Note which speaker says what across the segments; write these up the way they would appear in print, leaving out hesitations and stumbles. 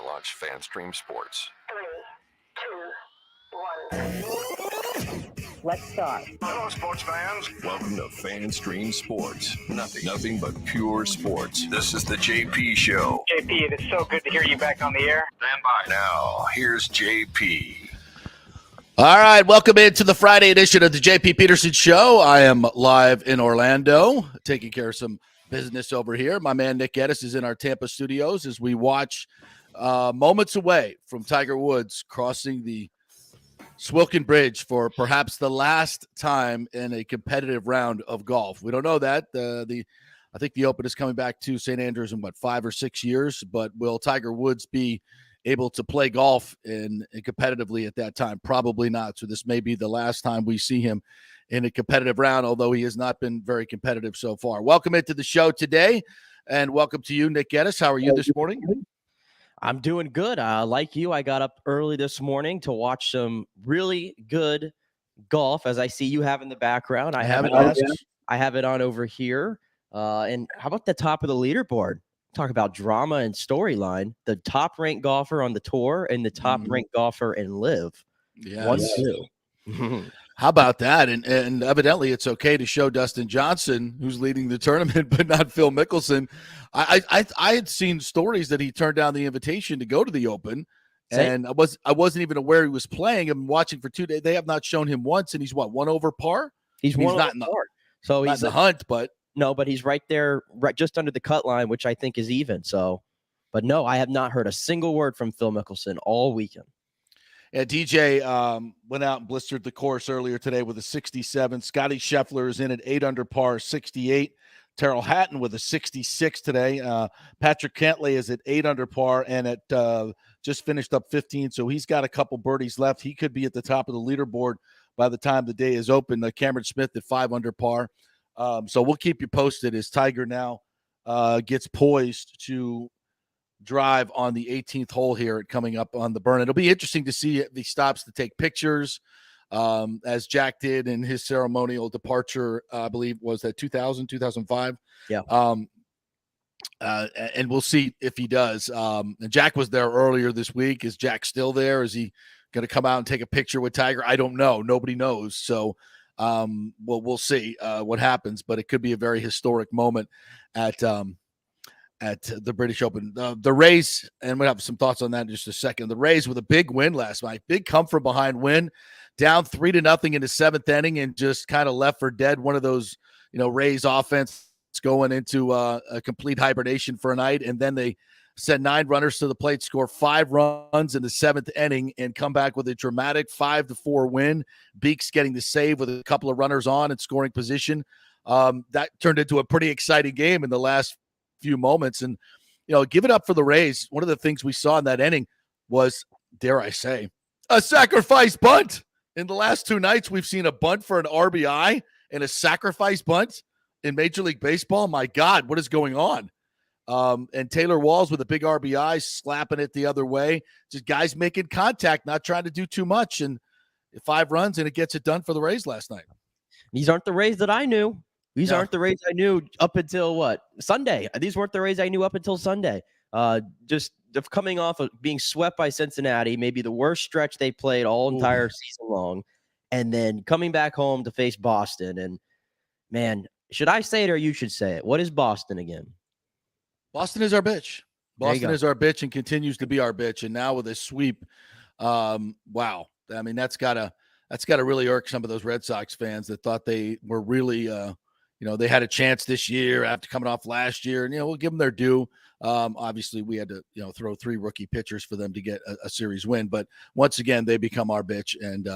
Speaker 1: launch FanStream Sports.
Speaker 2: 3, 2, 1. Let's start.
Speaker 1: Hello, sports fans. Welcome to FanStream Sports. Nothing but pure sports. This is the JP Show.
Speaker 3: JP, it is so good to hear you back on the air.
Speaker 1: Stand by. Now, here's JP.
Speaker 4: All right, welcome into the Friday edition of the JP Peterson Show. I am live in Orlando, taking care of some business over here. My man Nick Geddes is in our Tampa studios as we watch moments away from Tiger Woods crossing the Swilken Bridge for perhaps the last time in a competitive round of golf. We don't know that. I think the Open is coming back to St. Andrews in, 5 or 6 years, but will Tiger Woods be able to play golf in competitively at that time? Probably not. So this may be the last time we see him in a competitive round, although he has not been very competitive so far. Welcome into the show today, and welcome to you, Nick Geddes. How are you this morning?
Speaker 5: I'm doing good. Like you, I got up early this morning to watch some really good golf, as I see you have in the background. I have it on over here. And how about the top of the leaderboard? Talk about drama and storyline. The top-ranked golfer on the tour and the top-ranked golfer in Live.
Speaker 4: Yeah. 1-2. How about that? And evidently it's okay to show Dustin Johnson, who's leading the tournament, but not Phil Mickelson. I had seen stories that he turned down the invitation to go to the Open, and I wasn't even aware he was playing. I'm watching for 2 days. They have not shown him once, and he's one over par?
Speaker 5: He's not in the par. So he's
Speaker 4: in the hunt, but
Speaker 5: no, but he's right there, right just under the cut line, which I think is even. So, but no, I have not heard a single word from Phil Mickelson all weekend.
Speaker 4: Yeah, DJ went out and blistered the course earlier today with a 67. Scotty Scheffler is in at 8 under par, 68. Terrell Hatton with a 66 today. Patrick Cantlay is at 8 under par and at just finished up 15. So he's got a couple birdies left. He could be at the top of the leaderboard by the time the day is open. Cameron Smith at 5 under par. So we'll keep you posted as Tiger now gets poised to drive on the 18th hole here coming up on the burn. It'll be interesting to see if he stops to take pictures, as Jack did in his ceremonial departure. I believe was that 2005.
Speaker 5: Yeah.
Speaker 4: And we'll see if he does. And Jack was there earlier this week. Is Jack still there? Is he going to come out and take a picture with Tiger? I don't know. Nobody knows. So we'll see what happens, but it could be a very historic moment at the British Open. The Rays, and we'll have some thoughts on that in just a second. The Rays with a big win last night, big come from behind win, down 3-0 in the 7th inning, and just kind of left for dead. One of those, Rays offense going into a complete hibernation for a night, and then they sent 9 runners to the plate, score 5 runs in the 7th inning, and come back with a dramatic 5-4 win. Beeks getting the save with a couple of runners on and scoring position. That turned into a pretty exciting game in the last few moments. And, give it up for the Rays. One of the things we saw in that inning was, dare I say, a sacrifice bunt. In the last 2 nights, we've seen a bunt for an RBI and a sacrifice bunt in Major League Baseball. My God, what is going on? And Taylor Walls with a big RBI, slapping it the other way. Just guys making contact, not trying to do too much. And 5 runs, and it gets it done for the Rays last night.
Speaker 5: These aren't the Rays that I knew. These aren't the Rays I knew up until Sunday. These weren't the Rays I knew up until Sunday. Just coming off of being swept by Cincinnati, maybe the worst stretch they played all entire season long, and then coming back home to face Boston. And man, should I say it or you should say it? What is Boston again?
Speaker 4: Boston is our bitch. Boston is our bitch and continues to be our bitch. And now with a sweep, wow. I mean, that's gotta really irk some of those Red Sox fans that thought they were really they had a chance this year after coming off last year, and we'll give them their due. Obviously, we had to throw 3 rookie pitchers for them to get a series win, but once again, they become our bitch, and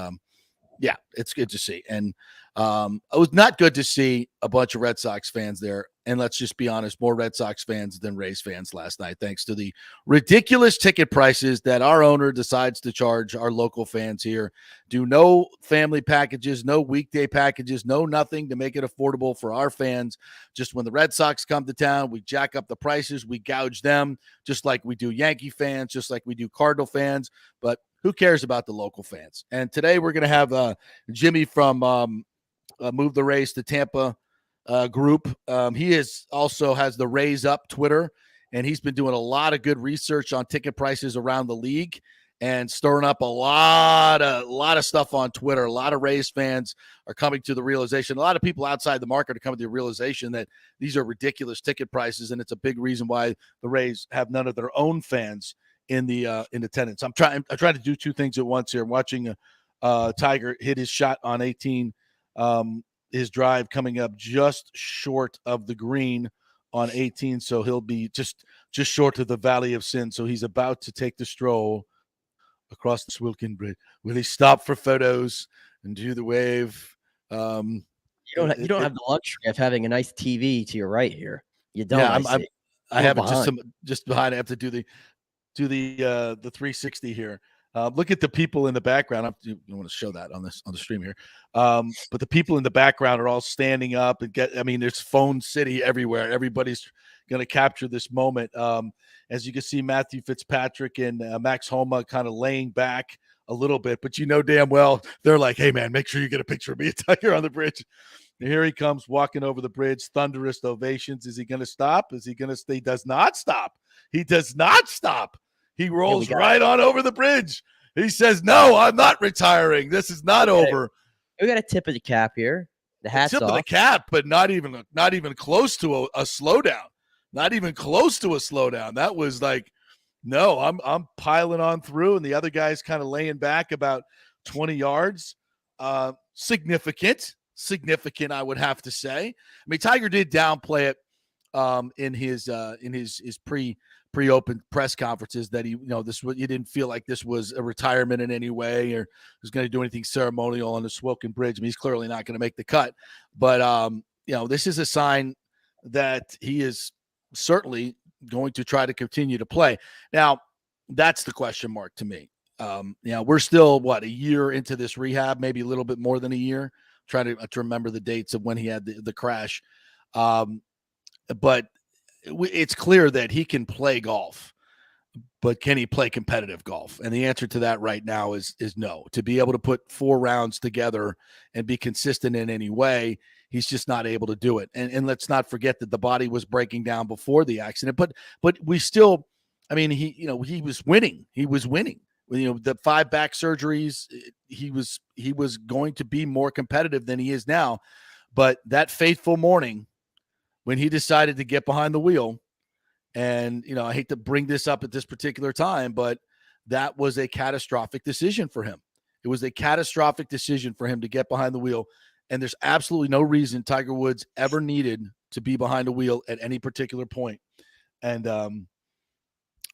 Speaker 4: it's good to see. And it was not good to see a bunch of Red Sox fans there. And let's just be honest, more Red Sox fans than Rays fans last night, thanks to the ridiculous ticket prices that our owner decides to charge our local fans here. Do no family packages, no weekday packages, no nothing to make it affordable for our fans. Just when the Red Sox come to town, we jack up the prices, we gouge them, just like we do Yankee fans, just like we do Cardinal fans. But who cares about the local fans? And today we're going to have Jimmy from Move the Rays to Tampa group. He also has the Rays Up Twitter and he's been doing a lot of good research on ticket prices around the league and stirring up a lot of stuff on Twitter. A lot of Rays fans are coming to the realization. A lot of people outside the market are coming to the realization that these are ridiculous ticket prices, and it's a big reason why the Rays have none of their own fans in attendance. I'm trying to do two things at once here. I'm watching Tiger hit his shot on 18, his drive coming up just short of the green on 18, so he'll be just short of the Valley of Sin. So he's about to take the stroll across the Swilkin Bridge. Will he stop for photos and do the wave?
Speaker 5: You don't have the luxury of having a nice TV to your right here. You don't.
Speaker 4: Yeah, I have it just behind. I have to do the 360 here. Look at the people in the background. You want to show that on the stream here. But the people in the background are all standing up and there's phone city everywhere. Everybody's going to capture this moment. As you can see, Matthew Fitzpatrick and Max Homa kind of laying back a little bit, but damn well they're like, hey man, make sure you get a picture of me and Tiger on the bridge. And here he comes walking over the bridge, thunderous ovations. Is he going to stop? Is he going to stay? He does not stop. He does not stop. He rolls right on over the bridge. He says, no, I'm not retiring. This is not over.
Speaker 5: We got a tip of the cap here. The hat's
Speaker 4: tip
Speaker 5: off.
Speaker 4: of the cap, but not even close to a slowdown. Not even close to a slowdown. That was like, no, I'm piling on through, and the other guy's kind of laying back about 20 yards. Significant, I would have to say. I mean, Tiger did downplay it in his pre-open press conferences that he didn't feel like this was a retirement in any way or was going to do anything ceremonial on the Swilkin Bridge. I mean, he's clearly not going to make the cut, but this is a sign that he is certainly going to try to continue to play. Now, that's the question mark to me. We're still a year into this rehab, maybe a little bit more than a year. I'm trying to remember the dates of when he had the crash. But it's clear that he can play golf, but can he play competitive golf? And the answer to that right now is no. To be able to put 4 rounds together and be consistent in any way, he's just not able to do it. And let's not forget that the body was breaking down before the accident, but we still, I mean, he was winning. He was winning. The 5 back surgeries, he was going to be more competitive than he is now. But that fateful morning when he decided to get behind the wheel, and, I hate to bring this up at this particular time, but that was a catastrophic decision for him. It was a catastrophic decision for him to get behind the wheel. And there's absolutely no reason Tiger Woods ever needed to be behind a wheel at any particular point. And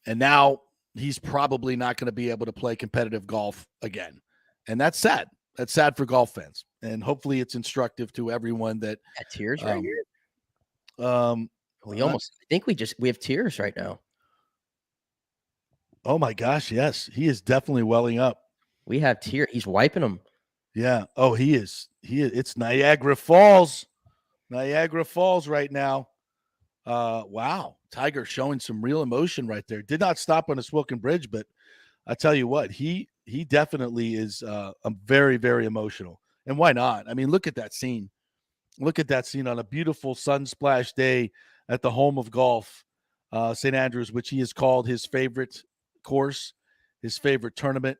Speaker 4: now he's probably not going to be able to play competitive golf again. And that's sad. That's sad for golf fans. And hopefully it's instructive to everyone that
Speaker 5: tears right here. I think we have tears right now.
Speaker 4: Oh my gosh. Yes. He is definitely welling up.
Speaker 5: We have tears. He's wiping them.
Speaker 4: Yeah. Oh, he is. It's Niagara Falls right now. Wow. Tiger showing some real emotion right there. Did not stop on the Swilkin Bridge, but I tell you what, he definitely is very, very emotional. And why not? I mean, look at that scene. Look at that scene on a beautiful sun-splashed day at the home of golf, St. Andrews, which he has called his favorite course, his favorite tournament,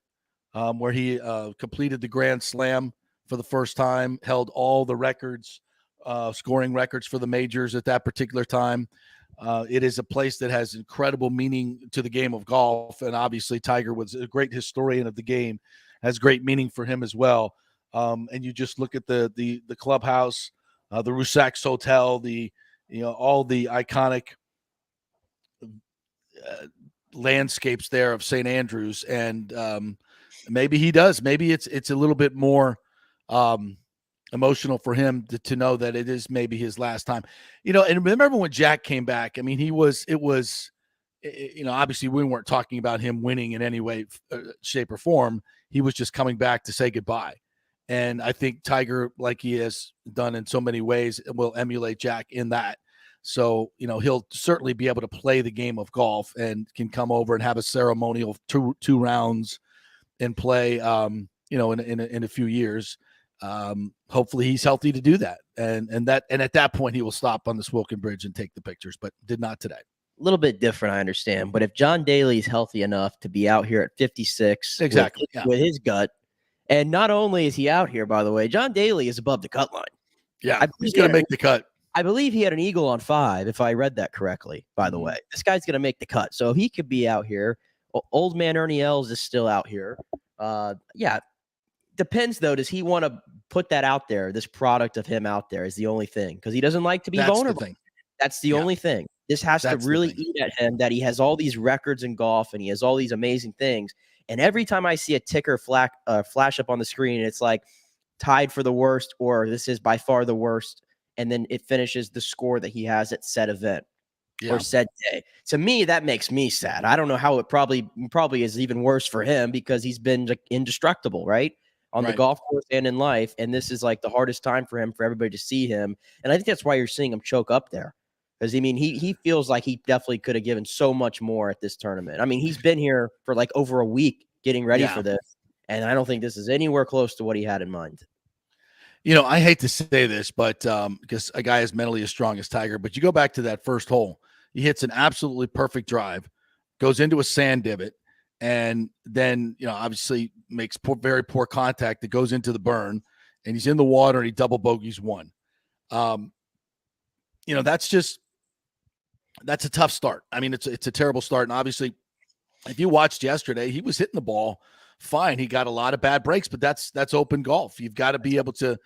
Speaker 4: where he completed the Grand Slam for the first time, held all the records, scoring records for the majors at that particular time. It is a place that has incredible meaning to the game of golf, and obviously Tiger was a great historian of the game, has great meaning for him as well. And you just look at the clubhouse, the Rusacks Hotel, all the iconic landscapes there of St. Andrews, and maybe he does. Maybe it's a little bit more emotional for him to know that it is maybe his last time. And remember when Jack came back? I mean, obviously we weren't talking about him winning in any way, shape, or form. He was just coming back to say goodbye. And I think Tiger, like he has done in so many ways, will emulate Jack in that. So, he'll certainly be able to play the game of golf and can come over and have a ceremonial two rounds and play, in a few years. Hopefully he's healthy to do that. And at that point he will stop on the Swilkin Bridge and take the pictures, but did not today.
Speaker 5: little bit different, I understand. But if John Daly's healthy enough to be out here at 56
Speaker 4: exactly
Speaker 5: with his gut, and not only is he out here, by the way, John Daly is above the cut line.
Speaker 4: Yeah, he's going to make the cut.
Speaker 5: I believe he had an eagle on 5, if I read that correctly, by the way. This guy's going to make the cut. So he could be out here. Old man Ernie Els is still out here. Yeah. Depends, though. Does he want to put that out there? This product of him out there is the only thing. Because he doesn't like to be vulnerable. That's the only thing. This has to really eat at him that he has all these records in golf and he has all these amazing things. And every time I see a ticker flash up on the screen, it's like tied for the worst or this is by far the worst. And then it finishes the score that he has at said event or said day. To me, that makes me sad. I don't know how it probably is even worse for him because he's been like indestructible, right? On the golf course and in life. And this is like the hardest time for him, for everybody to see him. And I think that's why you're seeing him choke up there. Because, I mean, he feels like he definitely could have given so much more at this tournament. I mean, he's been here for like over a week getting ready for this. And I don't think this is anywhere close to what he had in mind.
Speaker 4: You know, I hate to say this, but because a guy is mentally as strong as Tiger, but you go back to that first hole, he hits an absolutely perfect drive, goes into a sand divot, and then, you know, obviously makes very poor contact that goes into the burn, and he's in the water and he double bogeys one. You know, that's a tough start. I mean, it's a terrible start. And obviously, if you watched yesterday, he was hitting the ball fine. He got a lot of bad breaks, but that's open golf. You've got to be able to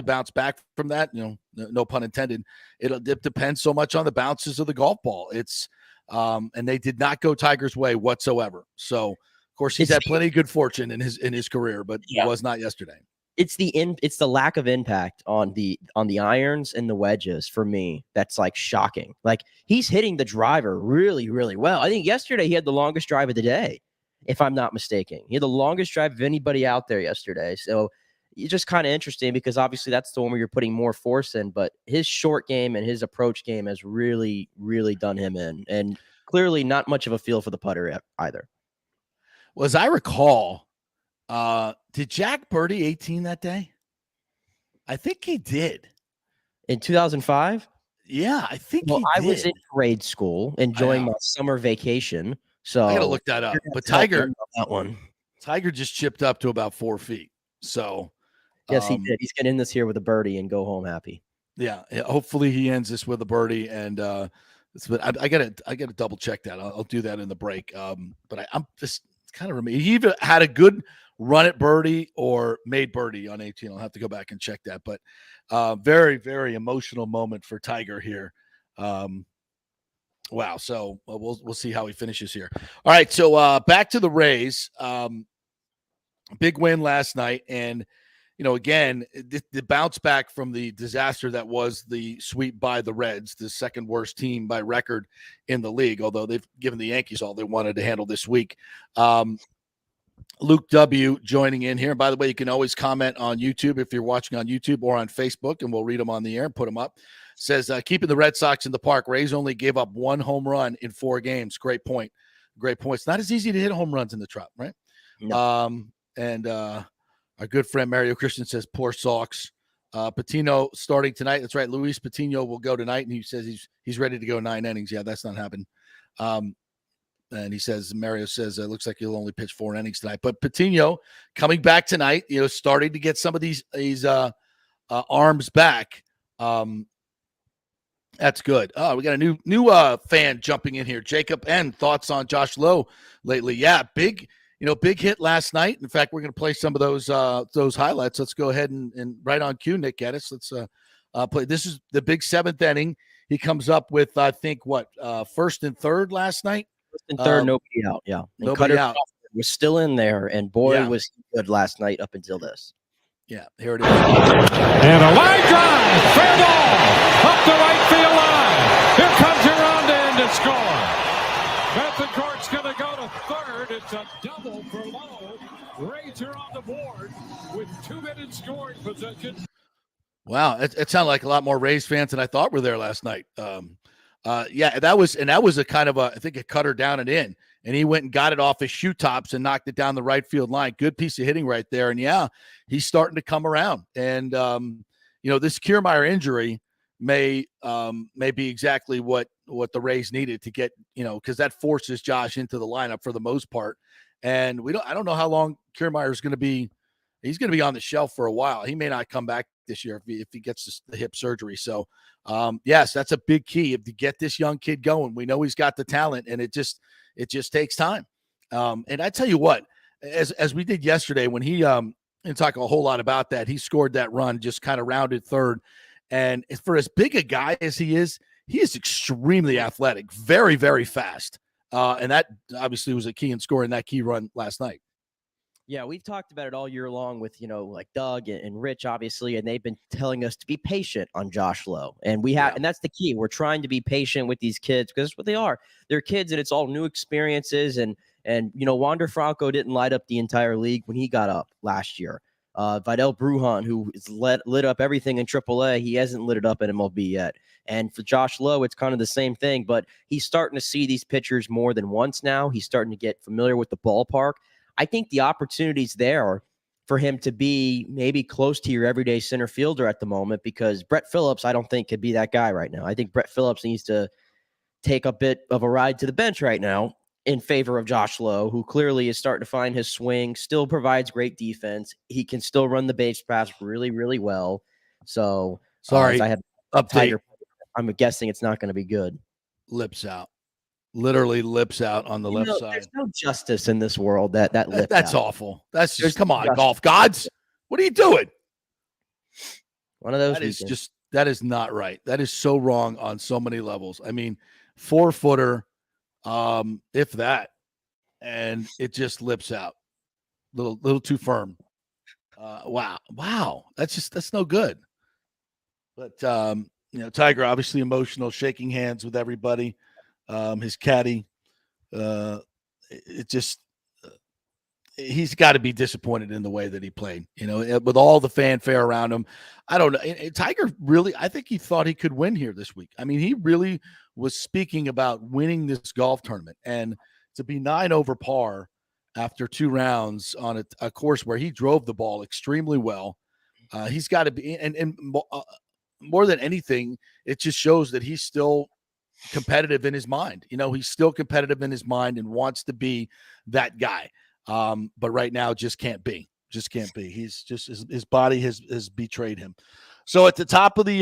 Speaker 4: bounce back from that. You know, no pun intended. It depends so much on the bounces of the golf ball. It's and they did not go Tiger's way whatsoever. So, of course, he's had plenty of good fortune in his career, but it was not yesterday.
Speaker 5: It's the lack of impact on the irons and the wedges for me. That's like shocking. Like he's hitting the driver really, really well. I think yesterday he had the longest drive of the day, if I'm not mistaken. He had the longest drive of anybody out there yesterday. So it's just kind of interesting because obviously that's the one where you're putting more force in, but his short game and his approach game has really, really done him in. And clearly not much of a feel for the putter either.
Speaker 4: Well, as I recall, did Jack birdie 18 that day? I think he did.
Speaker 5: In 2005?
Speaker 4: Yeah, I think he did.
Speaker 5: I was in grade school enjoying my summer vacation. So
Speaker 4: I got to look that up. But Tiger,
Speaker 5: that one.
Speaker 4: Tiger just chipped up to about 4 feet. So
Speaker 5: yes, he did. He's getting this here with a birdie and go home happy.
Speaker 4: Yeah. Hopefully he ends this with a birdie. And but I gotta double check that. I'll do that in the break. But I'm just kind of he either had a good run at birdie or made birdie on 18. I'll have to go back and check that. But very, very emotional moment for Tiger here. Wow. So we'll see how he finishes here. All right. So back to the Rays. Big win last night. And, you know, again, the bounce back from the disaster that was the sweep by the Reds, the second worst team by record in the league, although they've given the Yankees all they wanted to handle this week. Luke W. joining in here. And by the way, you can always comment on YouTube if you're watching on YouTube or on Facebook, and we'll read them on the air and put them up. Says, keeping the Red Sox in the park. Rays only gave up 1 home run in 4 games. Great point. Great point. It's not as easy to hit home runs in the Trop, right? No. And our good friend Mario Christian says, poor Sox. Patino starting tonight. That's right. Luis Patino will go tonight, and he says he's ready to go 9 innings. Yeah, that's not happening. And he says, Mario says, it looks like he'll only pitch 4 innings tonight. But Patino coming back tonight, you know, starting to get some of these arms back. That's good. Oh, we got a new fan jumping in here. Jacob N. Thoughts on Josh Lowe lately? Yeah, big hit last night. In fact, we're going to play some of those highlights. Let's go ahead and right on cue, Nick Geddes. Let's play. This is the big 7th inning. He comes up with, I think, first and third last night.
Speaker 5: First and third, nobody out. Yeah, and
Speaker 4: nobody out.
Speaker 5: Was still in there, and boy, was he good last night up until this.
Speaker 4: Yeah, here it is.
Speaker 6: And a line drive, fair ball, up the right field line. Here comes Aranda in to score. Bethencourt's going to go to third. It's a double for Lowe. Rays are on the board with 2 minutes scoring possession.
Speaker 4: Wow, it sounded like a lot more Rays fans than I thought were there last night. Yeah, that was a kind of I think a cutter down and in, and he went and got it off his shoe tops and knocked it down the right field line. Good piece of hitting right there. And yeah, he's starting to come around. And you know, this Kiermaier injury may be exactly what what the Rays needed to get, because that forces Josh into the lineup for the most part. And I don't know how long Kiermaier is going to be. He's going to be on the shelf for a while. He may not come back this year if he gets the hip surgery. So, yes, that's a big key to get this young kid going. We know he's got the talent, and it just takes time. And I tell you what, as we did yesterday when he didn't talk a whole lot about that, he scored that run, just kind of rounded third. And for as big a guy as he is extremely athletic, very, very fast. And that obviously was a key in scoring that key run last night.
Speaker 5: Yeah, we've talked about it all year long with, like Doug and Rich, obviously, and they've been telling us to be patient on Josh Lowe. And and that's the key. We're trying to be patient with these kids because that's what they are. They're kids, and it's all new experiences. And Wander Franco didn't light up the entire league when he got up last year. Vidal Brujan, who is lit up everything in AAA, he hasn't lit it up in MLB yet. And for Josh Lowe, it's kind of the same thing, but he's starting to see these pitchers more than once now. He's starting to get familiar with the ballpark. I think the opportunity's there for him to be maybe close to your everyday center fielder at the moment, because Brett Phillips, I don't think, could be that guy right now. I think Brett Phillips needs to take a bit of a ride to the bench right now in favor of Josh Lowe, who clearly is starting to find his swing, still provides great defense. He can still run the base paths really, really well. So,
Speaker 4: sorry,
Speaker 5: I have
Speaker 4: update.
Speaker 5: I'm guessing it's not going to be good.
Speaker 4: Lips out. Literally lips out on the left side.
Speaker 5: There's no justice in this world. That's
Speaker 4: awful. That's just, come on, golf gods. What are you doing?
Speaker 5: One of those.
Speaker 4: That is not right. That is so wrong on so many levels. I mean, 4-footer, if that, and it just lips out. Little too firm. Wow. That's no good. But Tiger obviously emotional, shaking hands with everybody. His caddy, he's got to be disappointed in the way that he played, with all the fanfare around him. I don't know. Tiger really, I think he thought he could win here this week. I mean, he really was speaking about winning this golf tournament, and to be 9 over par after 2 rounds on a course where he drove the ball extremely well. He's got to be, and more than anything, it just shows that he's still competitive in his mind. He's still competitive in his mind and wants to be that guy. But right now just can't be. He's just, his body has betrayed him. So at the top of the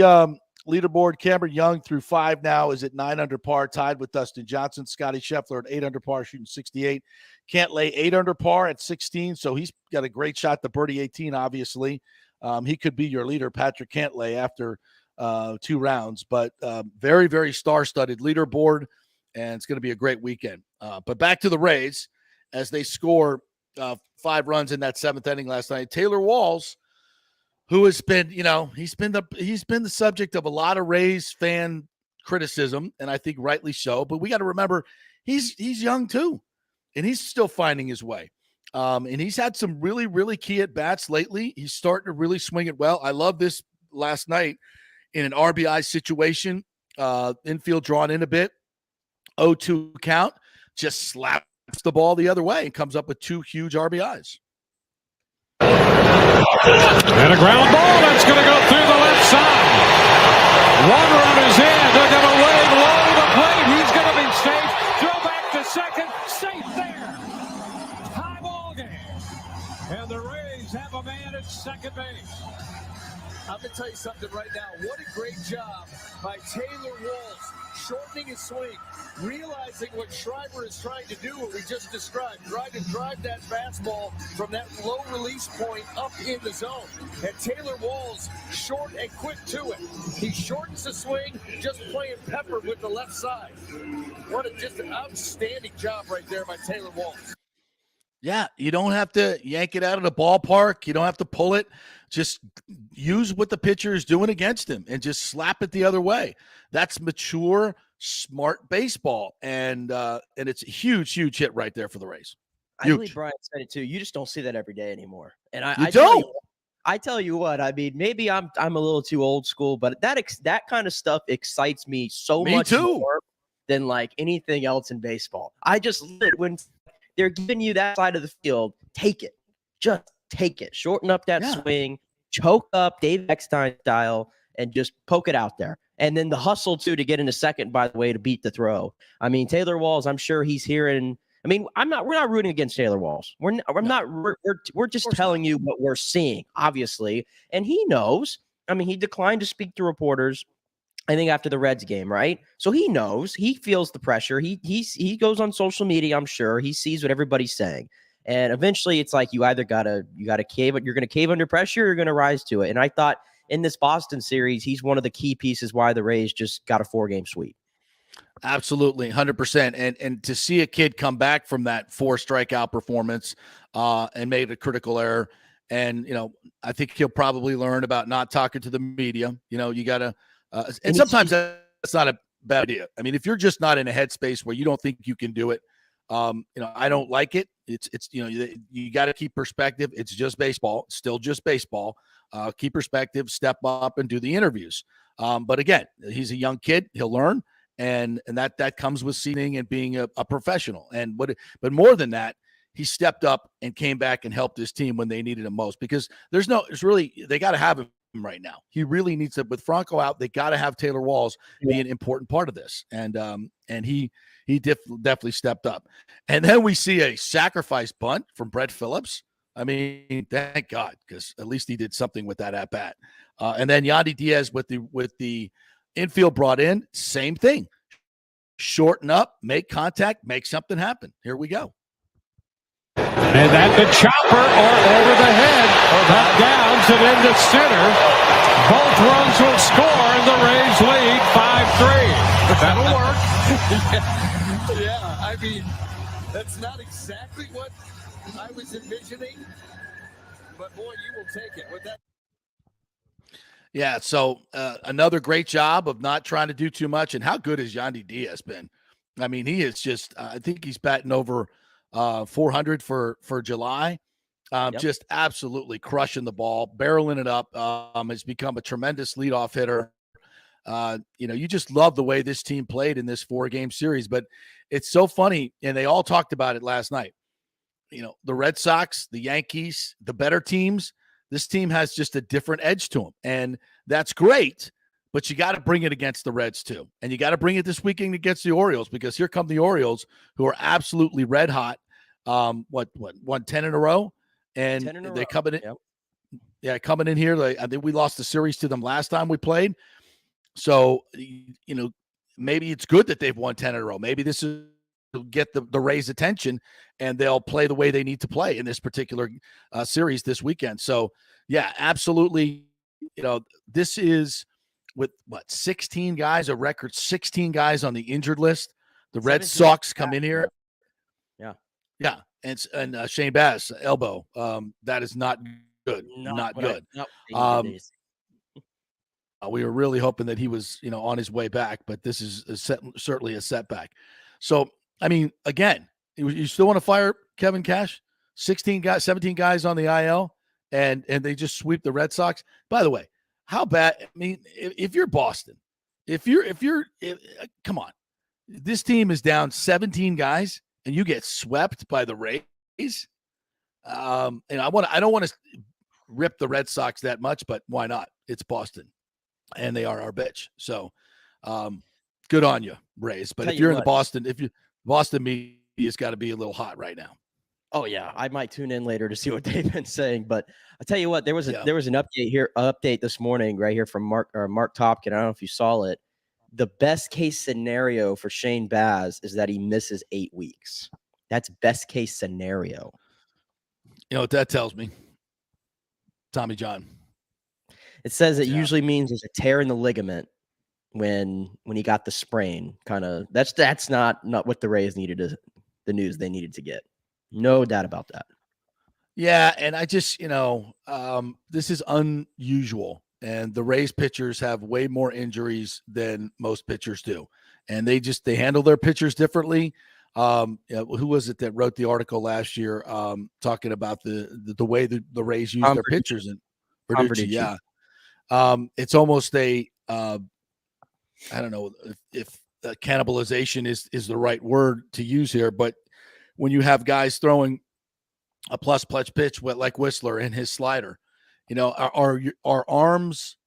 Speaker 4: leaderboard, Cameron Young through 5 now is at 9 under par, tied with Dustin Johnson. Scotty Scheffler at 8 under par, shooting 68. Cantlay 8 under par at 16. So he's got a great shot to birdie 18, obviously. He could be your leader, Patrick Cantlay, after 2 rounds, but very, very star-studded leaderboard, and it's going to be a great weekend. But back to the Rays as they score 5 runs in that 7th inning last night. Taylor Walls, who has been, he's been the subject of a lot of Rays fan criticism, and I think rightly so. But we got to remember he's young too, and he's still finding his way. And he's had some really, really key at bats lately. He's starting to really swing it well. I love this last night. In an RBI situation, infield drawn in a bit, 0-2 count, just slaps the ball the other way and comes up with 2 huge RBIs.
Speaker 6: And a ground ball that's going to go through the left side. One run is in. They're going to wave low the plate. He's going to be safe. Throw back to second. Safe there. High ball game. And the Rays have a man at second base.
Speaker 7: I'm going to tell you something right now. What a great job by Taylor Walls, shortening his swing, realizing what Schreiber is trying to do, what we just described, trying to drive that fastball from that low release point up in the zone. And Taylor Walls, short and quick to it. He shortens the swing, just playing pepper with the left side. Just an outstanding job right there by Taylor Walls.
Speaker 4: Yeah, you don't have to yank it out of the ballpark. You don't have to pull it. Just use what the pitcher is doing against him and just slap it the other way. That's mature, smart baseball, and it's a huge, huge hit right there for the Rays. Huge.
Speaker 5: I believe Brian said it too. You just don't see that every day anymore. And
Speaker 4: I don't.
Speaker 5: I tell you what. I mean, maybe I'm a little too old school, but that kind of stuff excites me so much more than like anything else in baseball. I just when they're giving you that side of the field, take it. Just take it. Shorten up that swing, choke up Dave Eckstein style, and just poke it out there. And then the hustle too to get into second, by the way, to beat the throw. I mean, Taylor Walls, I'm sure he's hearing. I mean, we're not rooting against Taylor Walls. We're just telling you what we're seeing, obviously. And he knows. I mean, he declined to speak to reporters, I think, after the Reds game, right? So he knows, he feels the pressure. He goes on social media, I'm sure. He sees what everybody's saying. And eventually it's like you either gotta cave, you're gonna cave under pressure, or you're gonna rise to it. And I thought in this Boston series, he's one of the key pieces why the Rays just got a 4-game sweep.
Speaker 4: Absolutely, 100%. And to see a kid come back from that 4 strikeout performance and made a critical error. And, I think he'll probably learn about not talking to the media. You got to and sometimes that's not a bad idea. I mean, if you're just not in a headspace where you don't think you can do it, I don't like it. It's you got to keep perspective. It's just baseball. It's still just baseball. Keep perspective, step up and do the interviews. But again, he's a young kid. He'll learn. And that comes with seeing and being a professional. But more than that, he stepped up and came back and helped his team when they needed him most, because they got to have him right now. He really needs to, with Franco out, they got to have Taylor Walls be an important part of this. And he definitely stepped up. And then we see a sacrifice bunt from Brett Phillips. I mean, thank God, because at least he did something with that at bat. And then Yandy Diaz with the infield brought in, same thing. Shorten up, make contact, make something happen. Here we go.
Speaker 6: And that the chopper or over the head, that downs it into center. Both runs will score, and the Rays lead 5-3.
Speaker 7: That'll work. Yeah, I mean, that's not exactly what I was envisioning, but boy, you will take it with that.
Speaker 4: Yeah, so another great job of not trying to do too much. And how good has Yandy Diaz been? I mean, he is just, I think he's batting over 400 for July. Just absolutely crushing the ball, barreling it up. Has become a tremendous leadoff hitter. You just love the way this team played in this 4-game series. But it's so funny, and they all talked about it last night. The Red Sox, the Yankees, the better teams, this team has just a different edge to them. And that's great, but you got to bring it against the Reds too. And you got to bring it this weekend against the Orioles, because here come the Orioles, who are absolutely red hot. Won 10 in a row? And they coming in. Yep. Yeah, coming in here. I think we lost the series to them last time we played. So, maybe it's good that they've won 10 in a row. Maybe this is to get the Rays' attention, and they'll play the way they need to play in this particular series this weekend. So, yeah, absolutely. This is with 16 guys, a record 16 guys on the injured list. The Red Sox come in here. Yeah. And Shane Bass, elbow. That is not good. Not good. We were really hoping that he was, on his way back, but this is certainly a setback. So, I mean, again, you still want to fire Kevin Cash? 17 guys on the IL, and they just sweep the Red Sox. By the way, how bad? I mean, if you're Boston, come on, this team is down 17 guys, and you get swept by the Rays. And I don't want to rip the Red Sox that much, but why not? It's Boston, and they are our bitch. So, good on you, Rays. But if you're in the Boston media's got to be a little hot right now.
Speaker 5: Oh yeah, I might tune in later to see what they've been saying. But I'll tell you what, there was an update this morning right here from Mark Topkin. I don't know if you saw it. The best case scenario for Shane Baz is that he misses 8 weeks. That's best case scenario.
Speaker 4: You know what that tells me? Tommy John.
Speaker 5: It says it usually means there's a tear in the ligament when he got the sprain. Kind of that's not what the Rays needed the news they needed to get. No doubt about that.
Speaker 4: Yeah, and I just, this is unusual. And the Rays pitchers have way more injuries than most pitchers do. And they handle their pitchers differently. Who was it that wrote the article last year talking about the way the Rays use their pitchers? And Verducci, yeah. It's almost I don't know if cannibalization is the right word to use here, but when you have guys throwing a plus pitch like Whistler and his slider, our arms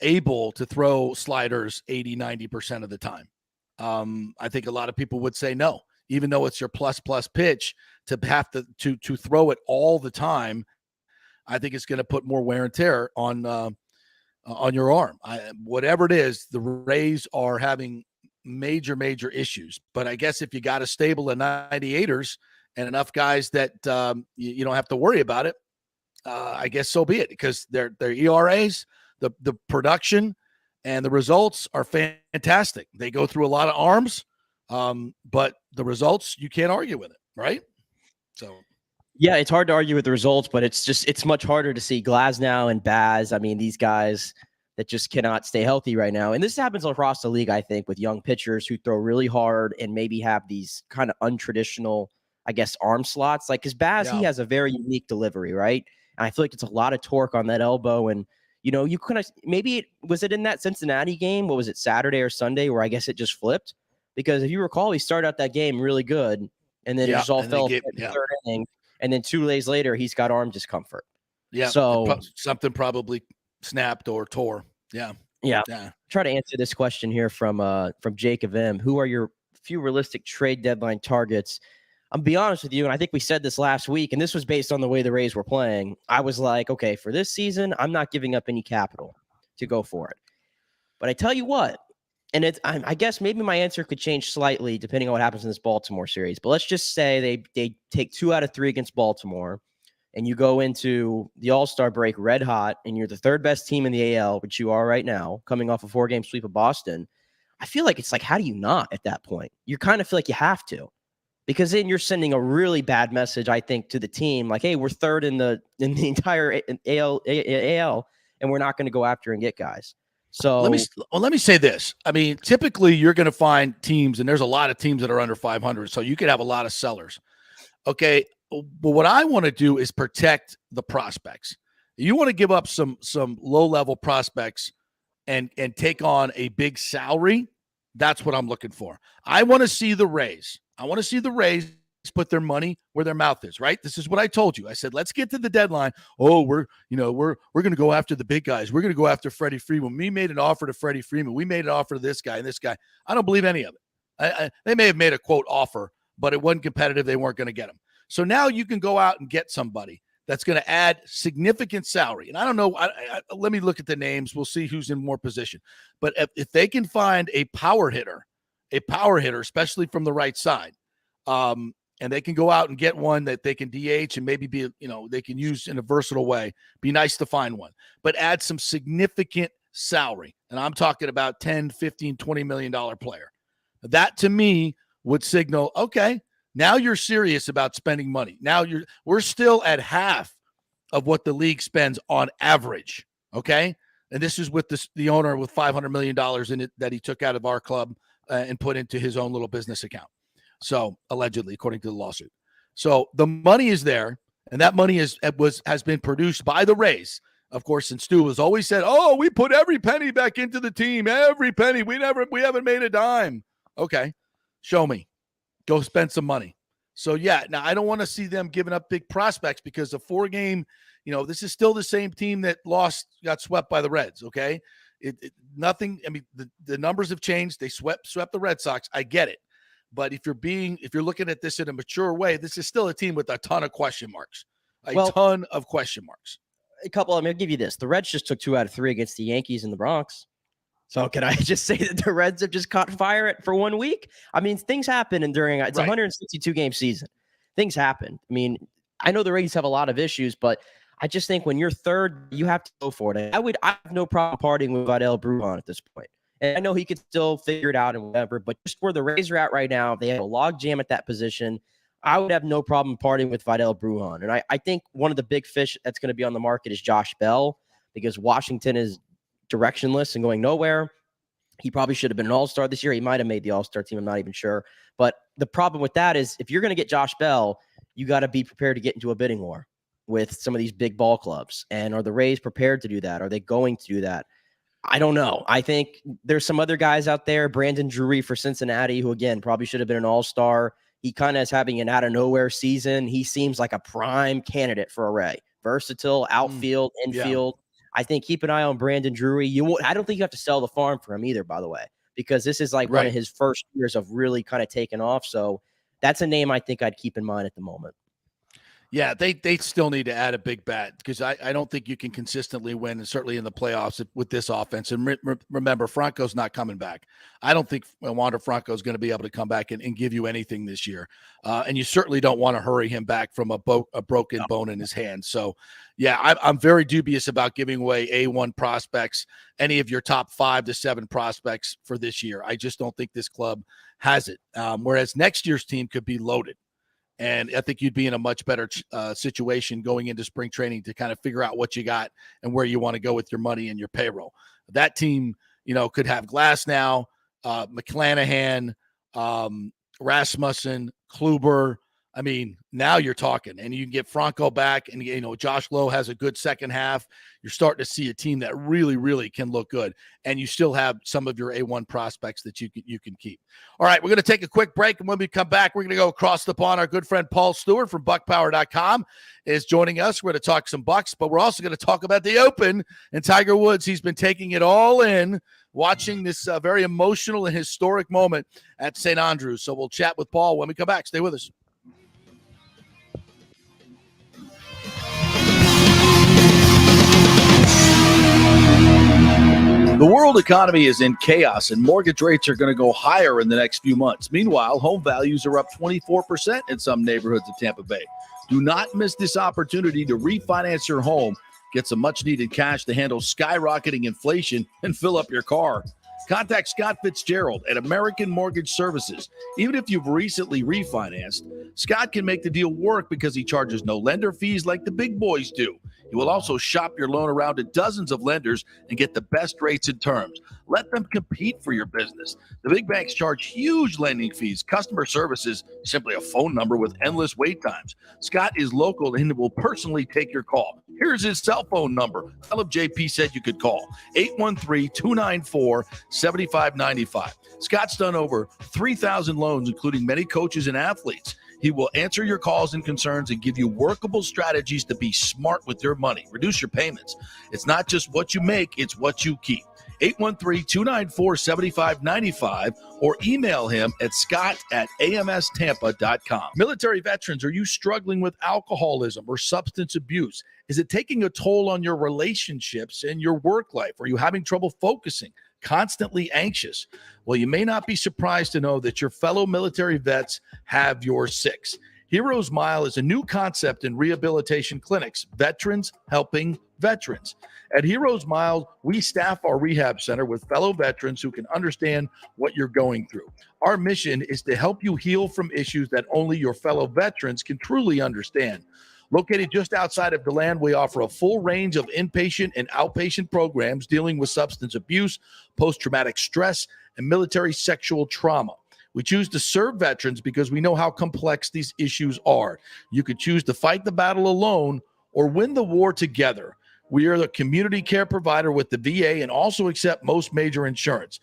Speaker 4: able to throw sliders 80, 90% of the time. I think a lot of people would say no, even though it's your plus pitch, to have to throw it all the time. I think it's going to put more wear and tear on your arm. Whatever it is, the Rays are having major issues. But I guess if you got a stable of 98ers and enough guys that you don't have to worry about it, I guess so be it, because their ERAs, the production, and the results are fantastic. They go through a lot of arms, but the results, you can't argue with it, right? So.
Speaker 5: Yeah, it's hard to argue with the results, but it's much harder to see Glasnow and Baz. I mean, these guys that just cannot stay healthy right now. And this happens across the league, I think, with young pitchers who throw really hard and maybe have these kind of untraditional, I guess, arm slots. Like, because Baz, he has a very unique delivery, right? And I feel like it's a lot of torque on that elbow. And, you know, you couldn't, was it in that Cincinnati game? What was it, Saturday or Sunday, where I guess it just flipped? Because if you recall, he started out that game really good, and then it just all fell in the third inning. And then 2 days later, he's got arm discomfort. Yeah. So
Speaker 4: something probably snapped or tore. Yeah.
Speaker 5: Try to answer this question here from Jacob M. Who are your few realistic trade deadline targets? I'll be honest with you, and I think we said this last week, and this was based on the way the Rays were playing. I was like, okay, for this season, I'm not giving up any capital to go for it. But I tell you what, and I guess maybe my answer could change slightly depending on what happens in this Baltimore series. But let's just say they take 2 out of 3 against Baltimore, and you go into the All-Star break red hot, and you're the 3rd best team in the AL, which you are right now, coming off a 4-game sweep of Boston. I feel like it's like, how do you not at that point? You kind of feel like you have to, because then you're sending a really bad message, I think, to the team, like, hey, we're 3rd in the entire AL, and we're not going to go after and get guys. So
Speaker 4: let me say this. I mean, typically you're going to find teams, and there's a lot of teams that are under 500, so you could have a lot of sellers. Okay, but what I want to do is protect the prospects. You want to give up some low-level prospects and take on a big salary. That's what I'm looking for. I want to see the Rays. Put their money where their mouth is, right? This is what I told you. I said, let's get to the deadline. Oh, we're going to go after the big guys. We're going to go after Freddie Freeman. We made an offer to Freddie Freeman. We made an offer to this guy and this guy. I don't believe any of it. They may have made a quote offer, but it wasn't competitive. They weren't going to get him. So now you can go out and get somebody that's going to add significant salary. And I don't know. Let me look at the names. We'll see who's in more position. But if they can find a power hitter, especially from the right side, and they can go out and get one that they can DH and maybe they can use in a versatile way. Be nice to find one, but add some significant salary. And I'm talking about 10, 15, $20 million player. That to me would signal, okay, now you're serious about spending money. Now we're still at half of what the league spends on average. Okay. And this is with the owner with $500 million in it that he took out of our club and put into his own little business account. So allegedly, according to the lawsuit. So the money is there, and that money has been produced by the Rays. Of course, and Stu has always said, oh, we put every penny back into the team, every penny. We haven't made a dime. Okay, show me. Go spend some money. So, yeah, now I don't want to see them giving up big prospects because the 4-game, this is still the same team that got swept by the Reds, okay? Nothing, I mean, the numbers have changed. They swept the Red Sox. I get it. But if you're looking at this in a mature way, this is still a team with a ton of question marks. Ton of question marks.
Speaker 5: I'll give you this. The Reds just took 2 out of 3 against the Yankees in the Bronx. So can I just say that the Reds have just caught fire for 1 week? I mean, things happen it's a 162-game season. Things happen. I mean, I know the Rays have a lot of issues, but I just think when you're 3rd, you have to go for it. I have no problem parting with Vidal Brujan at this point. And I know he could still figure it out and whatever, but just where the Rays are at right now, they have a log jam at that position. I would have no problem parting with Vidal Brujan. And I think one of the big fish that's going to be on the market is Josh Bell, because Washington is directionless and going nowhere. He probably should have been an all-star this year. He might have made the all-star team. I'm not even sure. But the problem with that is if you're going to get Josh Bell, you got to be prepared to get into a bidding war with some of these big ball clubs. And are the Rays prepared to do that? Are they going to do that? I don't know. I think there's some other guys out there, Brandon Drury for Cincinnati, who, again, probably should have been an all-star. He kind of is having an out-of-nowhere season. He seems like a prime candidate for a Ray. Versatile, outfield, infield. Yeah. I think keep an eye on Brandon Drury. I don't think you have to sell the farm for him either, by the way, because this is like one of his first years of really kind of taking off. So that's a name I think I'd keep in mind at the moment.
Speaker 4: Yeah, they still need to add a big bat because I don't think you can consistently win, and certainly in the playoffs with this offense. And remember, Franco's not coming back. I don't think Wander Franco is going to be able to come back and give you anything this year. And you certainly don't want to hurry him back from a broken bone in his hand. So, yeah, I'm very dubious about giving away A1 prospects, any of your top 5 to 7 prospects for this year. I just don't think this club has it. Whereas next year's team could be loaded. And I think you'd be in a much better situation going into spring training to kind of figure out what you got and where you want to go with your money and your payroll. That team, could have Glass now, McClanahan, Rasmussen, Kluber. I mean, now you're talking, and you can get Franco back, and Josh Lowe has a good second half. You're starting to see a team that really, really can look good, and you still have some of your A1 prospects that you can keep. All right, we're going to take a quick break, and when we come back, we're going to go across the pond. Our good friend Paul Stewart from BuckPower.com is joining us. We're going to talk some Bucs, but we're also going to talk about the Open and Tiger Woods. He's been taking it all in, watching this very emotional and historic moment at St. Andrews. So we'll chat with Paul when we come back. Stay with us. The world economy is in chaos, and mortgage rates are going to go higher in the next few months. Meanwhile, home values are up 24% in some neighborhoods of Tampa Bay. Do not miss this opportunity to refinance your home, get some much-needed cash to handle skyrocketing inflation, and fill up your car. Contact Scott Fitzgerald at American Mortgage Services. Even if you've recently refinanced, Scott can make the deal work because he charges no lender fees like the big boys do. He will also shop your loan around to dozens of lenders and get the best rates and terms. Let them compete for your business. The big banks charge huge lending fees. Customer service is simply a phone number with endless wait times. Scott is local and will personally take your call. Here's his cell phone number. Tell him JP said you could call. 813-294-7595. Scott's done over 3,000 loans, including many coaches and athletes. He will answer your calls and concerns and give you workable strategies to be smart with your money. Reduce your payments. It's not just what you make, it's what you keep. 813-294-7595 or email him at scott@amstampa.com. Military veterans, are you struggling with alcoholism or substance abuse? Is it taking a toll on your relationships and your work life? Are you having trouble focusing? Constantly anxious? Well, you may not be surprised to know that your fellow military vets have your six. Heroes Mile is a new concept in rehabilitation clinics, veterans helping veterans. At Heroes Mile, we staff our rehab center with fellow veterans who can understand what you're going through. Our mission is to help you heal from issues that only your fellow veterans can truly understand. Located just outside of DeLand, we offer a full range of inpatient and outpatient programs dealing with substance abuse, post-traumatic stress, and military sexual trauma. We choose to serve veterans because we know how complex these issues are. You could choose to fight the battle alone or win the war together. We are the community care provider with the VA and also accept most major insurance.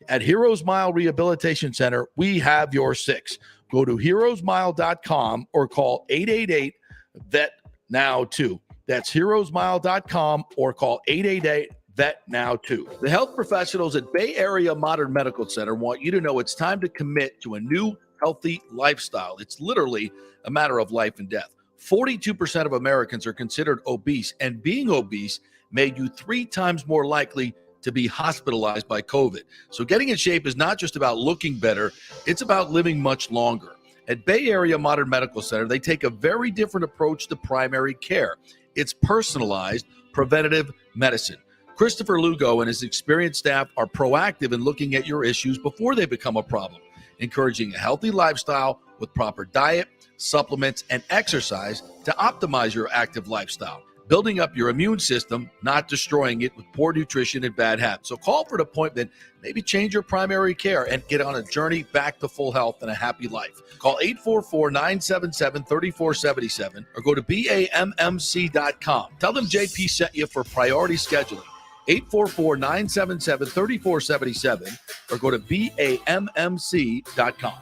Speaker 4: At Heroes Mile Rehabilitation Center, we have your six. Go to heroesmile.com or call 888-VET-NOW-2. That's heroesmile.com or call 888-VET-NOW-2. The health professionals at Bay Area Modern Medical Center want you to know it's time to commit to a new healthy lifestyle. It's literally a matter of life and death. 42% of Americans are considered obese, and being obese made you 3 times more likely to be hospitalized by COVID. So getting in shape is not just about looking better, it's about living much longer. At Bay Area Modern Medical Center, they take a very different approach to primary care. It's personalized, preventative medicine. Christopher Lugo and his experienced staff are proactive in looking at your issues before they become a problem, encouraging a healthy lifestyle with proper diet, supplements, and exercise to optimize your active lifestyle, building up your immune system, not destroying it with poor nutrition and bad habits. So call for an appointment, maybe change your primary care and get on a journey back to full health and a happy life. Call 844-977-3477 or go to BAMMC.com. Tell them JP sent you for priority scheduling. 844-977-3477 or go to BAMMC.com.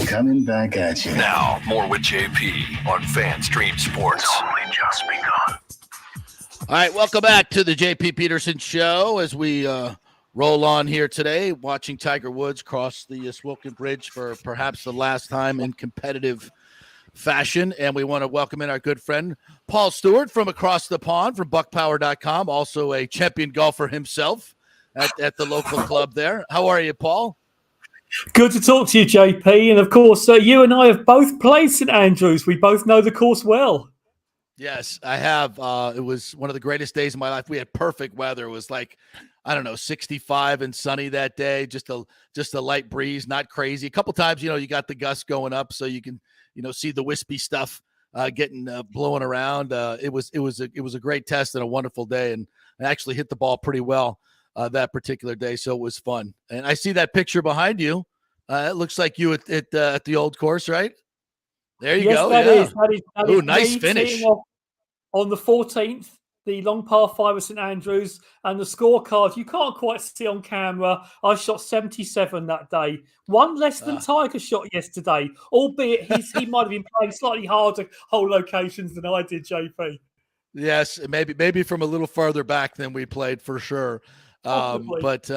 Speaker 1: Coming back at you. Now, more with JP on Fan Stream Sports. It's only just begun.
Speaker 4: All right, welcome back to the JP Peterson Show as we roll on here today, watching Tiger Woods cross the Swilken Bridge for perhaps the last time in competitive fashion. And we want to welcome in our good friend, Paul Stewart from across the pond from buckpower.com, also a champion golfer himself at the local club there. How are you, Paul?
Speaker 8: Good to talk to you, JP. And of course, you and I have both played St Andrews. We both know the course well.
Speaker 4: Yes, I have. It was one of the greatest days of my life. We had perfect weather. It was like, I don't know, 65 and sunny that day. Just a light breeze, not crazy. A couple times, you got the gusts going up, so you can, see the wispy stuff getting blowing around. It was a great test and a wonderful day, and I actually hit the ball pretty well that particular day, so it was fun. And I see that picture behind you. It looks like you at the old course, right? There you go.
Speaker 8: That is
Speaker 4: Ooh, nice finish.
Speaker 8: On the 14th, the long par 5 of St Andrews, and the scorecard you can't quite see on camera. I shot 77 that day, one less than Tiger shot yesterday, albeit he might have been playing slightly harder hole locations than I did, JP.
Speaker 4: Yes, maybe from a little farther back than we played for sure. But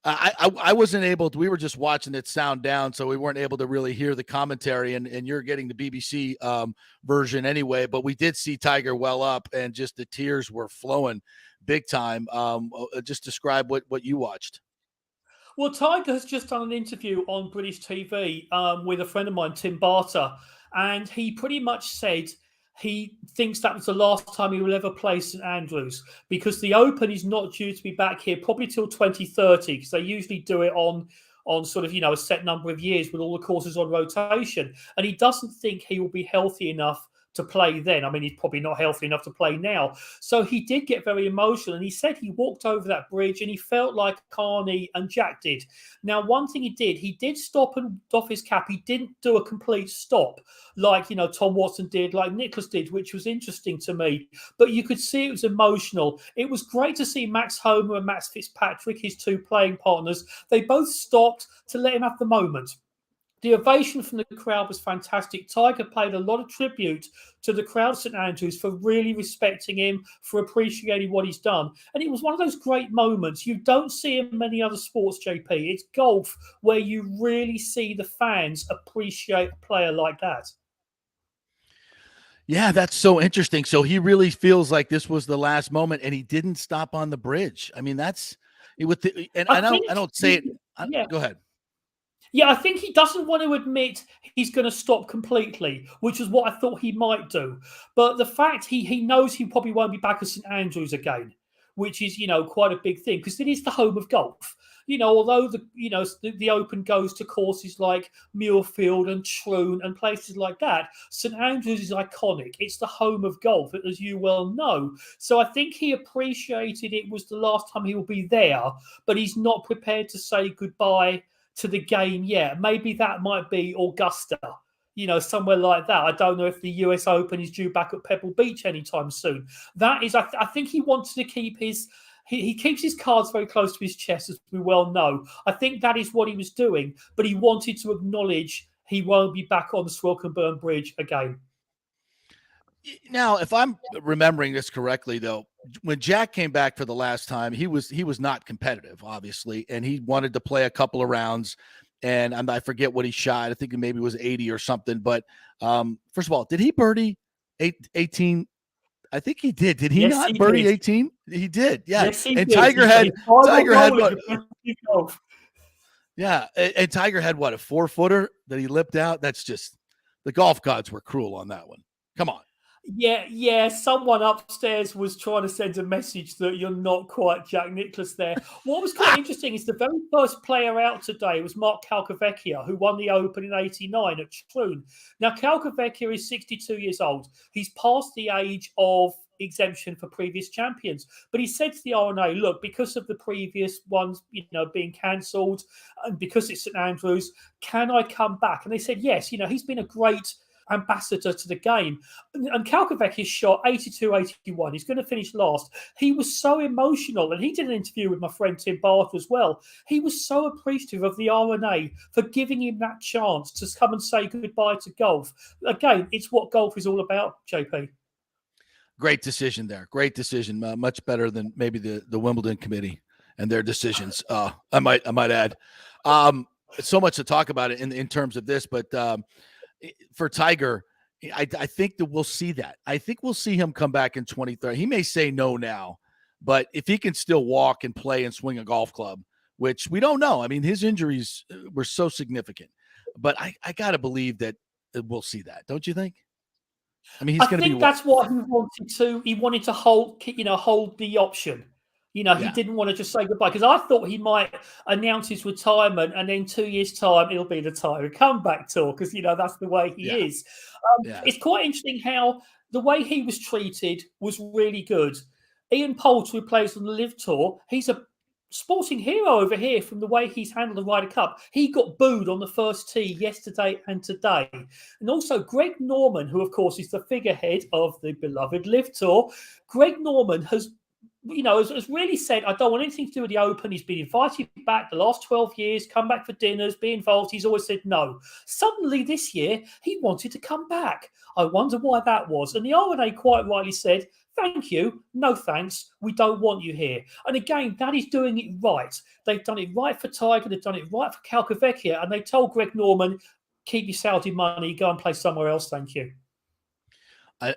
Speaker 4: I wasn't able to, we were just watching it sound down, so we weren't able to really hear the commentary, and you're getting the BBC version anyway, but we did see Tiger well up, and just the tears were flowing big time. Just describe what you watched.
Speaker 8: Well, Tiger has just done an interview on British TV with a friend of mine, Tim Barter, and he pretty much said he thinks that was the last time he will ever play St Andrews, because the Open is not due to be back here probably till 2030, because they usually do it on sort of, a set number of years with all the courses on rotation. And he doesn't think he will be healthy enough to play then. I mean, he's probably not healthy enough to play now. So he did get very emotional, and he said he walked over that bridge and he felt like Carney and Jack did. Now, one thing he did stop and doff his cap. He didn't do a complete stop like, Tom Watson did, like Nicklaus did, which was interesting to me. But you could see it was emotional. It was great to see Max Homer and Max Fitzpatrick, his two playing partners. They both stopped to let him have the moment. The ovation from the crowd was fantastic. Tiger paid a lot of tribute to the crowd at St Andrews for really respecting him, for appreciating what he's done. And it was one of those great moments. You don't see in many other sports, JP. It's golf where you really see the fans appreciate a player like that.
Speaker 4: Yeah, that's so interesting. So he really feels like this was the last moment, and he didn't stop on the bridge. I mean, that's it. I don't say it.
Speaker 8: Yeah.
Speaker 4: Go ahead.
Speaker 8: Yeah, I think he doesn't want to admit he's going to stop completely, which is what I thought he might do. But the fact he knows he probably won't be back at St Andrews again, which is, quite a big thing, because it is the home of golf. Although the Open goes to courses like Muirfield and Troon and places like that, St Andrews is iconic. It's the home of golf, as you well know. So I think he appreciated it was the last time he will be there, but he's not prepared to say goodbye to the game yet. Maybe that might be Augusta, somewhere like that. I don't know if the US Open is due back at Pebble Beach anytime soon. That is, I think he wanted to keep he keeps his cards very close to his chest, as we well know. I think that is what he was doing, but he wanted to acknowledge he won't be back on the Swilkenburn Bridge again.
Speaker 4: Now, if I'm remembering this correctly, though, when Jack came back for the last time, he was not competitive, obviously, and he wanted to play a couple of rounds. And I forget what he shot. I think it maybe was 80 or something. But first of all, did he birdie 18? I think he did. Did he not birdie 18? He did. Yeah.
Speaker 8: Yes, he
Speaker 4: and
Speaker 8: did.
Speaker 4: Tiger had what? Yeah, and Tiger had what, a 4-footer that he lipped out. That's just, the golf gods were cruel on that one. Come on.
Speaker 8: Yeah. Someone upstairs was trying to send a message that you're not quite Jack Nicklaus there. What was quite interesting is the very first player out today was Mark Calcavecchia, who won the Open in '89 at Troon. Now, Calcavecchia is 62 years old. He's past the age of exemption for previous champions. But he said to the RNA, look, because of the previous ones, being cancelled, and because it's St Andrews, can I come back? And they said, yes. He's been a great ambassador to the game. And Calcavecchia shot 82-81. He's going to finish last. He was so emotional, and he did an interview with my friend Tim Barter as well. He was so appreciative of the RNA for giving him that chance to come and say goodbye to golf. Again, it's what golf is all about, JP.
Speaker 4: Great decision there. Great decision. Much better than maybe the Wimbledon committee and their decisions. I might add. So much to talk about it in terms of this, but for Tiger, I think that we'll see that. I think we'll see him come back in 2030. He may say no now, but if he can still walk and play and swing a golf club, which we don't know. I mean, his injuries were so significant, but I got to believe that we'll see that. Don't you think? I mean, he's going to be.
Speaker 8: I think that's what he wanted to. He wanted to hold the option. He didn't want to just say goodbye, because I thought he might announce his retirement and then 2 years' time it'll be the Tiger comeback tour, because that's the way he is. It's quite interesting how the way he was treated was really good. Ian Poulter, who plays on the Live Tour, he's a sporting hero over here from the way he's handled the Ryder Cup. He got booed on the first tee yesterday and today. And also Greg Norman, who of course is the figurehead of the beloved Live Tour. Greg Norman has really said, I don't want anything to do with the Open. He's been invited back the last 12 years, come back for dinners, be involved. He's always said no. Suddenly this year, he wanted to come back. I wonder why that was. And the R&A quite rightly said, thank you, no thanks, we don't want you here. And again, that is doing it right. They've done it right for Tiger, they've done it right for Calcavecchia, and they told Greg Norman, keep your Saudi money, go and play somewhere else, thank you.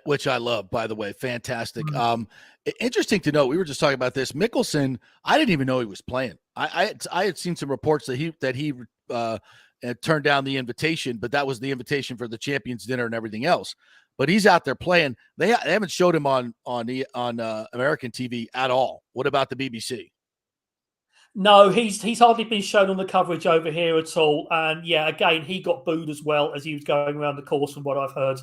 Speaker 4: Which I love, by the way. Fantastic. Interesting to know. We were just talking about this. Mickelson, I didn't even know he was playing. I had seen some reports that he turned down the invitation, but that was the invitation for the Champions Dinner and everything else. But he's out there playing. They haven't showed him on American TV at all. What about the BBC?
Speaker 8: No, he's hardly been shown on the coverage over here at all. And yeah, again, he got booed as well as he was going around the course, from what I've heard.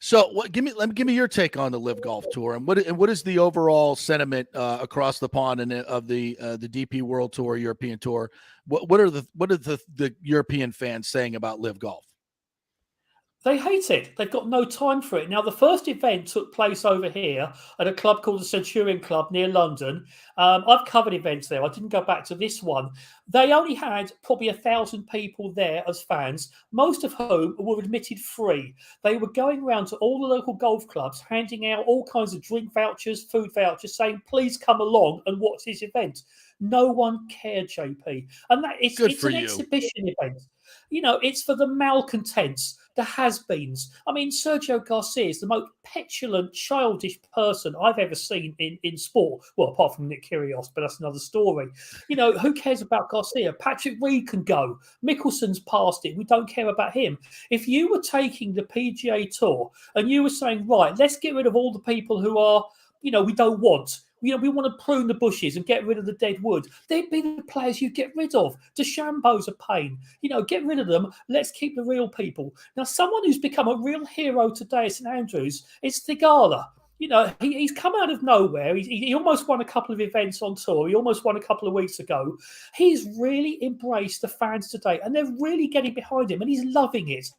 Speaker 4: So, give me your take on the Live Golf Tour, and what is the overall sentiment across the pond and of the DP World Tour, European Tour? What are the European fans saying about Live Golf?
Speaker 8: They hate it. They've got no time for it. Now, the first event took place over here at a club called the Centurion Club near London. I've covered events there. I didn't go back to this one. They only had probably 1,000 people there as fans, most of whom were admitted free. They were going around to all the local golf clubs, handing out all kinds of drink vouchers, food vouchers, saying, please come along and watch this event. No one cared, JP. And it's an exhibition event. It's for the malcontents, the has-beens. I mean, Sergio Garcia is the most petulant, childish person I've ever seen in sport. Well, apart from Nick Kyrgios, but that's another story. Who cares about Garcia? Patrick Reed can go. Mickelson's past it. We don't care about him. If you were taking the PGA Tour and you were saying, right, let's get rid of all the people who are, we don't want. We want to prune the bushes and get rid of the dead wood. They'd be the players you get rid of. DeChambeau's a pain. Get rid of them. Let's keep the real people. Now, someone who's become a real hero today at St Andrews is Thigala. He's come out of nowhere. He almost won a couple of events on tour. He almost won a couple of weeks ago. He's really embraced the fans today, and they're really getting behind him, and he's loving it.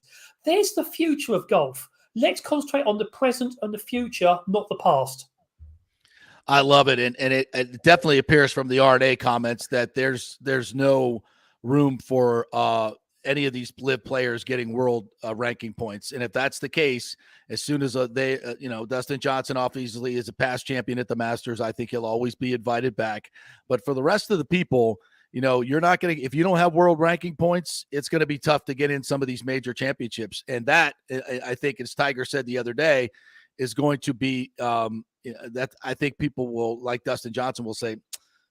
Speaker 8: There's the future of golf. Let's concentrate on the present and the future, not the past.
Speaker 4: I love it, and it definitely appears from the R&A comments that there's no room for any of these Live players getting world ranking points. And if that's the case, as soon as Dustin Johnson obviously is a past champion at the Masters, I think he'll always be invited back. But for the rest of the people, you're not going to, if you don't have world ranking points, it's going to be tough to get in some of these major championships. And that, I think, as Tiger said the other day, is going to be that I think people will, like Dustin Johnson will say,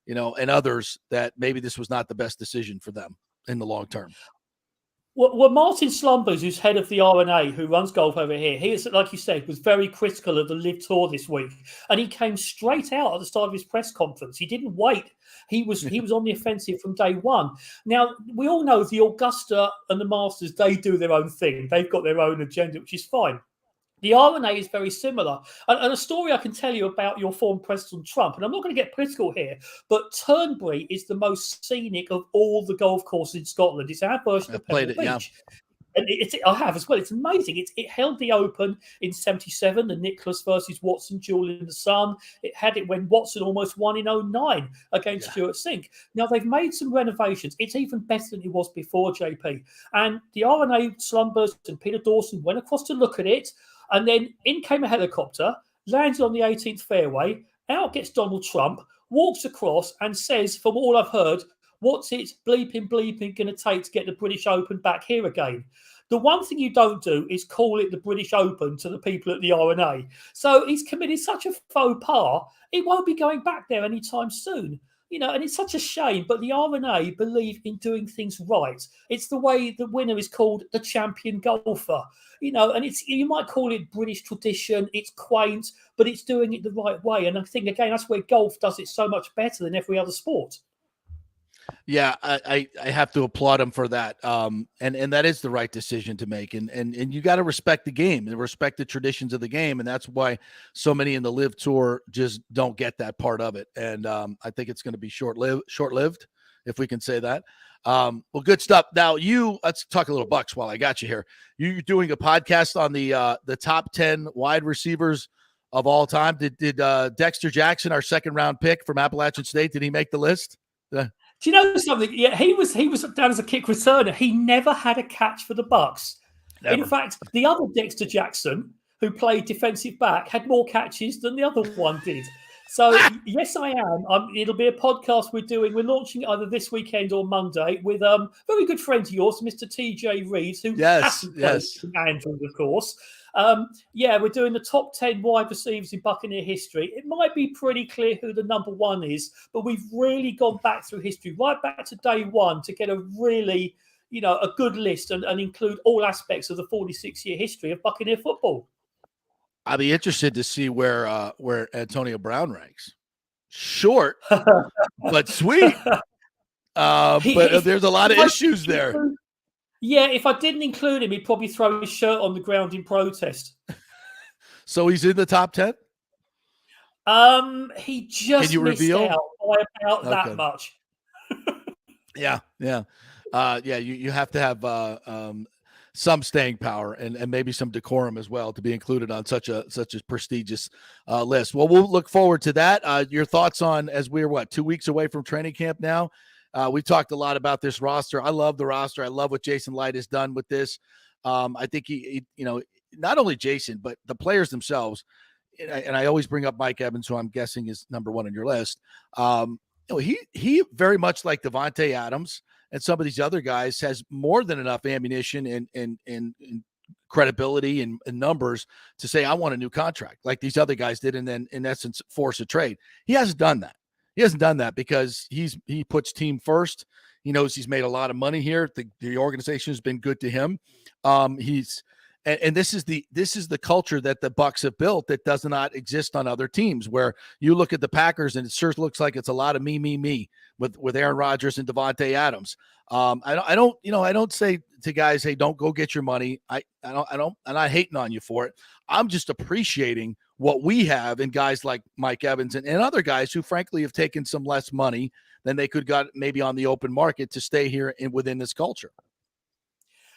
Speaker 4: and others, that maybe this was not the best decision for them in the long term.
Speaker 8: Well, Martin Slumbers, who's head of the R&A, who runs golf over here, he is, like you said, was very critical of the Live Tour this week, and he came straight out at the start of his press conference. He didn't wait. He was on the offensive from day one. Now, we all know the Augusta and the Masters, they do their own thing. They've got their own agenda, which is fine. The R&A is very similar. And a story I can tell you about your former President Trump, and I'm not going to get political here, but Turnberry is the most scenic of all the golf courses in Scotland. It's our version of Pebble Beach. Yeah. And I have as well. It's amazing. It held the Open in '77, the Nicklaus versus Watson duel in the Sun. It had it when Watson almost won in '09 against Stuart Sink. Now they've made some renovations. It's even better than it was before, JP. And the R&A slumbers and Peter Dawson went across to look at it, and then in came a helicopter, landed on the 18th fairway. Out gets Donald Trump, walks across and says, from all I've heard, what's it bleeping going to take to get the British Open back here again? The one thing you don't do is call it the British Open to the people at the R&A. So he's committed such a faux pas, it won't be going back there anytime soon. And it's such a shame, but the R&A believe in doing things right. It's the way the winner is called the champion golfer, and you might call it British tradition. It's quaint, but it's doing it the right way. And I think, again, that's where golf does it so much better than every other sport.
Speaker 4: Yeah, I have to applaud him for that. And that is the right decision to make. And you got to respect the game and respect the traditions of the game. And that's why so many in the Live Tour just don't get that part of it. And I think it's going to be short-lived, if we can say that. Well, good stuff. Now let's talk a little Bucs while I got you here. You're doing a podcast on the top 10 wide receivers of all time. Did Dexter Jackson, our second round pick from Appalachian State, did he make the list?
Speaker 8: Do you know something? Yeah, he was down as a kick returner. He never had a catch for the Bucs. Never. In fact, the other Dexter Jackson, who played defensive back, had more catches than the other one did. So yes, I am. It'll be a podcast we're doing. We're launching it either this weekend or Monday with very good friend of yours, Mr. TJ Reeves, who hasn't played Andrews, of course. We're doing the top 10 wide receivers in Buccaneer history. It might be pretty clear who the number one is, but we've really gone back through history, right back to day one, to get a really, a good list and include all aspects of the 46-year history of Buccaneer football.
Speaker 4: I'd be interested to see where Antonio Brown ranks. Short, but sweet. But there's a lot of issues there.
Speaker 8: Yeah, if I didn't include him, he'd probably throw his shirt on the ground in protest.
Speaker 4: So he's in the top 10?
Speaker 8: He just missed out by about that much.
Speaker 4: Yeah. You have to have some staying power and maybe some decorum as well to be included on such a prestigious list. Well, we'll look forward to that. Your thoughts on, as we're 2 weeks away from training camp now? We've talked a lot about this roster. I love the roster. I love what Jason Light has done with this. I think he not only Jason, but the players themselves. And I always bring up Mike Evans, who I'm guessing is number one on your list. He very much like Devontae Adams and some of these other guys has more than enough ammunition and credibility and numbers to say, I want a new contract like these other guys did. And then in essence, force a trade. He hasn't done that. He hasn't done that because he puts team first. He knows he's made a lot of money here. The organization has been good to him. And this is the culture that the Bucs have built that does not exist on other teams, where you look at the Packers and it sure looks like it's a lot of me with Aaron Rodgers and Devontae Adams. I don't say to guys, hey, don't go get your money. I'm not hating on you for it. I'm just appreciating what we have in guys like Mike Evans and other guys who frankly have taken some less money than they could got maybe on the open market to stay here within this culture.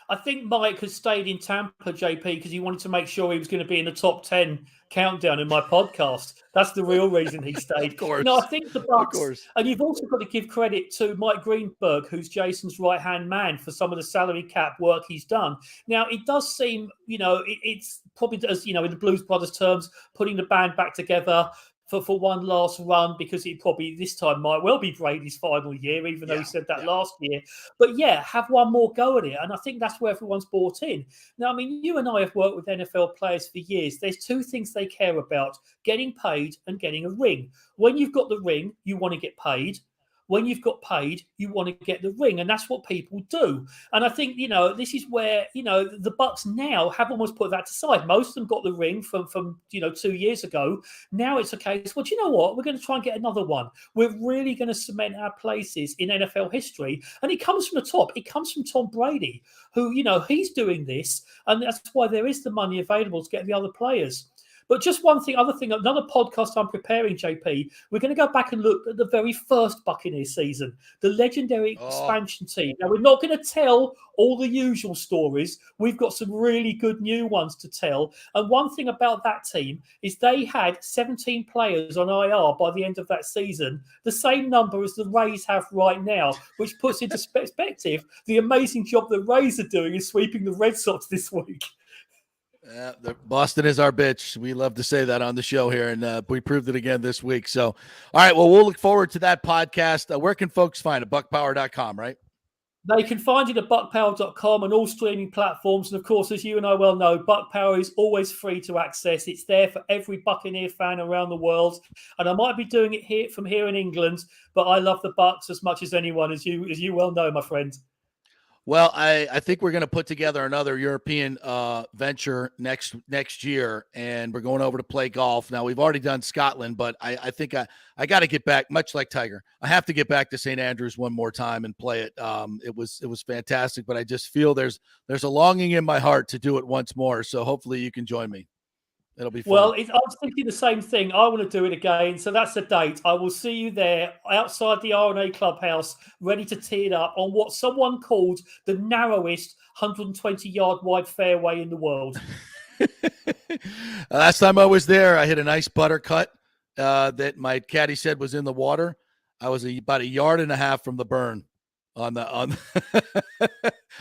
Speaker 8: I think Mike has stayed in Tampa, JP, because he wanted to make sure he was going to be in the top 10 countdown in my podcast. That's the real reason he stayed.
Speaker 4: Of course.
Speaker 8: No, I think the Bucs, and you've also got to give credit to Mike Greenberg, who's Jason's right-hand man for some of the salary cap work he's done. Now, it does seem, it's probably, as in the Blues Brothers terms, putting the band back together for one last run, because it probably this time might well be Brady's final year, even though he said that last year. But have one more go at it. And I think that's where everyone's bought in. Now, I mean, you and I have worked with NFL players for years. There's two things they care about: getting paid and getting a ring. When you've got the ring, you want to get paid. When you've got paid, you want to get the ring. And that's what people do. And I think, this is where, the Bucs now have almost put that aside. Most of them got the ring from 2 years ago. Now it's a case, well, do you know what? We're going to try and get another one. We're really going to cement our places in NFL history. And it comes from the top. It comes from Tom Brady, who, he's doing this. And that's why there is the money available to get the other players. But just one thing, another podcast I'm preparing, JP. We're going to go back and look at the very first Buccaneers season, the legendary expansion team. Now, we're not going to tell all the usual stories. We've got some really good new ones to tell. And one thing about that team is they had 17 players on IR by the end of that season, the same number as the Rays have right now, which puts into perspective the amazing job the Rays are doing in sweeping the Red Sox this week.
Speaker 4: Boston is our bitch. We love to say that on the show here, and we proved it again this week. So, all right, well, we'll look forward to that podcast. Where can folks find it? Buckpower.com, right?
Speaker 8: They can find it at buckpower.com and all streaming platforms. And, of course, as you and I well know, Buck Power is always free to access. It's there for every Buccaneer fan around the world. And I might be doing it here in England, but I love the Bucs as much as anyone, as you well know, my friend.
Speaker 4: Well, I think we're going to put together another European venture next year, and we're going over to play golf. Now, we've already done Scotland, but I think I got to get back, much like Tiger. I have to get back to St. Andrews one more time and play it. It was fantastic, but I just feel there's a longing in my heart to do it once more. So hopefully you can join me. It'll be fun.
Speaker 8: Well, I was thinking the same thing. I want to do it again. So that's the date. I will see you there outside the R&A Clubhouse, ready to tee it up on what someone called the narrowest 120-yard wide fairway in the world.
Speaker 4: Last time I was there, I hit a nice butter cut that my caddy said was in the water. I was about a yard and a half from the burn.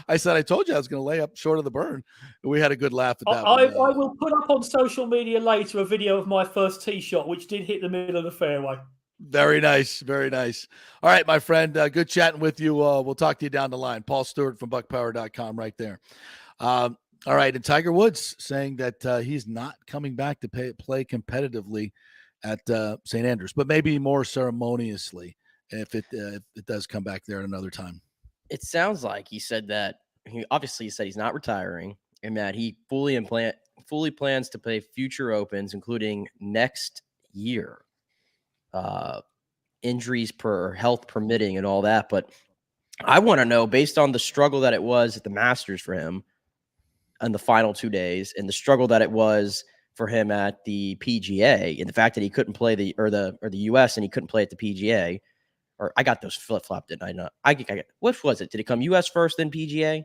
Speaker 4: I said, I told you I was going to lay up short of the burn. We had a good laugh at that
Speaker 8: I
Speaker 4: one.
Speaker 8: will put up on social media later a video of my first tee shot, which did hit the middle of the fairway.
Speaker 4: Very nice. Very nice. All right, my friend. Good chatting with you. We'll talk to you down the line. Paul Stewart from buckpower.com right there. All right. And Tiger Woods saying that he's not coming back to play competitively at St. Andrews, but maybe more ceremoniously if it does come back there at another time.
Speaker 5: It sounds like he said that he said he's not retiring and that he fully plans to play future opens, including next year, injuries per health permitting and all that. But I want to know, based on the struggle that it was at the Masters for him on the final 2 days and the struggle that it was for him at the PGA and the fact that he couldn't play the US and he couldn't play at the PGA. Or I got those flip-flopped, didn't I? Not. I which was it? Did it come U.S. first, then PGA?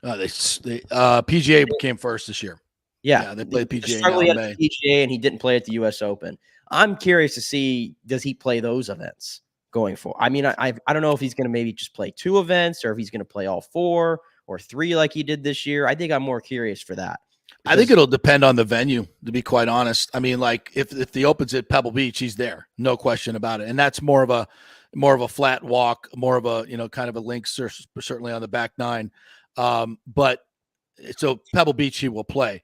Speaker 4: PGA came first this year.
Speaker 5: Yeah,
Speaker 4: they played PGA
Speaker 5: in
Speaker 4: in May.
Speaker 5: The PGA, and he didn't play at the U.S. Open. I'm curious to see, does he play those events going forward? I mean, I don't know if he's going to maybe just play 2 events or if he's going to play all 4 or 3 like he did this year. I think I'm more curious for that.
Speaker 4: I think it'll depend on the venue, to be quite honest. I mean, like if the Open's at Pebble Beach, he's there, no question about it. And that's more of a flat walk, more of a, kind of a links, certainly on the back 9. But so Pebble Beach, he will play.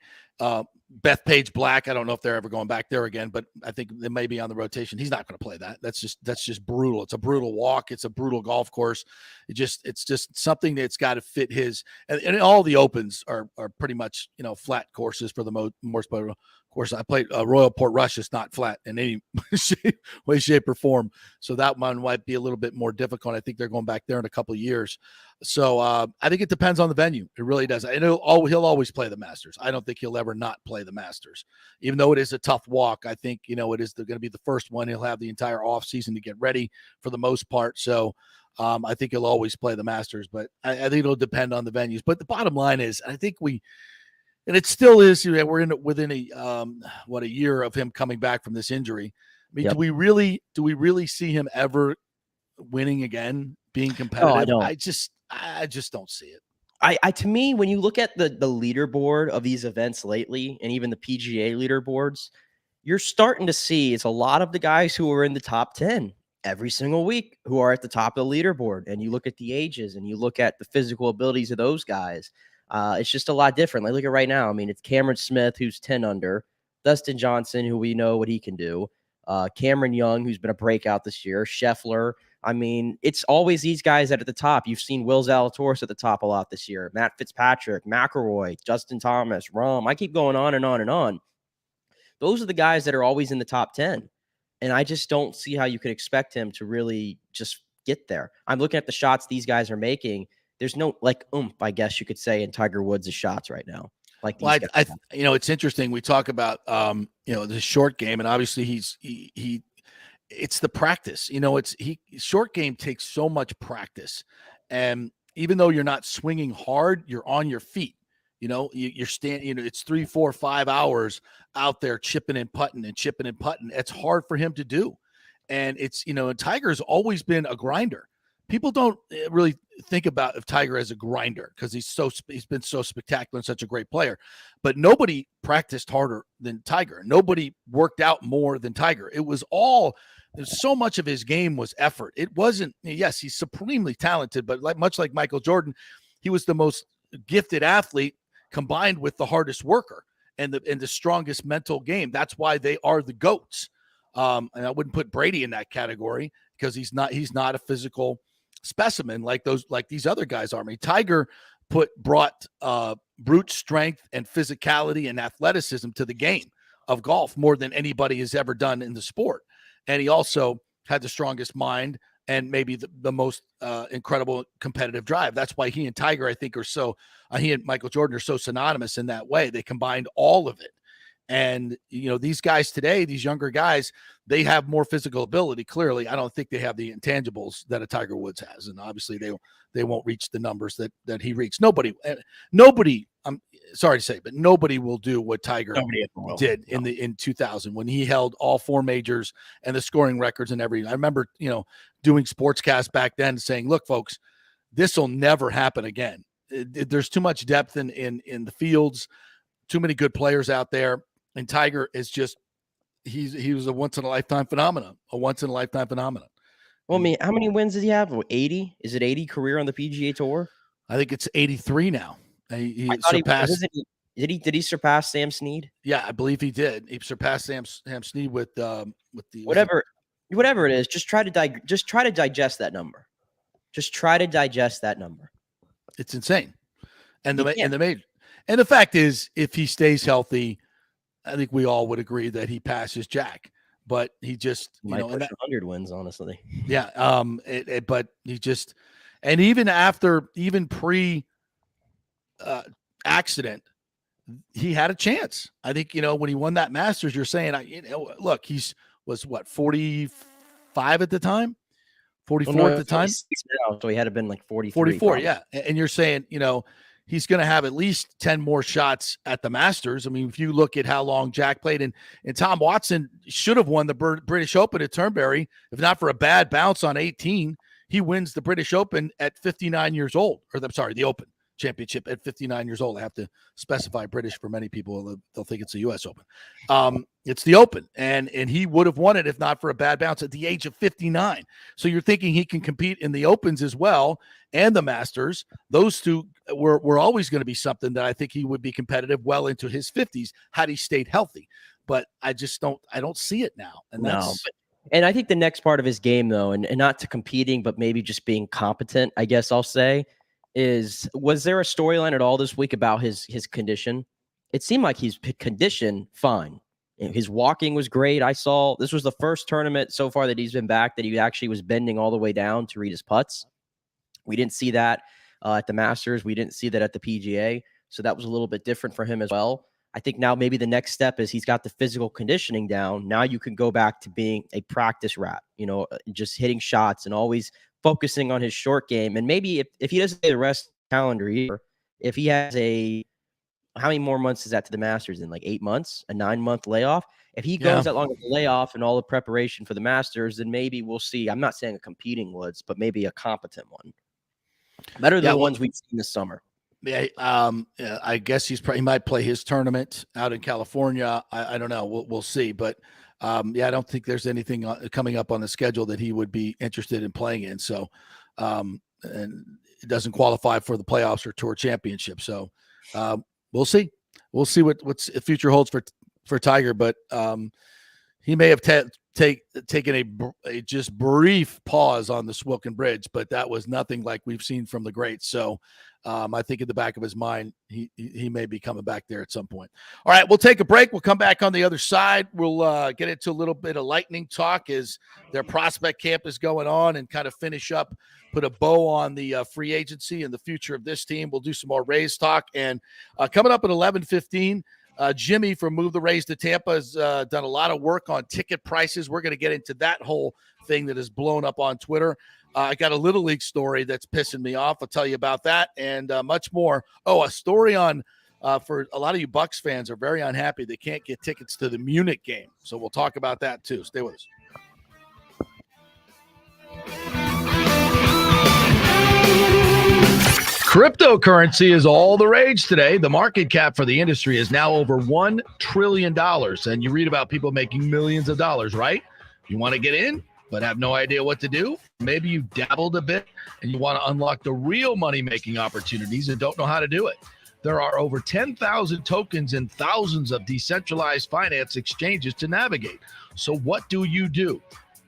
Speaker 4: Beth Page Black, I don't know if they're ever going back there again, but I think they may be on the rotation. He's not going to play that. That's just brutal. It's a brutal walk. It's a brutal golf course. It's just something that's got to fit his, and all the Opens are pretty much, flat courses for the most part. Of course, I played Royal Port Rush. It's not flat in any way, shape, or form. So that one might be a little bit more difficult. I think they're going back there in a couple of years. So I think it depends on the venue. It really does. I know he'll always play the Masters. I don't think he'll ever not play the Masters, even though it is a tough walk. I think, it is going to be the first one. He'll have the entire off season to get ready for the most part. So I think he'll always play the Masters, but I think it'll depend on the venues. But the bottom line is, I think and it still is, we're within a year of him coming back from this injury. I mean,
Speaker 5: Yep.
Speaker 4: do we really see him ever winning again, being competitive?
Speaker 5: No, I don't.
Speaker 4: I just don't see it.
Speaker 5: To me, when you look at the leaderboard of these events lately, and even the PGA leaderboards, you're starting to see it's a lot of the guys who are in the top 10 every single week who are at the top of the leaderboard. And you look at the ages and you look at the physical abilities of those guys. It's just a lot different. Like, look at right now. I mean, it's Cameron Smith, who's 10 under, Dustin Johnson, who we know what he can do, Cameron Young, who's been a breakout this year, Scheffler. I mean, it's always these guys that are at the top. You've seen Will Zalatoris at the top a lot this year, Matt Fitzpatrick, McIlroy, Justin Thomas, Rahm. I keep going on and on and on. Those are the guys that are always in the top 10. And I just don't see how you could expect him to really just get there. I'm looking at the shots these guys are making. There's no, I guess you could say, in Tiger Woods' shots right now. Like these
Speaker 4: Well,
Speaker 5: guys.
Speaker 4: it's interesting. We talk about, the short game, and obviously it's the practice. Short game takes so much practice, and even though you're not swinging hard, you're on your feet. You're standing. It's 3, 4, 5 hours out there chipping and putting. It's hard for him to do, and and Tiger's always been a grinder. People don't really think about if Tiger as a grinder because he's been so spectacular and such a great player, but nobody practiced harder than Tiger. Nobody worked out more than Tiger. There's so much of his game was effort. It wasn't, yes, he's supremely talented, but much like Michael Jordan, he was the most gifted athlete combined with the hardest worker and the strongest mental game. That's why they are the GOATs. And I wouldn't put Brady in that category because he's not a physical specimen like these other guys are. I mean, Tiger brought brute strength and physicality and athleticism to the game of golf more than anybody has ever done in the sport. And he also had the strongest mind and maybe the most incredible competitive drive. That's why he and Tiger, I think, he and Michael Jordan are so synonymous in that way. They combined all of it. And, these guys today, these younger guys, they have more physical ability. Clearly, I don't think they have the intangibles that a Tiger Woods has. And obviously they won't reach the numbers that he reached. Nobody, I'm sorry to say, but nobody will do what Tiger did in 2000 when he held all 4 majors and the scoring records and everything. I remember, doing sportscast back then saying, look, folks, this will never happen again. There's too much depth in the fields, too many good players out there. And Tiger is just, he was a once in a lifetime phenomenon. Well,
Speaker 5: I mean, how many wins does he have? 80? Is it 80 career on the PGA Tour?
Speaker 4: I think it's 83 now. He
Speaker 5: surpassed. Did he surpass Sam Snead?
Speaker 4: Yeah, I believe he did. He surpassed Sam Snead with the
Speaker 5: whatever it is. Just try to digest that number. Just try to digest that number.
Speaker 4: It's insane. And the fact is, if he stays healthy, I think we all would agree that he passes Jack. But he just
Speaker 5: might push 100 wins, honestly.
Speaker 4: Yeah. But he just, and even pre accident, he had a chance. I think when he won that Masters, you're saying, look, was what 45 at the time, 44 at the time.
Speaker 5: Now, so he had to been like 43.
Speaker 4: 44,
Speaker 5: probably.
Speaker 4: yeah. And you're saying, he's going to have at least 10 more shots at the Masters. I mean, if you look at how long Jack played, and Tom Watson should have won the British Open at Turnberry, if not for a bad bounce on 18. He wins the British Open at 59 years old, the Open Championship at 59 years old. I have to specify British for many people. They'll think it's a U.S. Open. It's the Open, and he would have won it if not for a bad bounce at the age of 59. So you're thinking he can compete in the Opens as well and the Masters. Those two were always going to be something that I think he would be competitive well into his 50s had he stayed healthy. But I don't see it now.
Speaker 5: And I think the next part of his game, though, and not to competing, but maybe just being competent, I guess I'll say, was there a storyline at all this week about his condition? It seemed like he's conditioned fine. His walking was great. I saw this was the first tournament so far that he's been back that he actually was bending all the way down to read his putts. We didn't see that at the Masters. We didn't see that at the PGA. So that was a little bit different for him as well. I think now maybe the next step is he's got the physical conditioning down. Now you can go back to being a practice rat, just hitting shots and always focusing on his short game. And maybe if he doesn't play the rest of the calendar year, if he has how many more months is that to the Masters in? Like 8 months, a 9-month layoff? If he goes that long with the layoff and all the preparation for the Masters, then maybe we'll see. I'm not saying a competing Woods, but maybe a competent one. Better than the ones we've seen this summer.
Speaker 4: Yeah, I guess he might play his tournament out in California. I don't know. We'll see. But I don't think there's anything coming up on the schedule that he would be interested in playing in. So, and it doesn't qualify for the playoffs or tour championship. So, we'll see. We'll see what's the future holds for Tiger. But he may have taken a just brief pause on the Swilken Bridge, but that was nothing like we've seen from the greats. So I think in the back of his mind, he may be coming back there at some point. All right, we'll take a break. We'll come back on the other side. We'll get into a little bit of lightning talk as their prospect camp is going on and kind of finish up, put a bow on the free agency and the future of this team. We'll do some more Rays talk. And coming up at 11:15, Jimmy from Move the Rays to Tampa has done a lot of work on ticket prices. We're going to get into that whole thing that is blown up on Twitter. I got a Little League story that's pissing me off. I'll tell you about that and much more. Oh, a story on for a lot of you Bucs fans are very unhappy they can't get tickets to the Munich game. So we'll talk about that too. Stay with us. Cryptocurrency is all the rage today. The market cap for the industry is now over $1 trillion. And you read about people making millions of dollars, right? You want to get in, but have no idea what to do? Maybe you dabbled a bit and you want to unlock the real money-making opportunities and don't know how to do it. There are over 10,000 tokens and thousands of decentralized finance exchanges to navigate. So what do?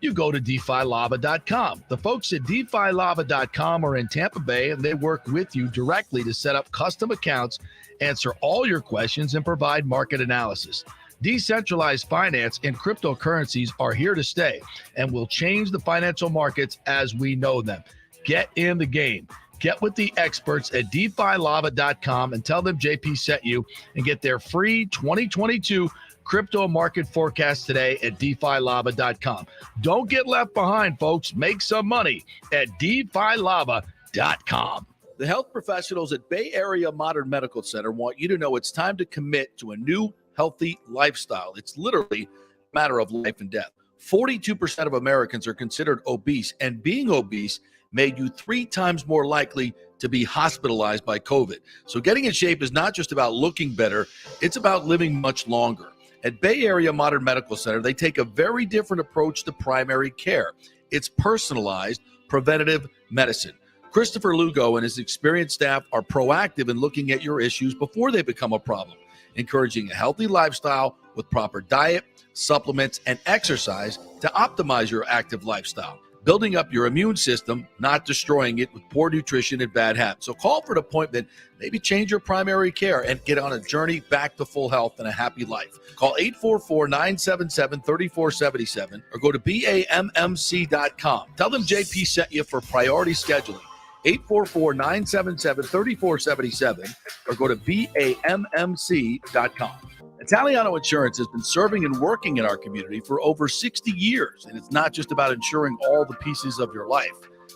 Speaker 4: You go to DeFiLava.com. The folks at DeFiLava.com are in Tampa Bay, and they work with you directly to set up custom accounts, answer all your questions, and provide market analysis. Decentralized finance and cryptocurrencies are here to stay and will change the financial markets as we know them. Get in the game. Get with the experts at DeFiLava.com and tell them JP sent you and get their free 2022 crypto market forecast today at DeFiLava.com. Don't get left behind, folks. Make some money at DeFiLava.com. The health professionals at Bay Area Modern Medical Center want you to know it's time to commit to a new healthy lifestyle. It's literally a matter of life and death. 42% of Americans are considered obese, and being obese made you 3 times more likely to be hospitalized by COVID. So getting in shape is not just about looking better, it's about living much longer. At Bay Area Modern Medical Center, they take a very different approach to primary care. It's personalized, preventative medicine. Christopher Lugo and his experienced staff are proactive in looking at your issues before they become a problem, encouraging a healthy lifestyle with proper diet, supplements, and exercise to optimize your active lifestyle. Building up your immune system, not destroying it with poor nutrition and bad habits. So call for an appointment, maybe change your primary care and get on a journey back to full health and a happy life. Call 844-977-3477 or go to BAMMC.com. Tell them JP sent you for priority scheduling. 844-977-3477 or go to BAMMC.com. Italiano Insurance has been serving and working in our community for over 60 years, and it's not just about insuring all the pieces of your life.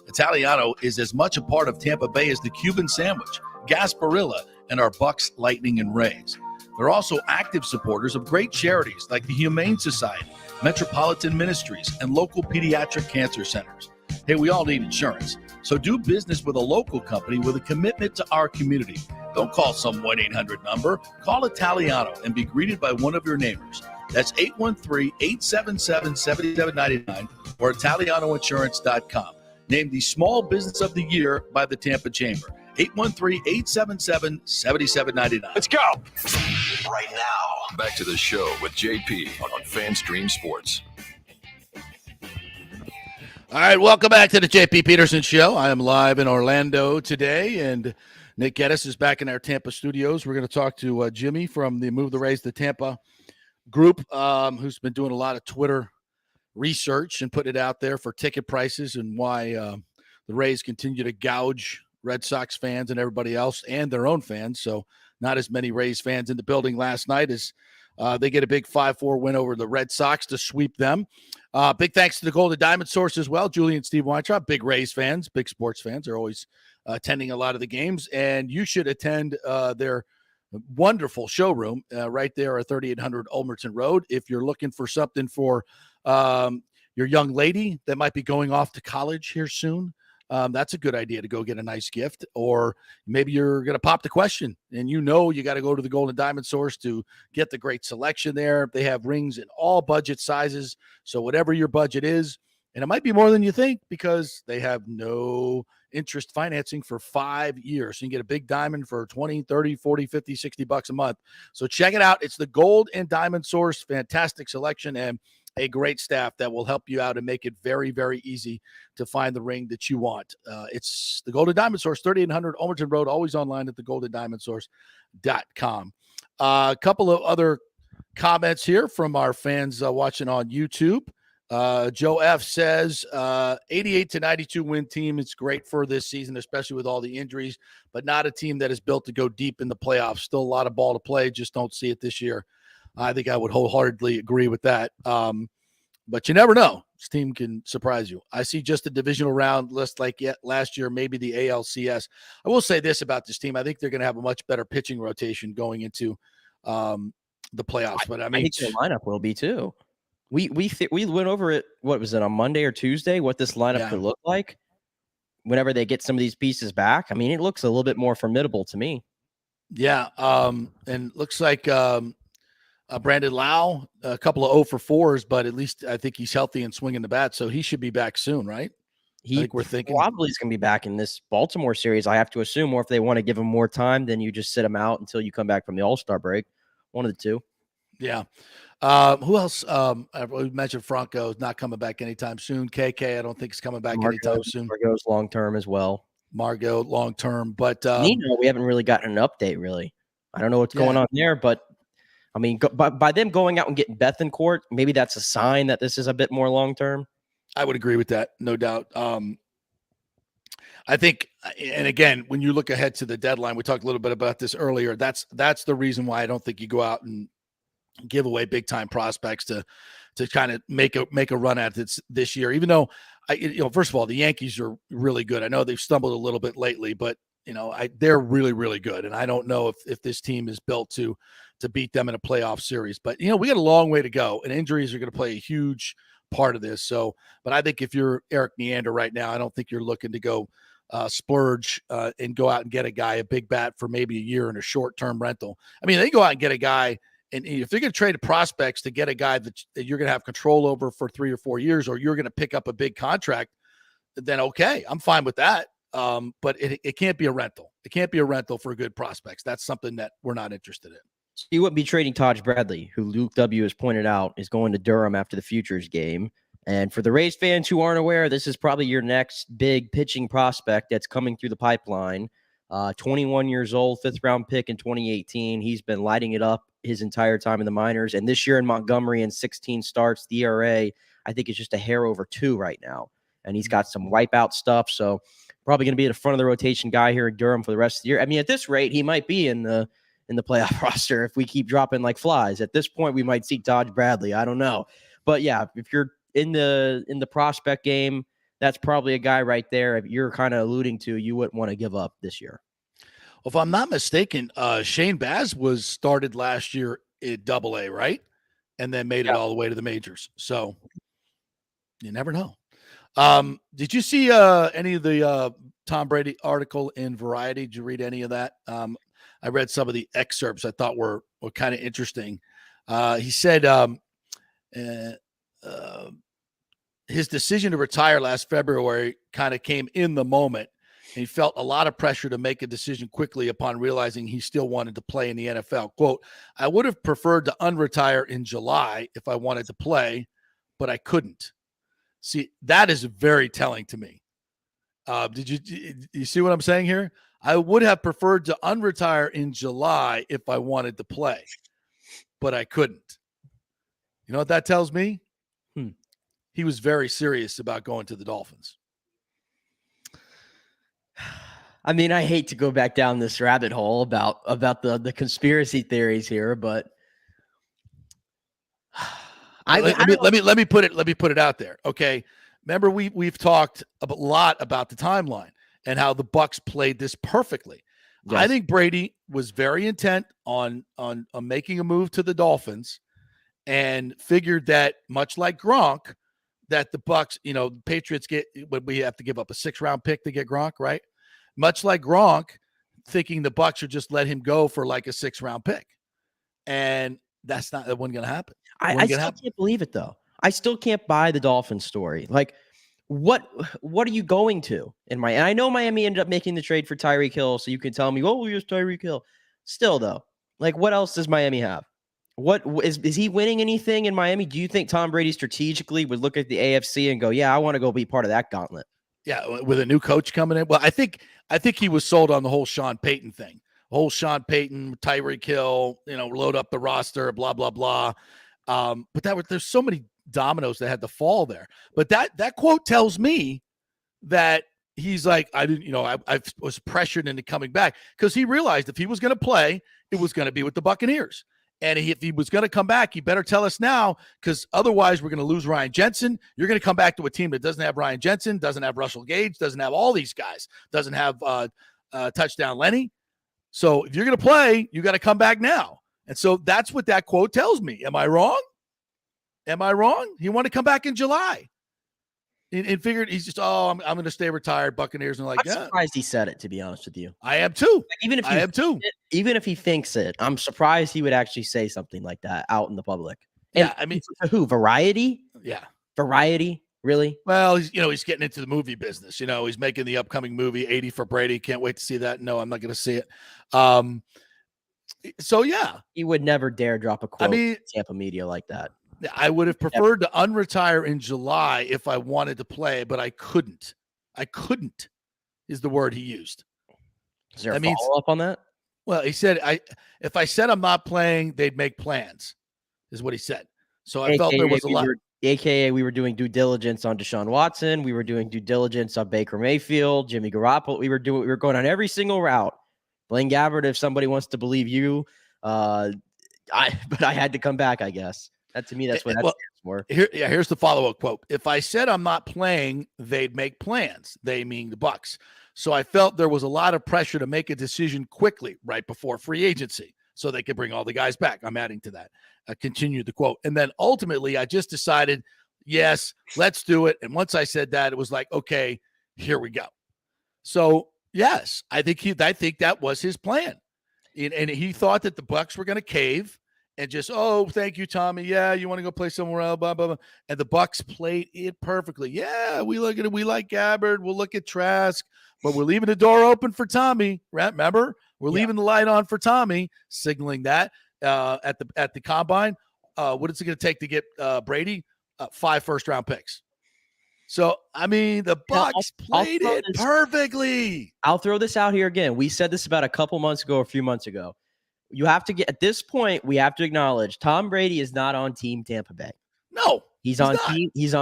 Speaker 4: Italiano is as much a part of Tampa Bay as the Cuban sandwich, Gasparilla, and our Bucs, Lightning, and Rays. They're also active supporters of great charities like the Humane Society, Metropolitan Ministries, and local pediatric cancer centers. Hey, we all need insurance, so do business with a local company with a commitment to our community. Don't call some 1-800 number. Call Italiano and be greeted by one of your neighbors. That's 813-877-7799 or ItalianoInsurance.com. Named the Small Business of the Year by the Tampa Chamber. 813-877-7799. Let's go.
Speaker 1: Right now, back to the show with JP on FanStream Sports.
Speaker 4: All right, welcome back to the JP Peterson Show. I am live in Orlando today, and Nick Geddes is back in our Tampa studios. We're going to talk to Jimmy from the Move the Rays to Tampa group, who's been doing a lot of Twitter research and putting it out there for ticket prices and why the Rays continue to gouge Red Sox fans and everybody else and their own fans. So not as many Rays fans in the building last night as they get a big 5-4 win over the Red Sox to sweep them. Big thanks to the Golden Diamond Source as well. Julie and Steve Weintraub, big Rays fans, big sports fans. They're always attending a lot of the games, and you should attend their wonderful showroom right there at 3800 Ulmerton Road. If you're looking for something for your young lady that might be going off to college here soon, that's a good idea to go get a nice gift. Or maybe you're going to pop the question and you got to go to the Golden Diamond Source to get the great selection there. They have rings in all budget sizes. So whatever your budget is, and it might be more than you think because they have no interest financing for 5 years. So you can get a big diamond for 20, 30, 40, 50, 60 bucks a month. So check it out. It's the Gold and Diamond Source. Fantastic selection. And a great staff that will help you out and make it very, very easy to find the ring that you want. It's the Golden Diamond Source, 3800 Almerton Road, always online at thegoldendiamondsource.com. A couple of other comments here from our fans watching on YouTube. Joe F says 88 to 92 win team. It's great for this season, especially with all the injuries, but not a team that is built to go deep in the playoffs. Still a lot of ball to play. Just don't see it this year. I think I would wholeheartedly agree with that. But you never know. This team can surprise you. I see just a divisional round list like last year, maybe the ALCS. I will say this about this team. I think they're going to have a much better pitching rotation going into the playoffs. But I mean,
Speaker 5: think their lineup will be too. We went over it. What was it, on Monday or Tuesday? What this lineup could look like whenever they get some of these pieces back. I mean, it looks a little bit more formidable to me.
Speaker 4: Yeah, and looks like Brandon Lau, a couple of 0 for 4s, but at least I think he's healthy and swinging the bat, so he should be back soon, right? I think we're thinking
Speaker 5: probably is going to be back in this Baltimore series, I have to assume, or if they want to give him more time, then you just sit him out until you come back from the All-Star break. One of the two.
Speaker 4: Yeah. Who else? We mentioned Franco is not coming back anytime soon. KK, I don't think is coming back anytime soon.
Speaker 5: Margot's long-term as well.
Speaker 4: Margot long-term, but
Speaker 5: Nino, we haven't really gotten an update, really. I don't know what's going on there, but I mean, by them going out and getting Bethancourt, maybe that's a sign that this is a bit more long-term.
Speaker 4: I would agree with that, no doubt. I think, and again, when you look ahead to the deadline, we talked a little bit about this earlier. That's the reason why I don't think you go out and give away big time prospects to kind of make a run at this year. Even though first of all, the Yankees are really good. I know they've stumbled a little bit lately, but they're really, really good. And I don't know if this team is built to beat them in a playoff series. But we got a long way to go, and injuries are going to play a huge part of this. So, but I think if you're Eric Neander right now, I don't think you're looking to go splurge and go out and get a big bat for maybe a year in a short-term rental. I mean, they go out and get a guy. And if they're going to trade prospects to get a guy that you're going to have control over for 3 or 4 years, or you're going to pick up a big contract, then okay, I'm fine with that. But it can't be a rental. It can't be a rental for good prospects. That's something that we're not interested in.
Speaker 5: So you wouldn't be trading Taj Bradley, who Luke W. has pointed out is going to Durham after the Futures game. And for the Rays fans who aren't aware, this is probably your next big pitching prospect that's coming through the pipeline. 21 years old, 5th-round pick in 2018. He's been lighting it up his entire time in the minors. And this year in Montgomery, in 16 starts, the ERA, I think, is just a hair over 2 right now. And he's got some wipeout stuff. So probably going to be at the front of the rotation guy here in Durham for the rest of the year. I mean, at this rate, he might be in the playoff roster if we keep dropping like flies. At this point, we might see Taj Bradley. I don't know. But yeah, if you're in the prospect game, that's probably a guy right there if you're kind of alluding to you wouldn't want to give up this year.
Speaker 4: Well, if I'm not mistaken, Shane Baz was started last year at AA, right? And then made it all the way to the majors. So you never know. Did you see any of the Tom Brady article in Variety? Did you read any of that? I read some of the excerpts I thought were kind of interesting. He said his decision to retire last February kind of came in the moment. And he felt a lot of pressure to make a decision quickly upon realizing he still wanted to play in the NFL. Quote, I would have preferred to unretire in July if I wanted to play, but I couldn't. See, that is very telling to me. Did you see what I'm saying here? I would have preferred to unretire in July if I wanted to play, but I couldn't. You know what that tells me? He was very serious about going to the Dolphins.
Speaker 5: I mean, I hate to go back down this rabbit hole about the conspiracy theories here, but
Speaker 4: let me put it out there. Okay. Remember, we've talked a lot about the timeline and how the Bucs played this perfectly. Yes. I think Brady was very intent on making a move to the Dolphins and figured that, much like Gronk, that the Bucs, Patriots we have to give up a 6th-round pick to get Gronk, right? Much like Gronk, thinking the Bucs should just let him go for like a 6th-round pick. And that wasn't going to happen.
Speaker 5: I still can't believe it, though. I still can't buy the Dolphins story. Like, what are you going to in Miami? And I know Miami ended up making the trade for Tyreek Hill, so you can tell me, oh, here's Tyreek Hill. Still, though, like, what else does Miami have? What is he winning anything in Miami? Do you think Tom Brady strategically would look at the AFC and go, "Yeah, I want to go be part of that gauntlet"?
Speaker 4: Yeah, with a new coach coming in. Well, I think he was sold on the whole Sean Payton thing. Whole Sean Payton, Tyreek Hill, load up the roster, blah blah blah. But there's so many dominoes that had to fall there. But that quote tells me that he's like, I didn't, I was pressured into coming back because he realized if he was going to play, it was going to be with the Buccaneers. And if he was going to come back, he better tell us now, because otherwise we're going to lose Ryan Jensen. You're going to come back to a team that doesn't have Ryan Jensen, doesn't have Russell Gage, doesn't have all these guys, doesn't have touchdown Lenny. So if you're going to play, you got to come back now. And so that's what that quote tells me. Am I wrong? He wanted to come back in July. And figured he's just, I'm going to stay retired, Buccaneers. And I'm
Speaker 5: surprised he said it, to be honest with you.
Speaker 4: I am too.
Speaker 5: Even if he thinks it, I'm surprised he would actually say something like that out in the public. And
Speaker 4: I mean,
Speaker 5: who? Variety?
Speaker 4: Yeah.
Speaker 5: Variety? Really?
Speaker 4: Well, he's getting into the movie business. He's making the upcoming movie 80 for Brady. Can't wait to see that. No, I'm not going to see it. So yeah,
Speaker 5: he would never dare drop a quote in Tampa media like that.
Speaker 4: I would have preferred to unretire in July if I wanted to play, but I couldn't. Is the word he used.
Speaker 5: Is there a follow-up on that?
Speaker 4: Well, he said, if I said I'm not playing, they'd make plans, is what he said. So I felt there was a lot.
Speaker 5: AKA, we were doing due diligence on Deshaun Watson. We were doing due diligence on Baker Mayfield, Jimmy Garoppolo. We were going on every single route. Blaine Gabbert, if somebody wants to believe you, but I had to come back, I guess. To me, that's what that stands for.
Speaker 4: Here's the follow-up quote. If I said I'm not playing, they'd make plans. They mean the Bucs. So I felt there was a lot of pressure to make a decision quickly right before free agency so they could bring all the guys back. I'm adding to that. Continued the quote. And then ultimately, I just decided, yes, let's do it. And once I said that, it was like, okay, here we go. So, yes, I think that was his plan. And he thought that the Bucs were going to cave. And just, thank you, Tommy. Yeah, you want to go play somewhere else, blah, blah, blah. And the Bucs played it perfectly. Yeah, we look at it. We like Gabbard. We'll look at Trask, but we're leaving the door open for Tommy. Remember? We're leaving the light on for Tommy, signaling that at the combine. What is it going to take to get Brady? 5 first-round picks. So, I mean, the Bucs played it perfectly.
Speaker 5: I'll throw this out here again. We said this about a few months ago. You have to at this point, we have to acknowledge Tom Brady is not on Team Tampa Bay.
Speaker 4: No,
Speaker 5: he's on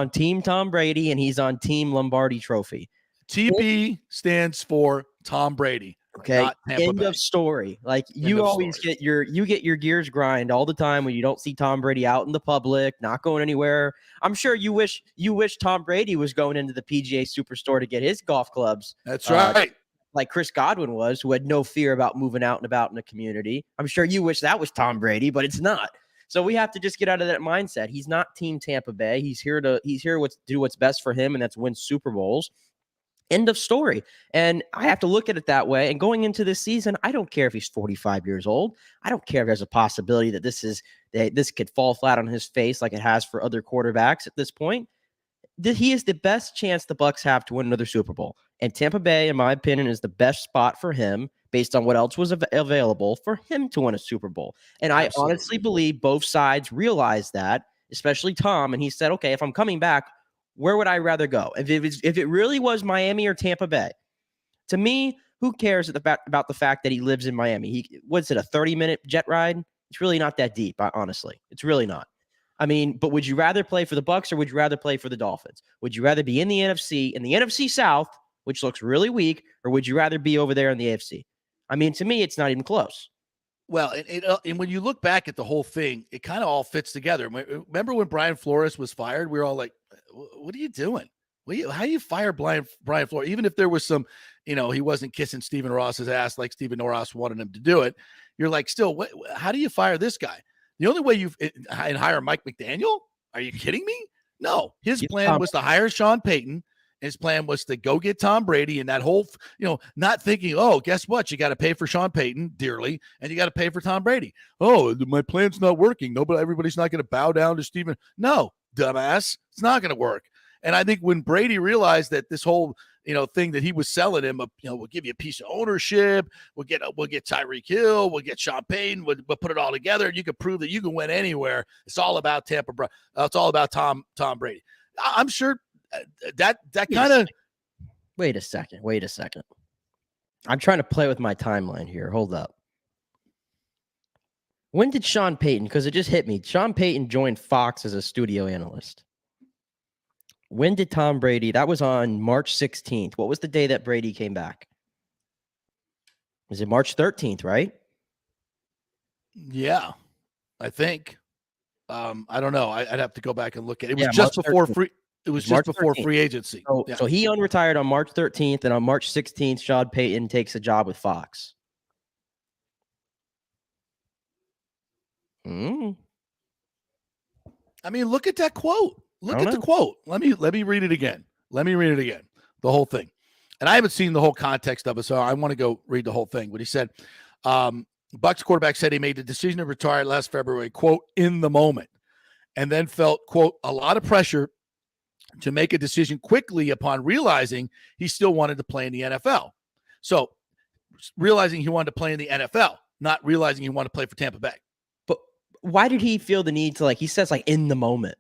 Speaker 5: Team Tom Brady, and he's on Team Lombardi Trophy.
Speaker 4: TB stands for Tom Brady.
Speaker 5: Okay. End of story. Like you always get your gears grind all the time when you don't see Tom Brady out in the public, not going anywhere. I'm sure you wish Tom Brady was going into the PGA Superstore to get his golf clubs.
Speaker 4: That's right.
Speaker 5: Like Chris Godwin was, who had no fear about moving out and about in the community. I'm sure you wish that was Tom Brady, but it's not. So we have to just get out of that mindset. He's not Team Tampa Bay. He's here to do what's best for him, and that's win Super Bowls. End of story. And I have to look at it that way. And going into this season, I don't care if he's 45 years old. I don't care if there's a possibility that this could fall flat on his face like it has for other quarterbacks at this point. He is the best chance the Bucs have to win another Super Bowl. And Tampa Bay, in my opinion, is the best spot for him based on what else was available for him to win a Super Bowl. And I honestly believe both sides realized that, especially Tom. And he said, okay, if I'm coming back, where would I rather go? If it really was Miami or Tampa Bay, to me, who cares about the fact that he lives in Miami? What's it, a 30-minute jet ride? It's really not that deep, honestly. It's really not. I mean, but would you rather play for the Bucs or would you rather play for the Dolphins? Would you rather be in the NFC South, which looks really weak, or would you rather be over there in the AFC? I mean, to me, it's not even close.
Speaker 4: Well, and when you look back at the whole thing, it kind of all fits together. Remember when Brian Flores was fired? We were all like, what are you doing? How do you fire Brian Flores? Even if there was some, he wasn't kissing Stephen Ross's ass like Stephen Ross wanted him to do it. You're like, still, how do you fire this guy? The only way you hire Mike McDaniel? Are you kidding me? No. His plan was to hire Sean Payton. His plan was to go get Tom Brady and that whole, not thinking, guess what? You got to pay for Sean Payton dearly and you got to pay for Tom Brady. Oh, my plan's not working. Everybody's not going to bow down to Stephen. No, dumbass. It's not going to work. And I think when Brady realized that this whole, thing that he was selling him. We'll give you a piece of ownership. We'll get Tyreek Hill. We'll get Sean Payton. We'll put it all together. You can prove that you can win anywhere. It's all about Tampa. It's all about Tom Brady. I'm sure that kind of.
Speaker 5: Wait a second. I'm trying to play with my timeline here. Hold up. When did Sean Payton, because it just hit me, Sean Payton joined Fox as a studio analyst. When did Tom Brady, that was on March 16th. What was the day that Brady came back? Was it March 13th, right?
Speaker 4: Yeah, I think. I don't know. I'd have to go back and look at it. It was
Speaker 5: Yeah,
Speaker 4: just
Speaker 5: March
Speaker 4: before
Speaker 5: 13th.
Speaker 4: free. It was just
Speaker 5: March
Speaker 4: before
Speaker 5: 13th.
Speaker 4: free agency.
Speaker 5: So he unretired on March 13th, and on March 16th, Sean Payton takes a job with Fox.
Speaker 4: I mean, look at that quote. Look at the quote. Let me read it again. The whole thing. And I haven't seen the whole context of it, so I want to go read the whole thing. But he said, Bucs quarterback said he made the decision to retire last February, quote, in the moment, and then felt, quote, a lot of pressure to make a decision quickly upon realizing he still wanted to play in the NFL. So realizing he wanted to play in the NFL, not realizing he wanted to play for Tampa Bay.
Speaker 5: Why did he feel the need to, he says, in the moment?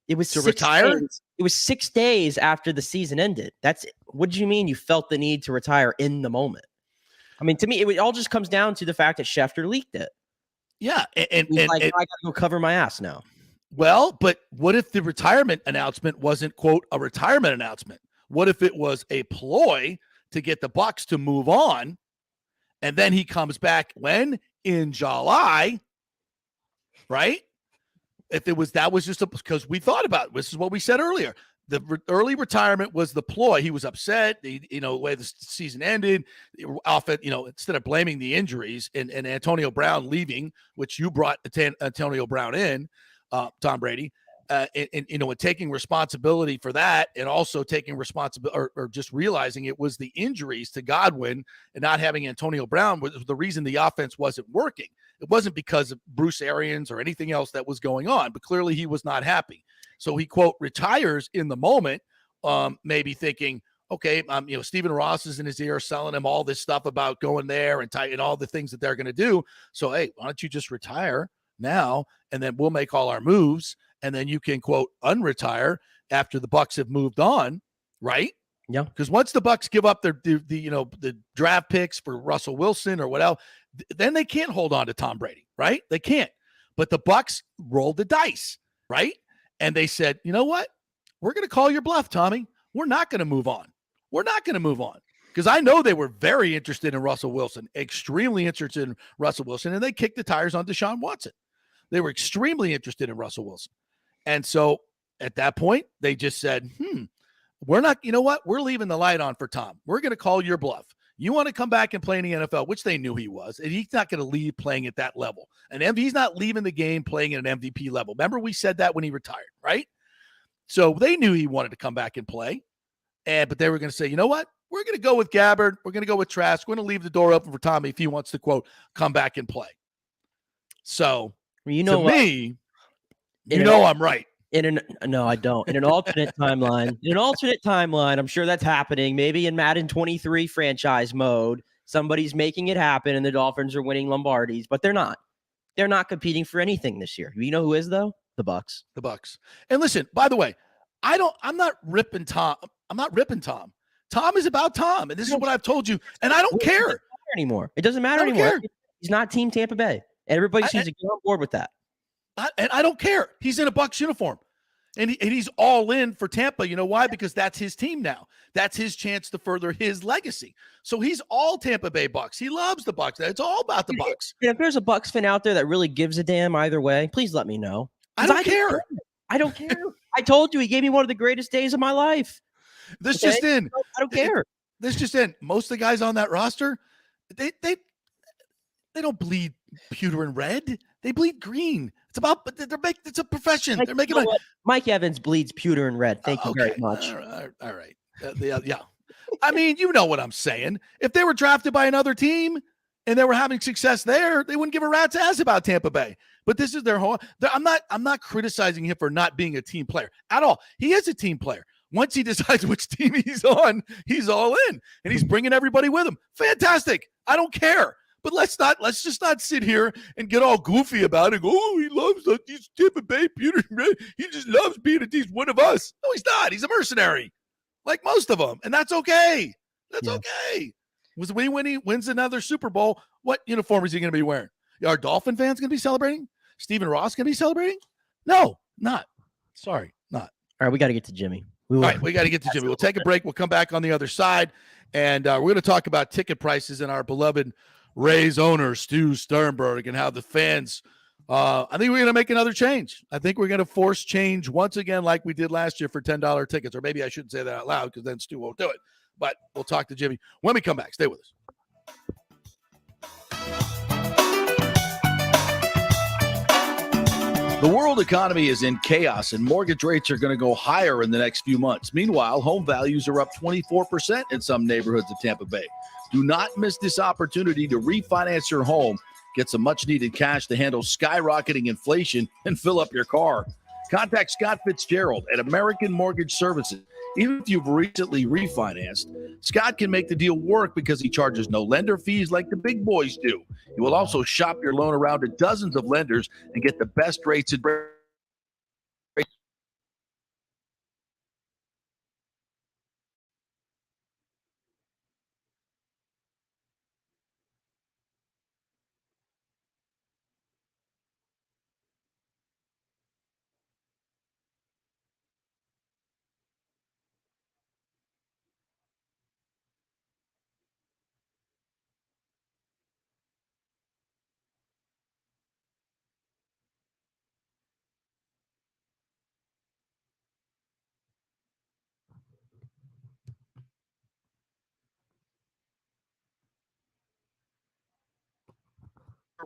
Speaker 5: It was
Speaker 4: to retire?
Speaker 5: It was 6 days after the season ended. What do you mean you felt the need to retire in the moment? I mean, to me, it all just comes down to the fact that Schefter leaked it.
Speaker 4: Yeah. And
Speaker 5: I got to go cover my ass now.
Speaker 4: Well, but what if the retirement announcement wasn't, quote, a retirement announcement? What if it was a ploy to get the Bucs to move on? And then he comes back when? In July. Right? If it was, that was just because we thought about it. This is what we said earlier. The early retirement was the ploy. He was upset, the way the season ended. Instead of blaming the injuries and Antonio Brown leaving, which you brought Antonio Brown in, Tom Brady, and taking responsibility for that, and also taking responsibility or just realizing it was the injuries to Godwin and not having Antonio Brown was the reason the offense wasn't working. It wasn't because of Bruce Arians or anything else that was going on, but clearly he was not happy. So he, quote, retires in the moment, maybe thinking, okay, Stephen Ross is in his ear selling him all this stuff about going there and all the things that they're going to do. So, hey, why don't you just retire now, and then we'll make all our moves, and then you can, quote, unretire after the Bucs have moved on, right?
Speaker 5: Yeah.
Speaker 4: Because once the Bucs give up the draft picks for Russell Wilson or whatever, then they can't hold on to Tom Brady, right? They can't. But the Bucs rolled the dice, right? And they said, you know what? We're going to call your bluff, Tommy. We're not going to move on. Because I know they were very interested in Russell Wilson, extremely interested in Russell Wilson, and they kicked the tires on Deshaun Watson. They were extremely interested in Russell Wilson. And so at that point, they just said, we're not, you know what? We're leaving the light on for Tom. We're going to call your bluff. You want to come back and play in the NFL, which they knew he was, and he's not going to leave playing at that level. And he's not leaving the game playing at an MVP level. Remember, we said that when he retired, right? So they knew he wanted to come back and play. But they were going to say, you know what? We're going to go with Gabbard. We're going to go with Trask. We're going to leave the door open for Tommy if he wants to, quote, come back and play. So, to me, I'm right.
Speaker 5: No, I don't. In an alternate timeline, I'm sure that's happening. Maybe in Madden 23 franchise mode, somebody's making it happen and the Dolphins are winning Lombardis, but they're not. They're not competing for anything this year. You know who is, though? The Bucs.
Speaker 4: The Bucs. And listen, by the way, I'm not ripping Tom. I'm not ripping Tom. Tom is about Tom, and this is what I've told you, and I don't care.
Speaker 5: It doesn't matter anymore. It doesn't matter anymore.
Speaker 4: Care.
Speaker 5: He's not Team Tampa Bay. Everybody seems to get on board with that.
Speaker 4: And I don't care. He's in a Bucs uniform, and he's all in for Tampa. You know why? Because that's his team now. That's his chance to further his legacy. So he's all Tampa Bay Bucs. He loves the Bucs. It's all about the Bucs.
Speaker 5: If there's a Bucs fan out there that really gives a damn either way, please let me know.
Speaker 4: I don't care.
Speaker 5: I don't care. I told you he gave me one of the greatest days of my life.
Speaker 4: This just in.
Speaker 5: I don't care.
Speaker 4: This just in. Most of the guys on that roster, they don't bleed pewter and red. They bleed green. It's a profession. They're making
Speaker 5: Mike Evans bleeds pewter and red. Thank you very much.
Speaker 4: All right. Yeah. I mean, you know what I'm saying. If they were drafted by another team and they were having success there, they wouldn't give a rat's ass about Tampa Bay. But this is their whole. I'm not criticizing him for not being a team player at all. He is a team player. Once he decides which team he's on, he's all in, and he's bringing everybody with him. Fantastic. I don't care. But let's just not sit here and get all goofy about it. Go, oh, he loves these Tampa Bay Peterson. He just loves being one of us. No, he's not. He's a mercenary, like most of them, and that's okay. That's okay. When he wins another Super Bowl, what uniform is he going to be wearing? Are Dolphin fans going to be celebrating? Stephen Ross going to be celebrating? No, not. Sorry, not.
Speaker 5: All right, we got to get to Jimmy.
Speaker 4: All right, we got to get to Jimmy. We'll take a break. We'll come back on the other side, and we're going to talk about ticket prices and our beloved Rays owner, Stu Sternberg, and how the fans I think we're going to make another change. I think we're going to force change once again like we did last year for $10 tickets, or maybe I shouldn't say that out loud because then Stu won't do it. But we'll talk to Jimmy when we come back. Stay with us. The world economy is in chaos, and mortgage rates are going to go higher in the next few months. Meanwhile, home values are up 24% in some neighborhoods of Tampa Bay. Do not miss this opportunity to refinance your home, get some much-needed cash to handle skyrocketing inflation, and fill up your car. Contact Scott Fitzgerald at American Mortgage Services. Even if you've recently refinanced, Scott can make the deal work because he charges no lender fees like the big boys do. He will also shop your loan around to dozens of lenders and get the best rates and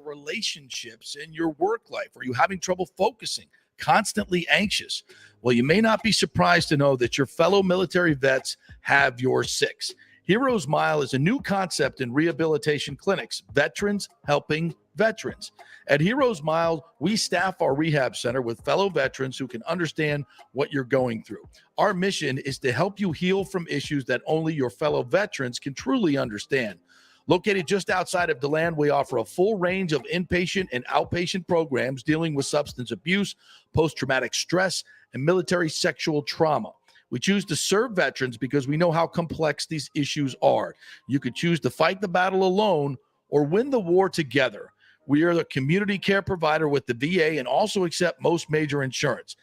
Speaker 4: relationships in your work life? Are you having trouble focusing, constantly anxious? Well, you may not be surprised to know that your fellow military vets have your six. Heroes Mile is a new concept in rehabilitation clinics, veterans helping veterans. At Heroes Mile, we staff our rehab center with fellow veterans who can understand what you're going through. Our mission is to help you heal from issues that only your fellow veterans can truly understand. Located just outside of DeLand, we offer a full range of inpatient and outpatient programs dealing with substance abuse, post-traumatic stress, and military sexual trauma. We choose to serve veterans because we know how complex these issues are. You could choose to fight the battle alone or win the war together. We are the community care provider with the VA and also accept most major insurance.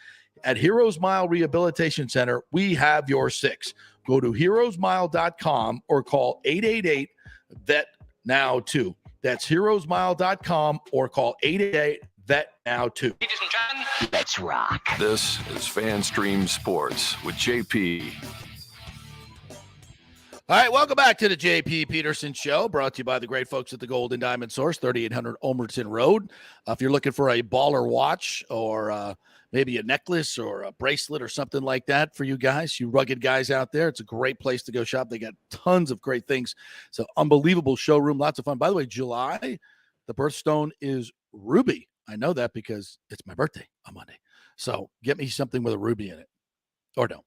Speaker 4: At Heroes Mile Rehabilitation Center, we have your six. Go to heroesmile.com or call 888-VET-NOW-2. That's heroesmile.com or call 888-VET-NOW-2.
Speaker 1: Let's rock. This is FanStream Sports with JP.
Speaker 4: All right, welcome back to the JP Peterson Show, brought to you by the great folks at the Golden Diamond Source, 3800 Ulmerton Road. If you're looking for a baller watch or maybe a necklace or a bracelet or something like that for you guys, you rugged guys out there, it's a great place to go shop. They got tons of great things. It's an unbelievable showroom, lots of fun. By the way, July, the birthstone is ruby. I know that because it's my birthday on Monday. So get me something with a ruby in it. Or no.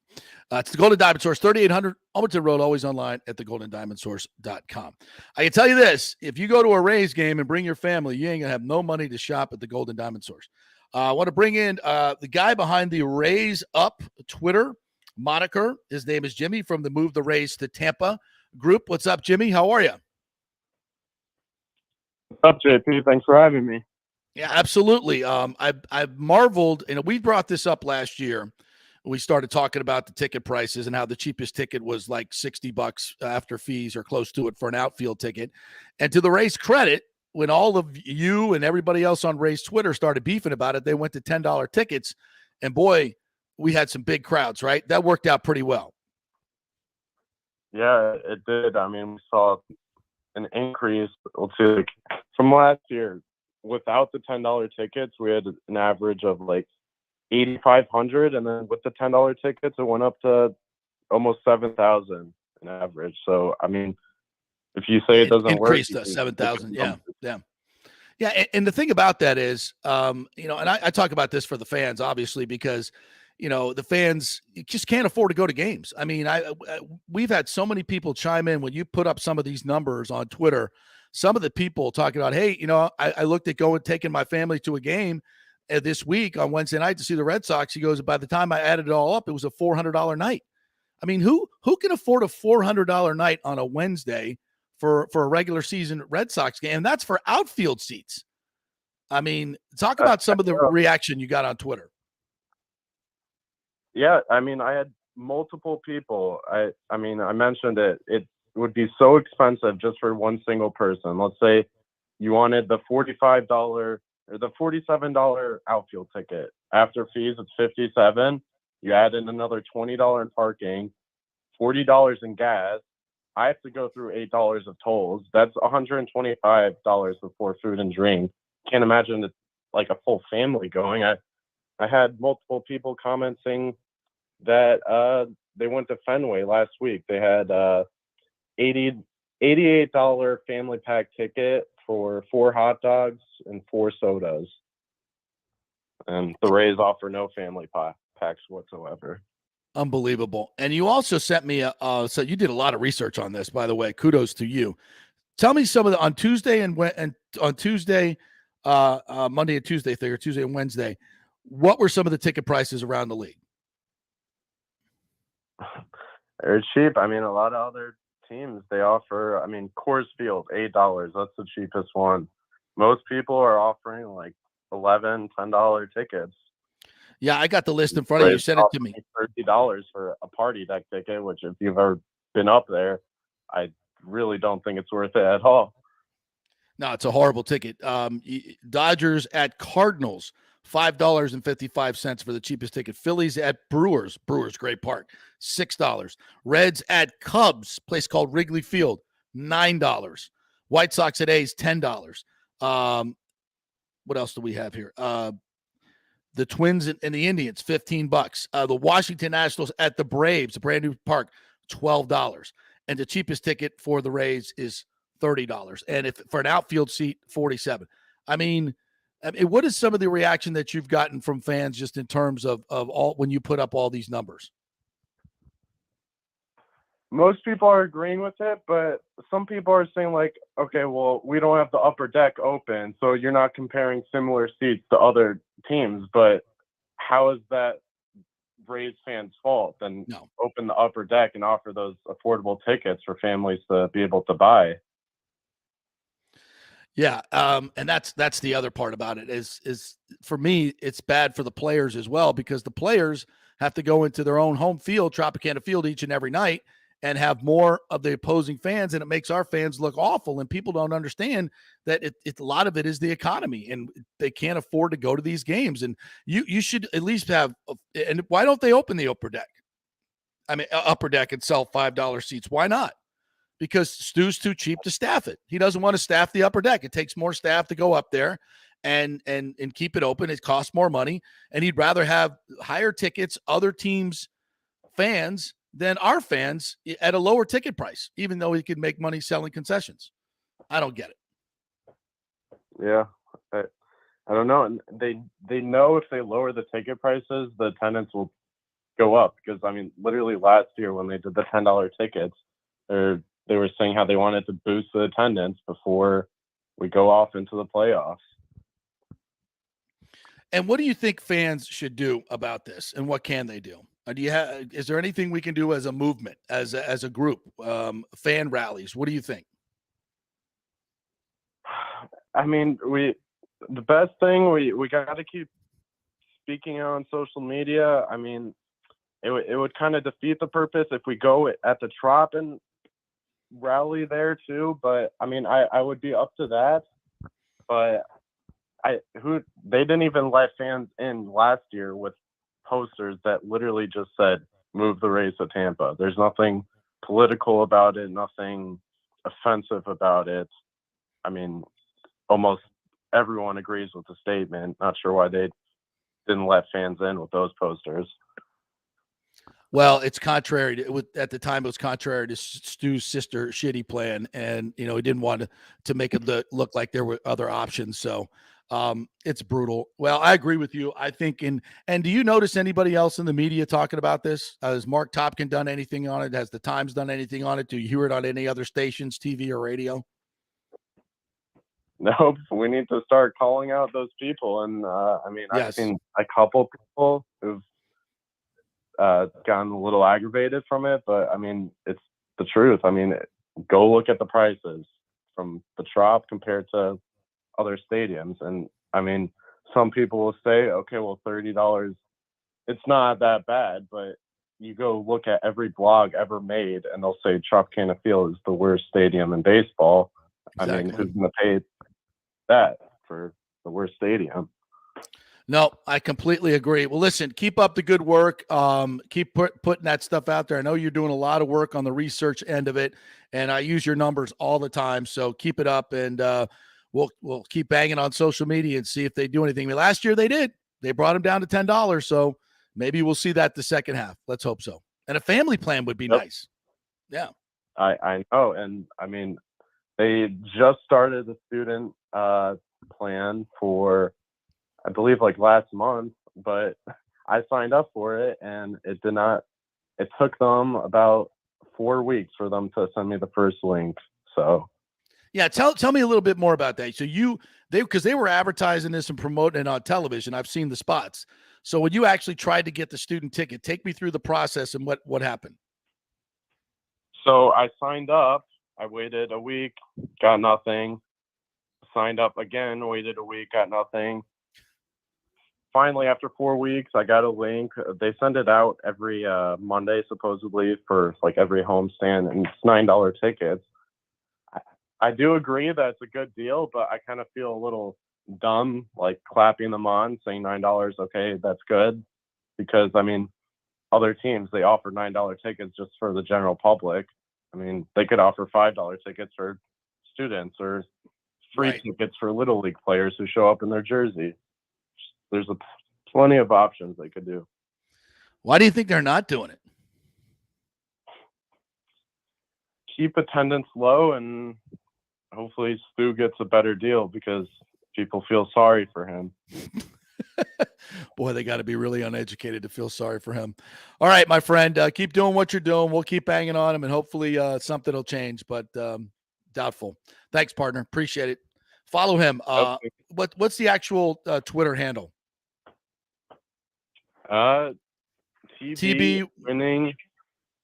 Speaker 4: It's the Golden Diamond Source, 3800 Ulmerton Road, always online at thegoldendiamondsource.com. I can tell you this, if you go to a Rays game and bring your family, you ain't going to have no money to shop at the Golden Diamond Source. I want to bring in the guy behind the Rays Up Twitter moniker. His name is Jimmy from the Move the Rays to Tampa group. What's up, Jimmy? How are you?
Speaker 9: What's up, JP? Thanks for having me.
Speaker 4: Yeah, absolutely. I've marveled, and we brought this up last year. We started talking about the ticket prices and how the cheapest ticket was like $60 after fees or close to it for an outfield ticket. And to the Rays' credit, when all of you and everybody else on Rays Twitter started beefing about it, they went to $10 tickets. And boy, we had some big crowds, right? That worked out pretty well.
Speaker 9: Yeah, it did. I mean, we saw an increase. Let's see, like, from last year, without the $10 tickets, we had an average of like 8,500, and then with the $10 tickets, it went up to almost 7,000 an average. So, I mean, if you say it doesn't
Speaker 4: increased
Speaker 9: work,
Speaker 4: to 7,000. Yeah. And the thing about that is, and I talk about this for the fans, obviously, because, the fans just can't afford to go to games. I mean, we've had so many people chime in when you put up some of these numbers on Twitter. Some of the people talking about, hey, I looked at taking my family to a game this week on Wednesday night to see the Red Sox. He goes, by the time I added it all up, it was a $400 night. I mean, who can afford a $400 night on a Wednesday for a regular season Red Sox game? And that's for outfield seats. I mean, talk about some of the reaction you got on Twitter.
Speaker 9: Yeah, I mean, I had multiple people. I mean, I mentioned it. It would be so expensive just for one single person. Let's say you wanted the $45 or the $47 outfield ticket. After fees, it's $57. You add in another $20 in parking, $40 in gas. I have to go through $8 of tolls. That's $125 before food and drink. Can't imagine it's like a full family going. I had multiple people commenting that they went to Fenway last week. They had $88 family pack ticket for 4 hot dogs and 4 sodas. And the Rays offer no family packs whatsoever.
Speaker 4: Unbelievable. And you also sent me so you did a lot of research on this, by the way. Kudos to you. Tell me some of on Tuesday and on Tuesday, Monday and Tuesday, or Tuesday and Wednesday, what were some of the ticket prices around the league?
Speaker 9: They're cheap. I mean, a lot of other teams, they offer, I mean, Coors Field, $8. That's the cheapest one. Most people are offering like $11, $10 tickets.
Speaker 4: Yeah, I got the list in front of you. Send it to me.
Speaker 9: $30 for a party deck ticket, which if you've ever been up there, I really don't think it's worth it at all.
Speaker 4: No, it's a horrible ticket. Dodgers at Cardinals, $5.55 for the cheapest ticket. Phillies at Brewers, Great Park, $6. Reds at Cubs, place called Wrigley Field, $9. White Sox at A's, $10. What else do we have here? The Twins and the Indians, $15. The Washington Nationals at the Braves, a brand new park, $12. And the cheapest ticket for the Rays is $30. And if for an outfield seat, $47. I mean, what is some of the reaction that you've gotten from fans just in terms of all when you put up all these numbers?
Speaker 9: Most people are agreeing with it, but some people are saying like, okay, well, we don't have the upper deck open, so you're not comparing similar seats to other teams. But how is that Rays fans' fault? Then
Speaker 4: no. Open
Speaker 9: the upper deck and offer those affordable tickets for families to be able to buy.
Speaker 4: Yeah, and that's the other part about it is for me, it's bad for the players as well, because the players have to go into their own home field, Tropicana Field, each and every night and have more of the opposing fans, and it makes our fans look awful. And people don't understand that a lot of it is the economy, and they can't afford to go to these games. And you should at least have. And why don't they open the upper deck? I mean, upper deck and sell $5 seats. Why not? Because Stu's too cheap to staff it. He doesn't want to staff the upper deck. It takes more staff to go up there and keep it open. It costs more money, and he'd rather have higher tickets, other teams' fans than our fans at a lower ticket price, even though he could make money selling concessions. I don't get it.
Speaker 9: Yeah, I don't know. And they know if they lower the ticket prices, the attendance will go up. Because I mean, literally last year when they did the $10 tickets, they were saying how they wanted to boost the attendance before we go off into the playoffs.
Speaker 4: And what do you think fans should do about this? And what can they do? Is there anything we can do as a movement, as a group, fan rallies? What do you think?
Speaker 9: I mean, the best thing we got to keep speaking on social media. I mean, it would kind of defeat the purpose if we go at the Trop and rally there too. But I mean, I would be up to that. But they didn't even let fans in last year with posters that literally just said move the Rays to Tampa. There's nothing political about it, nothing offensive about it. I mean, almost everyone agrees with the statement. Not sure why they didn't let fans in with those posters.
Speaker 4: Well, it's contrary to at the time. It was contrary to Stu's sister shitty plan, and he didn't want to make it look like there were other options. So It's brutal. Well, I agree with you. I think and do you notice anybody else in the media talking about this? Has Mark Topkin done anything on it? Has the Times done anything on it? Do you hear it on any other stations, TV or radio?
Speaker 9: Nope. We need to start calling out those people. And
Speaker 4: Yes.
Speaker 9: I've seen a couple people who've gotten a little aggravated from it, but I mean, it's the truth. I mean, go look at the prices from the Trop compared to other stadiums. And I mean, some people will say, okay, well, $30, it's not that bad, but you go look at every blog ever made and they'll say Tropicana Field is the worst stadium in baseball.
Speaker 4: Exactly.
Speaker 9: I mean, who's going to pay that for the worst stadium?
Speaker 4: No, I completely agree. Well, listen, keep up the good work. Keep putting that stuff out there. I know you're doing a lot of work on the research end of it, and I use your numbers all the time. So keep it up, and we'll keep banging on social media and see if they do anything. I mean, last year they did. They brought them down to $10, so maybe we'll see that the second half. Let's hope so. And a family plan would be nice. Yeah.
Speaker 9: I know, and I mean, they just started a student plan for, I believe, like last month, but I signed up for it and it took them about 4 weeks for them to send me the first link. So
Speaker 4: yeah, tell me a little bit more about that. So because they were advertising this and promoting it on television. I've seen the spots. So when you actually tried to get the student ticket, take me through the process and what happened.
Speaker 9: So I signed up, I waited a week, got nothing. Signed up again, waited a week, got nothing. Finally, after 4 weeks, I got a link. They send it out every Monday, supposedly, for like every homestand, and it's $9 tickets. I do agree that it's a good deal, but I kind of feel a little dumb, like clapping them on, saying $9, okay, that's good. Because, I mean, other teams, they offer $9 tickets just for the general public. I mean, they could offer $5 tickets for students or free tickets for Little League players who show up in their jersey. There's plenty of options they could do.
Speaker 4: Why do you think they're not doing it?
Speaker 9: Keep attendance low, and hopefully Stu gets a better deal because people feel sorry for him.
Speaker 4: Boy, they got to be really uneducated to feel sorry for him. All right, my friend, keep doing what you're doing. We'll keep banging on him, and hopefully something will change, but doubtful. Thanks, partner. Appreciate it. Follow him. What's the actual Twitter handle?
Speaker 9: TB winning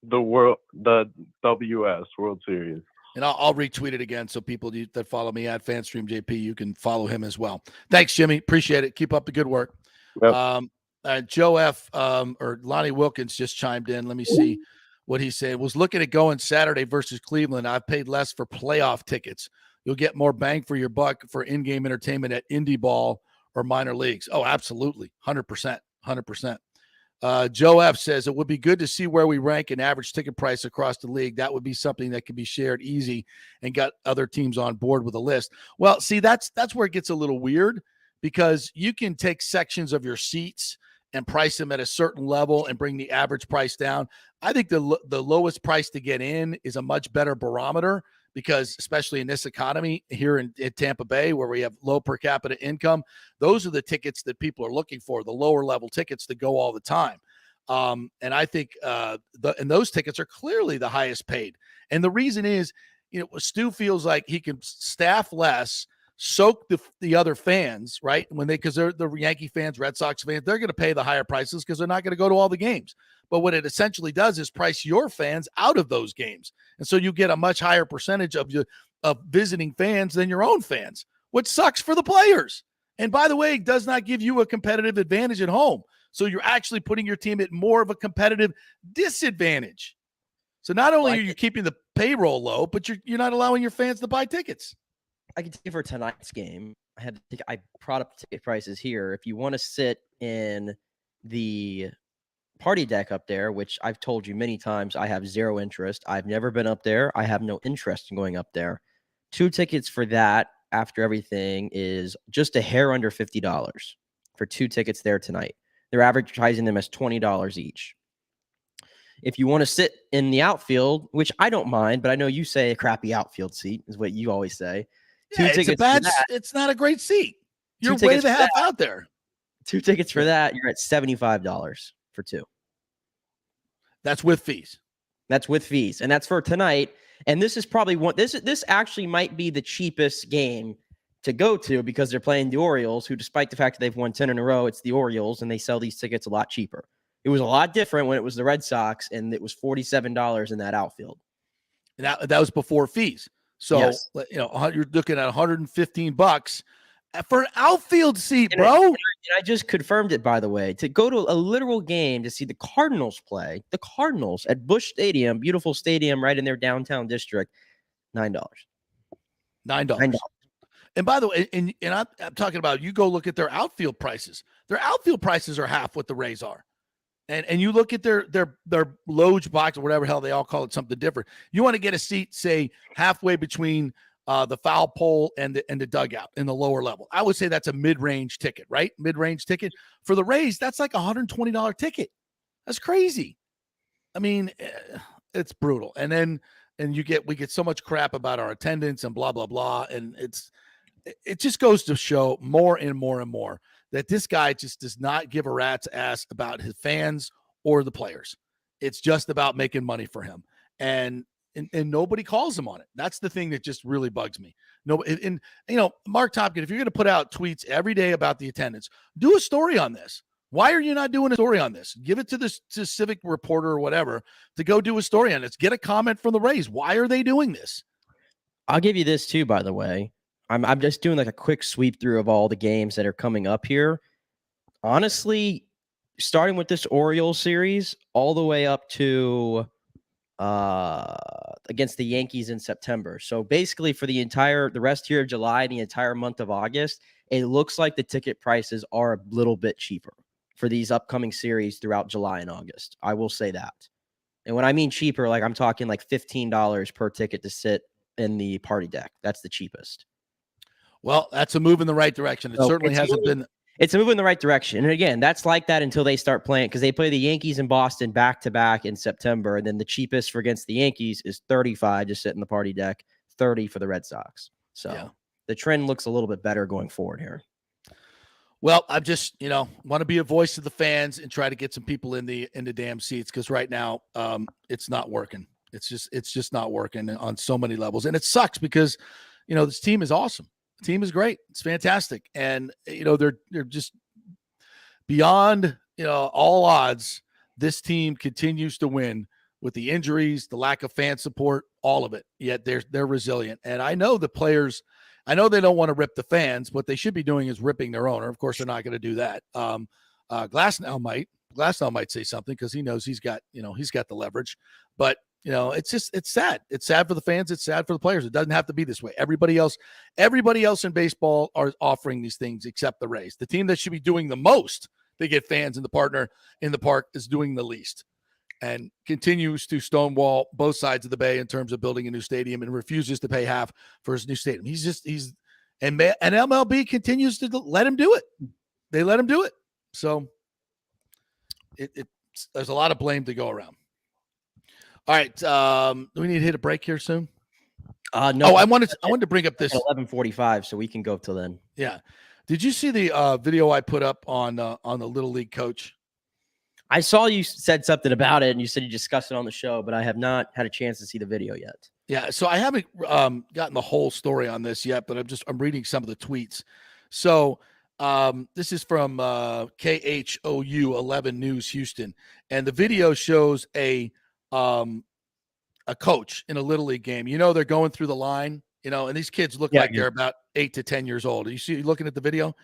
Speaker 9: the WS World Series.
Speaker 4: And I'll retweet it again so people that follow me at FanStreamJP, you can follow him as well. Thanks, Jimmy. Appreciate it. Keep up the good work.
Speaker 9: Yep.
Speaker 4: Joe F. Or Lonnie Wilkins just chimed in. Let me see what he said. Was looking at going Saturday versus Cleveland. I've paid less for playoff tickets. You'll get more bang for your buck for in-game entertainment at indie ball or minor leagues. Oh, absolutely. 100%. 100%. Joe F. says it would be good to see where we rank in average ticket price across the league. That would be something that could be shared easy and got other teams on board with a list. Well, see, that's where it gets a little weird because you can take sections of your seats and price them at a certain level and bring the average price down. I think the lowest price to get in is a much better barometer because especially in this economy here in Tampa Bay where we have low per capita income, those are the tickets that people are looking for, the lower level tickets that go all the time. And I think and those tickets are clearly the highest paid. And the reason is, Stu feels like he can staff less, soak the other fans, right? Because they're the Yankee fans, Red Sox fans, they're going to pay the higher prices because they're not going to go to all the games. But what it essentially does is price your fans out of those games. And so you get a much higher percentage of visiting fans than your own fans, which sucks for the players. And by the way, it does not give you a competitive advantage at home. So you're actually putting your team at more of a competitive disadvantage. So not only are you keeping the payroll low, but you're not allowing your fans to buy tickets.
Speaker 5: I can take for tonight's game. I brought up ticket prices here. If you want to sit in the party deck up there, which I've told you many times, I have zero interest. I've never been up there. I have no interest in going up there. 2 tickets for that after everything is just a hair under $50 for 2 tickets there tonight. They're advertising them as $20 each. If you want to sit in the outfield, which I don't mind, but I know you say a crappy outfield seat is what you always say.
Speaker 4: Yeah, it's not a great seat. You're way the half out there.
Speaker 5: 2 tickets for that, you're at $75 for 2.
Speaker 4: That's with fees.
Speaker 5: That's with fees, and that's for tonight. And this is probably this actually might be the cheapest game to go to because they're playing the Orioles, who, despite the fact that they've won 10 in a row, it's the Orioles, and they sell these tickets a lot cheaper. It was a lot different when it was the Red Sox, and it was $47 in that outfield.
Speaker 4: And that was before fees. So,
Speaker 5: yes.
Speaker 4: You're looking at $115 for an outfield seat, bro.
Speaker 5: And I just confirmed it, by the way, to go to a literal game to see the Cardinals play, the Cardinals at Busch Stadium, beautiful stadium right in their downtown district, $9.
Speaker 4: $9. And by the way, and I'm talking about, you go look at their outfield prices. Their outfield prices are half what the Rays are. And you look at their loge box or whatever hell they all call it, something different. You want to get a seat, say, halfway between the foul pole and the dugout in the lower level. I would say that's a mid-range ticket, right? Mid-range ticket. For the Rays, that's like a $120 ticket. That's crazy. I mean, it's brutal. And we get so much crap about our attendance and blah, blah, blah. And it just goes to show more and more and more that this guy just does not give a rat's ass about his fans or the players. It's just about making money for him. And nobody calls him on it. That's the thing that just really bugs me. Mark Topkin, if you're going to put out tweets every day about the attendance, do a story on this. Why are you not doing a story on this? Give it to Civic Reporter or whatever to go do a story on this. Get a comment from the Rays. Why are they doing this?
Speaker 5: I'll give you this too, by the way. I'm just doing like a quick sweep through of all the games that are coming up here. Honestly, starting with this Orioles series all the way up to against the Yankees in September. So basically for the rest here of July, the entire month of August, it looks like the ticket prices are a little bit cheaper for these upcoming series throughout July and August. I will say that. And when I mean cheaper, like I'm talking like $15 per ticket to sit in the party deck. That's the cheapest.
Speaker 4: Well, that's a move in the right direction. It certainly hasn't been.
Speaker 5: It's a move in the right direction. And again, that's like that until they start playing, because they play the Yankees in Boston back-to-back in September. And then the cheapest for against the Yankees is $35 to sit in the party deck, $30 for the Red Sox. So the trend looks a little bit better going forward here.
Speaker 4: Well, I'm just, want to be a voice of the fans and try to get some people in the damn seats, because right now it's not working. It's just not working on so many levels. And it sucks because, this team is awesome. The team is great. It's fantastic. And, they're just beyond, all odds. This team continues to win with the injuries, the lack of fan support, all of it. Yet they're resilient. And I know the players, I know they don't want to rip the fans. What they should be doing is ripping their owner. Of course, they're not going to do that. Glasnow might say something because he knows he's got the leverage. But, it's sad. It's sad for the fans. It's sad for the players. It doesn't have to be this way. Everybody else in baseball are offering these things except the Rays. The team that should be doing the most to get fans in the park is doing the least, and continues to stonewall both sides of the bay in terms of building a new stadium and refuses to pay half for his new stadium. And MLB continues to let him do it. They let him do it. So there's a lot of blame to go around. All right. Do we need to hit a break here soon?
Speaker 5: No.
Speaker 4: I wanted to bring up this
Speaker 5: 11:45, so we can go till then.
Speaker 4: Yeah. Did you see the video I put up on the Little League coach?
Speaker 5: I saw you said something about it, and you said you discussed it on the show, but I have not had a chance to see the video yet.
Speaker 4: Yeah. So I haven't gotten the whole story on this yet, but I'm reading some of the tweets. So this is from KHOU 11 News Houston, and the video shows a coach in a Little League game. They're going through the line, and these kids look like they're about 8 to 10 years old. You looking at the video?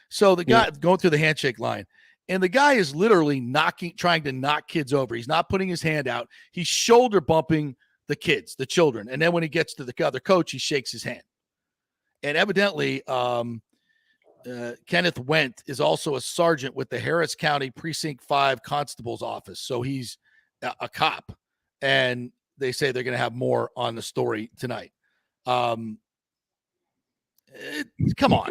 Speaker 4: So the guy going through the handshake line, and the guy is literally trying to knock kids over. He's not putting his hand out. He's shoulder bumping the children. And then when he gets to the other coach, he shakes his hand. And evidently, Kenneth Wendt is also a sergeant with the Harris County Precinct 5 Constable's Office. So he's a cop, and they say they're going to have more on the story tonight. Come on.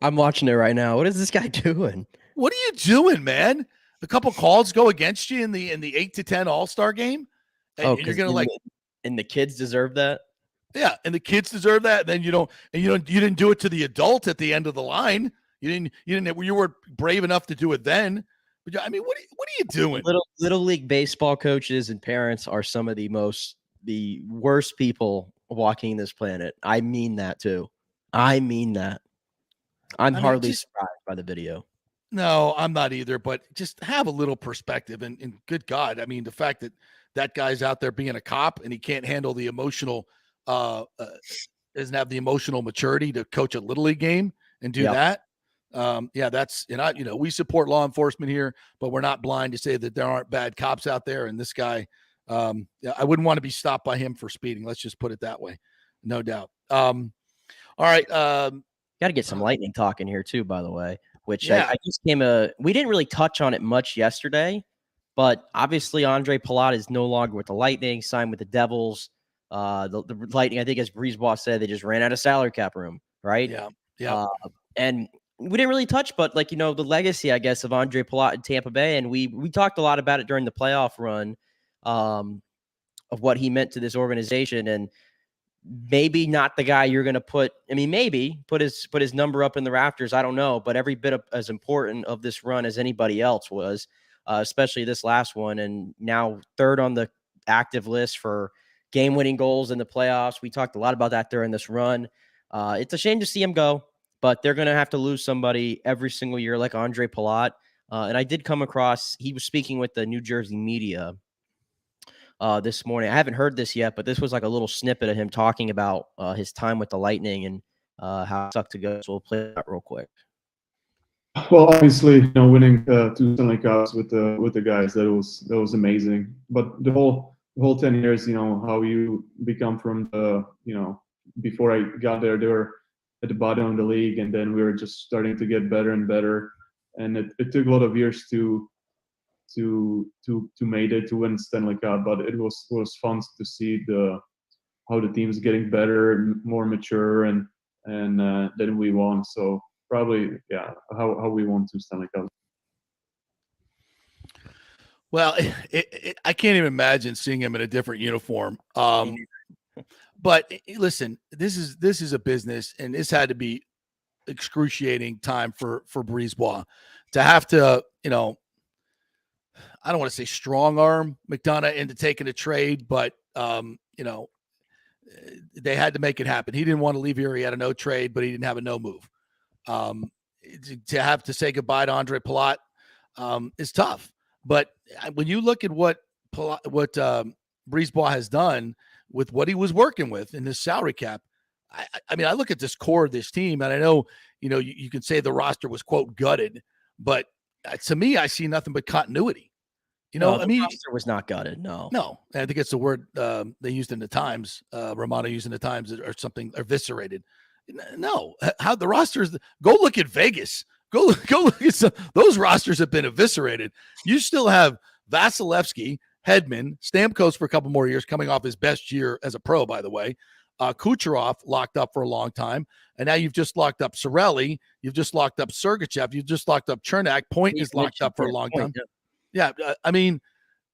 Speaker 5: I'm watching it right now. What is this guy doing?
Speaker 4: What are you doing, man? A couple calls go against you in the 8 to 10 All-Star game, and you're going to
Speaker 5: and the kids deserve that.
Speaker 4: Yeah, and the kids deserve that. Then you didn't do it to the adult at the end of the line. You weren't brave enough to do it then. But I mean, what are you doing?
Speaker 5: Little league baseball coaches and parents are some of the worst people walking this planet. I mean that too. I mean that. I'm hardly surprised by the video.
Speaker 4: No, I'm not either, but just have a little perspective. And good God, I mean, the fact that guy's out there being a cop and he can't handle the emotional, doesn't have the emotional maturity to coach a little league game and do that. That's, we support law enforcement here, but we're not blind to say that there aren't bad cops out there. And this guy, I wouldn't want to be stopped by him for speeding. Let's just put it that way. No doubt. All right.
Speaker 5: Got to get some lightning talk in here too, by the way, which I just we didn't really touch on it much yesterday, but obviously Andre Palat is no longer with the Lightning, signed with the Devils. The Lightning, I think, as Brisebois said, they just ran out of salary cap room, right?
Speaker 4: Yeah.
Speaker 5: And we didn't really touch, but the legacy, I guess, of Andre Palat in Tampa Bay, and we talked a lot about it during the playoff run, of what he meant to this organization, and maybe not the guy you're going to put his number up in the rafters. I don't know, but every bit as important of this run as anybody else was, especially this last one. And now third on the active list for game-winning goals in the playoffs. We talked a lot about that during this run. It's a shame to see him go, but they're going to have to lose somebody every single year like Andre Palat. And I did come across, he was speaking with the New Jersey media this morning. I haven't heard this yet, but this was like a little snippet of him talking about his time with the Lightning and how it sucked to go. So we'll play that real quick.
Speaker 10: Well, obviously, winning 2 Stanley Cups with the guys, that was amazing. But the whole 10 years, how you become from the, before I got there, they were at the bottom of the league, and then we were just starting to get better and better. And it took a lot of years to make it to win Stanley Cup, but it was fun to see how the team's getting better, more mature, and then we won. So probably how we won 2 Stanley Cups.
Speaker 4: Well, I can't even imagine seeing him in a different uniform. But listen, this is a business, and this had to be excruciating time for Brisebois to have to, I don't want to say strong arm McDonough into taking a trade, but they had to make it happen. He didn't want to leave here. He had a no trade, but he didn't have a no move. To have to say goodbye to Andre Palat is tough. But when you look at what Brisebois has done with what he was working with in this salary cap, I mean, I look at this core of this team, and I know, you can say the roster was, quote, gutted, but to me, I see nothing but continuity.
Speaker 5: The roster was not gutted. No,
Speaker 4: I think it's the word they used in the Times. Romano used in the Times, or something, eviscerated. No, how the rosters? Go look at Vegas. Go look at those rosters have been eviscerated. You still have Vasilevsky, Hedman, Stamkos for a couple more years, coming off his best year as a pro, by the way. Kucherov locked up for a long time, and now you've just locked up Cirelli. You've just locked up Sergachev. You've just locked up Chernak. Point is locked up for a long time. Yeah, I mean,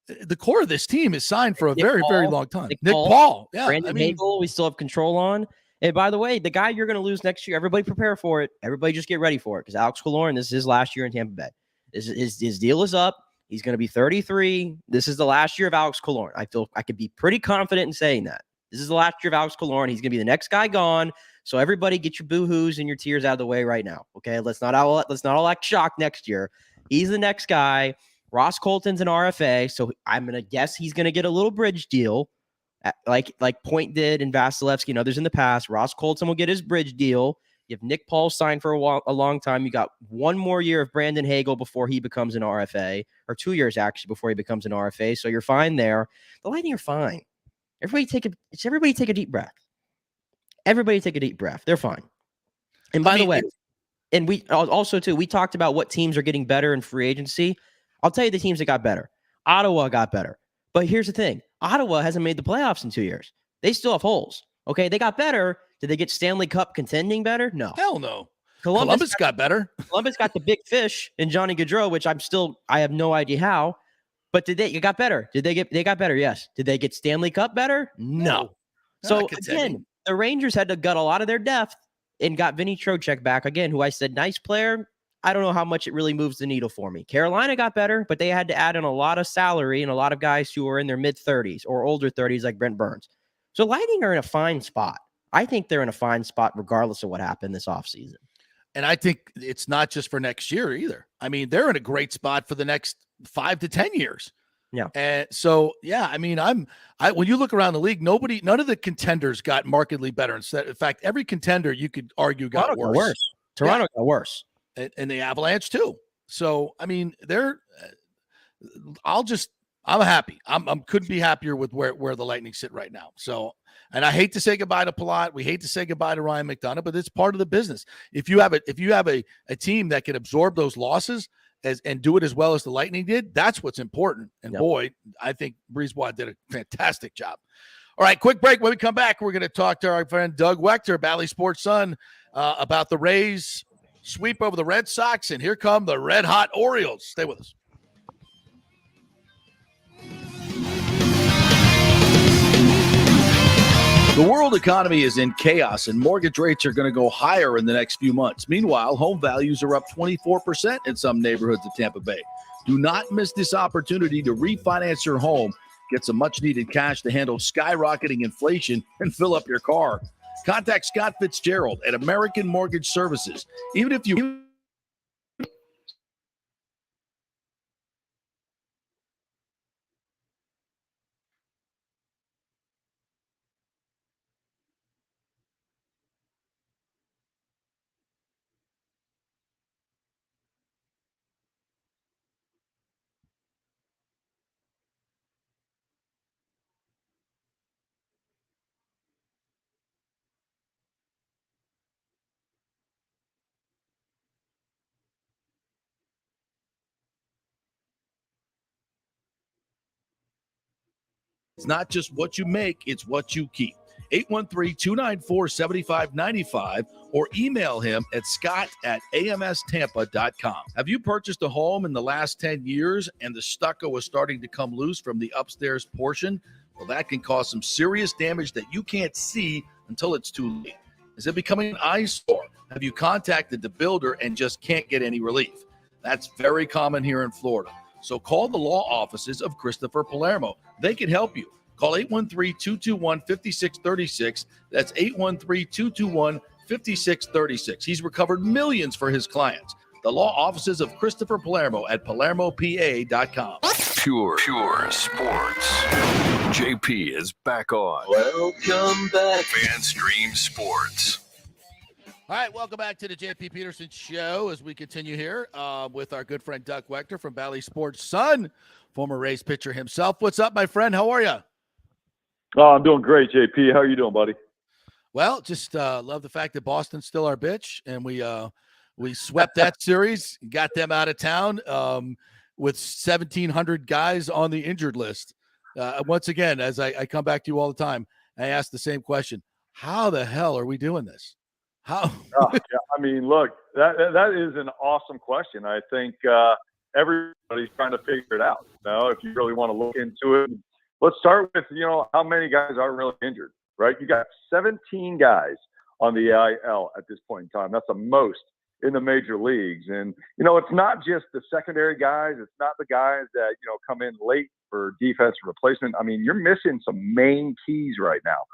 Speaker 4: the core of this team is signed for a very long time. Nick Paul. Yeah,
Speaker 5: Brandon Hagel, we still have control on. And by the way, the guy you're going to lose next year, everybody prepare for it. Everybody just get ready for it, because Alex Killorn, this is his last year in Tampa Bay. His deal is up. He's going to be 33. This is the last year of Alex Killorn. I feel I could be pretty confident in saying that. This is the last year of Alex Killorn. He's going to be the next guy gone. So everybody get your boo-hoos and your tears out of the way right now. Okay, let's not all act shocked next year. He's the next guy. Ross Colton's an RFA, so I'm going to guess he's going to get a little bridge deal, like Point did and Vasilevsky and others in the past. Ross Colton will get his bridge deal. You have Nick Paul signed for a long time. You got one more year of Brandon Hagel before he becomes an RFA, or 2 years actually before he becomes an RFA. So you're fine there. The Lightning are fine. Everybody take a deep breath. Everybody take a deep breath. They're fine. And by the way, and we also too, we talked about what teams are getting better in free agency. I'll tell you the teams that got better. Ottawa got better. But here's the thing. Ottawa hasn't made the playoffs in 2 years. They still have holes. Okay, they got better. Did they get Stanley Cup contending better? No.
Speaker 4: Hell no. Columbus got better.
Speaker 5: Columbus got the big fish in Johnny Gaudreau, which I have no idea how. But it got better? They got better? Yes. Did they get Stanley Cup better? No. So again, the Rangers had to gut a lot of their depth and got Vinny Trocheck back again, who I said, nice player. I don't know how much it really moves the needle for me. Carolina got better, but they had to add in a lot of salary and a lot of guys who are in their mid-30s or older 30s like Brent Burns. So Lightning are in a fine spot. I think they're in a fine spot regardless of what happened this offseason.
Speaker 4: And I think it's not just for next year either. I mean, they're in a great spot for the next 5 to 10 years.
Speaker 5: Yeah.
Speaker 4: And so, yeah, I mean, when you look around the league, none of the contenders got markedly better. In fact, every contender you could argue got worse.
Speaker 5: Toronto got worse.
Speaker 4: And the Avalanche too. So, I mean, I'm happy. Couldn't be happier with where the Lightning sit right now. So, and I hate to say goodbye to Palat. We hate to say goodbye to Ryan McDonough, but it's part of the business. If you have a team that can absorb those losses and do it as well as the Lightning did, that's what's important. And boy, I think Brisebois did a fantastic job. All right, quick break. When we come back, we're going to talk to our friend Doug Wechter, Bally Sports Sun, about the Rays sweep over the Red Sox, and here come the red-hot Orioles. Stay with us. The world economy is in chaos, and mortgage rates are going to go higher in the next few months. Meanwhile, home values are up 24% in some neighborhoods of Tampa Bay. Do not miss this opportunity to refinance your home, get some much-needed cash to handle skyrocketing inflation, and fill up your car. Contact Scott Fitzgerald at American Mortgage Services. Even if you It's not just what you make, it's what you keep. 813-294-7595 or email him at scott@amstampa.com. Have you purchased a home in the last 10 years and the stucco is starting to come loose from the upstairs portion? Well, that can cause some serious damage that you can't see until it's too late. Is it becoming an eyesore? Have you contacted the builder and just can't get any relief? That's very common here in Florida. So call the law offices of Christopher Palermo. They can help you. Call 813-221-5636. That's 813-221-5636. He's recovered millions for his clients. The law offices of Christopher Palermo at PalermoPA.com.
Speaker 1: Pure sports. JP is back on.
Speaker 11: Welcome back.
Speaker 1: FanStream Sports.
Speaker 4: All right, welcome back to the JP Peterson Show as we continue here with our good friend Doug Wechter from Bally Sports Sun, former Rays pitcher himself. What's up, my friend? How are you?
Speaker 11: Oh, I'm doing great, JP. How are you doing, buddy?
Speaker 4: Well, just love the fact that Boston's still our bitch, and we swept that series, got them out of town with 1,700 guys on the injured list. Once again, as I come back to you all the time, I ask the same question: how the hell are we doing this? How?
Speaker 11: Yeah, I mean, look, that is an awesome question. I think everybody's trying to figure it out. If you really want to look into it, let's start with how many guys are really injured, right? You got 17 guys on the IL at this point in time. That's the most in the major leagues, and it's not just the secondary guys. It's not the guys that come in late for defense replacement. I mean, you're missing some main keys right now.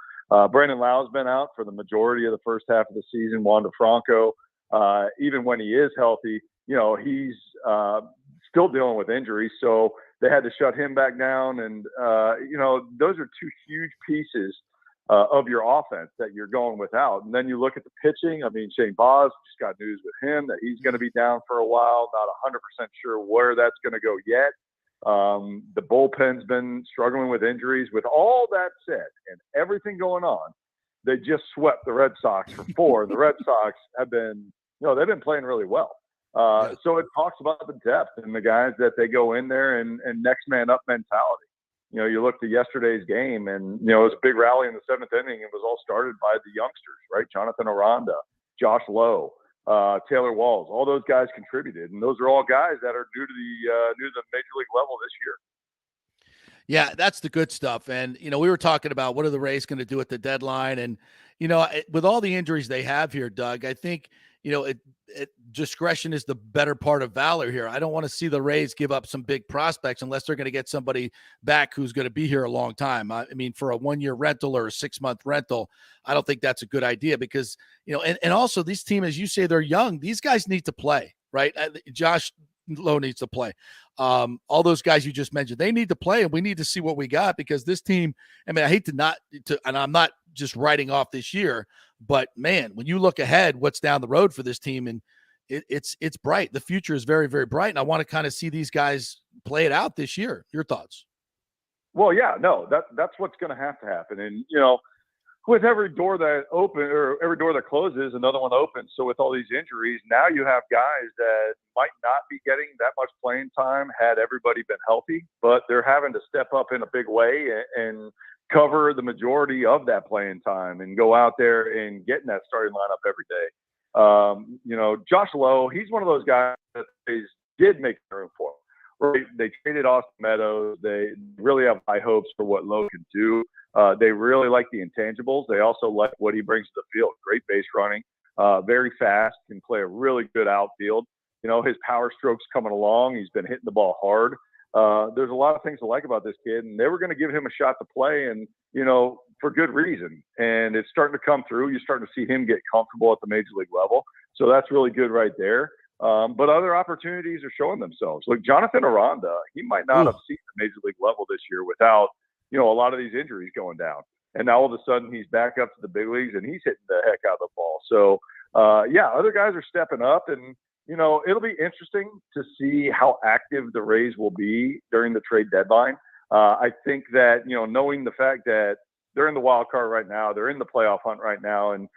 Speaker 11: Brandon Lau's been out for the majority of the first half of the season. Wander Franco, even when he is healthy, he's still dealing with injuries. So they had to shut him back down. And, those are two huge pieces of your offense that you're going without. And then you look at the pitching. I mean, Shane Baz, just got news with him that he's going to be down for a while. Not 100% sure where that's going to go yet. The bullpen's been struggling with injuries. With all that said and everything going on, they just swept the Red Sox for 4. The Red Sox have been, they've been playing really well. So it talks about the depth and the guys that they go in there and next man up mentality. You looked at yesterday's game and, it was a big rally in the 7th inning. It was all started by the youngsters, right? Jonathan Aranda, Josh Lowe, Taylor Walls, all those guys contributed. And those are all guys that are new to the major league level this year.
Speaker 4: Yeah, that's the good stuff. And, we were talking about what are the Rays going to do at the deadline. And, with all the injuries they have here, Doug, I think, discretion is the better part of valor here. I don't want to see the Rays give up some big prospects unless they're going to get somebody back who's going to be here a long time. I mean, for a 1-year rental or a 6-month rental, I don't think that's a good idea because, and also this team, as you say, they're young. These guys need to play, right? Josh Lowe needs to play. All those guys you just mentioned, they need to play, and we need to see what we got because this team, I mean, I hate and I'm not just writing off this year, but man, when you look ahead, what's down the road for this team, and it's bright. The future is very, very bright, and I want to kind of see these guys play it out this year. Your thoughts?
Speaker 11: Well, yeah, no, that's what's going to happen. And, with every door that opens or every door that closes, another one opens. So with all these injuries, now you have guys that might not be getting that much playing time had everybody been healthy, but they're having to step up in a big way and cover the majority of that playing time and go out there and get in that starting lineup every day. Josh Lowe, he's one of those guys that they did make room for. Right? They traded Austin Meadows. They really have high hopes for what Lowe can do. They really like the intangibles. They also like what he brings to the field. Great base running, very fast, can play a really good outfield. His power stroke's coming along. He's been hitting the ball hard. There's a lot of things to like about this kid, and they were going to give him a shot to play, and, for good reason. And it's starting to come through. You're starting to see him get comfortable at the major league level. So that's really good right there. But other opportunities are showing themselves. Look, Jonathan Aranda, he might not have seen the major league level this year without, a lot of these injuries going down. And now all of a sudden he's back up to the big leagues and he's hitting the heck out of the ball. So, other guys are stepping up, and, it'll be interesting to see how active the Rays will be during the trade deadline. I think that, knowing the fact that they're in the wild card right now, they're in the playoff hunt right now, and,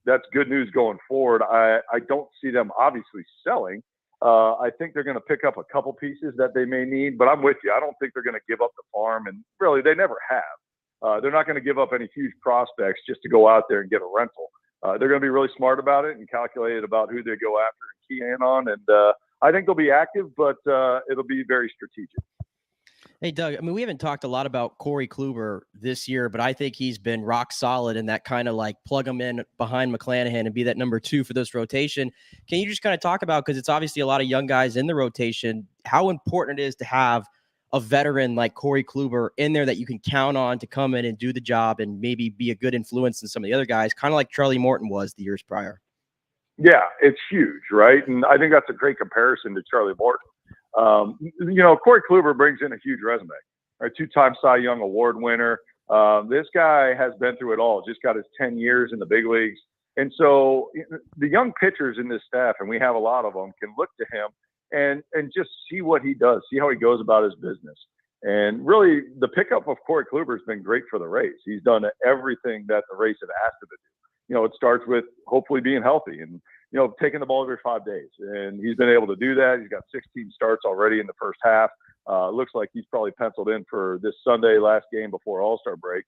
Speaker 11: that's good news going forward. I don't see them obviously selling. I think they're going to pick up a couple pieces that they may need, but I'm with you. I don't think they're going to give up the farm, and really they never have. They're not going to give up any huge prospects just to go out there and get a rental. They're going to be really smart about it and calculated about who they go after and key in on. And I think they'll be active, but it'll be very strategic.
Speaker 5: Hey, Doug, I mean, we haven't talked a lot about Corey Kluber this year, but I think he's been rock solid in that kind of like plug him in behind McClanahan and be that number 2 for this rotation. Can you just kind of talk about, because it's obviously a lot of young guys in the rotation, how important it is to have a veteran like Corey Kluber in there that you can count on to come in and do the job and maybe be a good influence in some of the other guys, kind of like Charlie Morton was the years prior?
Speaker 11: Yeah, it's huge, right? And I think that's a great comparison to Charlie Morton. Corey Kluber brings in a huge resume, right? 2-time Cy Young Award winner. This guy has been through it all, just got his 10 years in the big leagues. And so the young pitchers in this staff, and we have a lot of them, can look to him and just see what he does, see how he goes about his business. And really, the pickup of Corey Kluber has been great for the Rays. He's done everything that the Rays have asked him to do. It starts with hopefully being healthy and, taking the ball every 5 days. And he's been able to do that. He's got 16 starts already in the first half. Looks like he's probably penciled in for this Sunday, last game before All-Star break.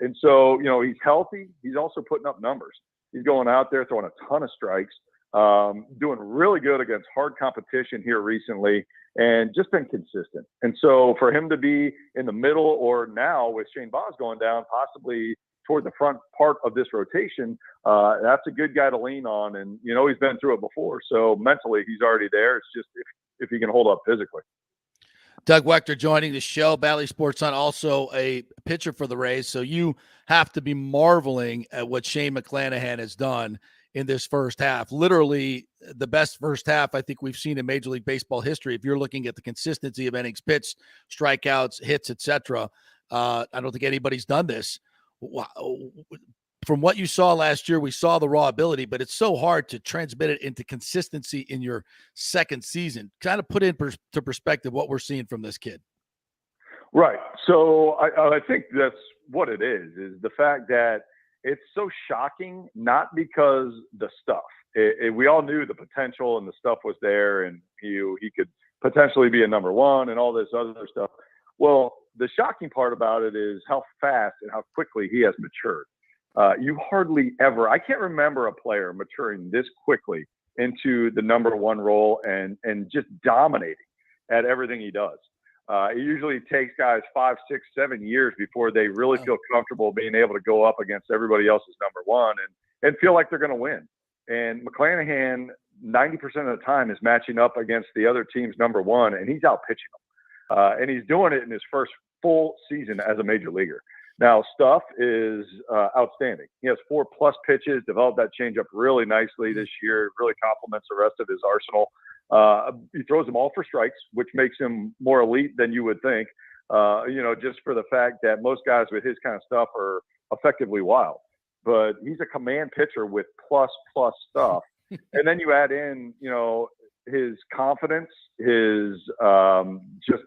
Speaker 11: And so, he's healthy. He's also putting up numbers. He's going out there throwing a ton of strikes, doing really good against hard competition here recently, and just been consistent. And so for him to be in the middle, or now with Shane Baz going down, possibly toward the front part of this rotation, that's a good guy to lean on. And, he's been through it before. So mentally, he's already there. It's just if he can hold up physically.
Speaker 4: Doug Wechter joining the show. Bally Sports on, also a pitcher for the Rays. So you have to be marveling at what Shane McClanahan has done in this first half. Literally the best first half I think we've seen in Major League Baseball history. If you're looking at the consistency of innings pitched, strikeouts, hits, etc., I don't think anybody's done this. From what you saw last year, we saw the raw ability, but it's so hard to transmit it into consistency in your second season. Kind of put into perspective what we're seeing from this kid.
Speaker 11: Right. So I think that's what it is the fact that it's so shocking, not because the stuff. We all knew the potential and the stuff was there, and he could potentially be a number 1 and all this other stuff. Well, the shocking part about it is how fast and how quickly he has matured. You hardly ever, I can't remember a player maturing this quickly into the number 1 role and just dominating at everything he does. It usually takes guys 5, 6, 7 years before they really feel comfortable being able to go up against everybody else's number one and feel like they're going to win. And McClanahan, 90% of the time, is matching up against the other team's number one, and he's out pitching them. And he's doing it in his first full season as a major leaguer. Now, Stuff is outstanding. He has 4+ pitches, developed that changeup really nicely this year, really complements the rest of his arsenal. He throws them all for strikes, which makes him more elite than you would think, just for the fact that most guys with his kind of stuff are effectively wild. But he's a command pitcher with plus stuff. And then you add in, his confidence, his just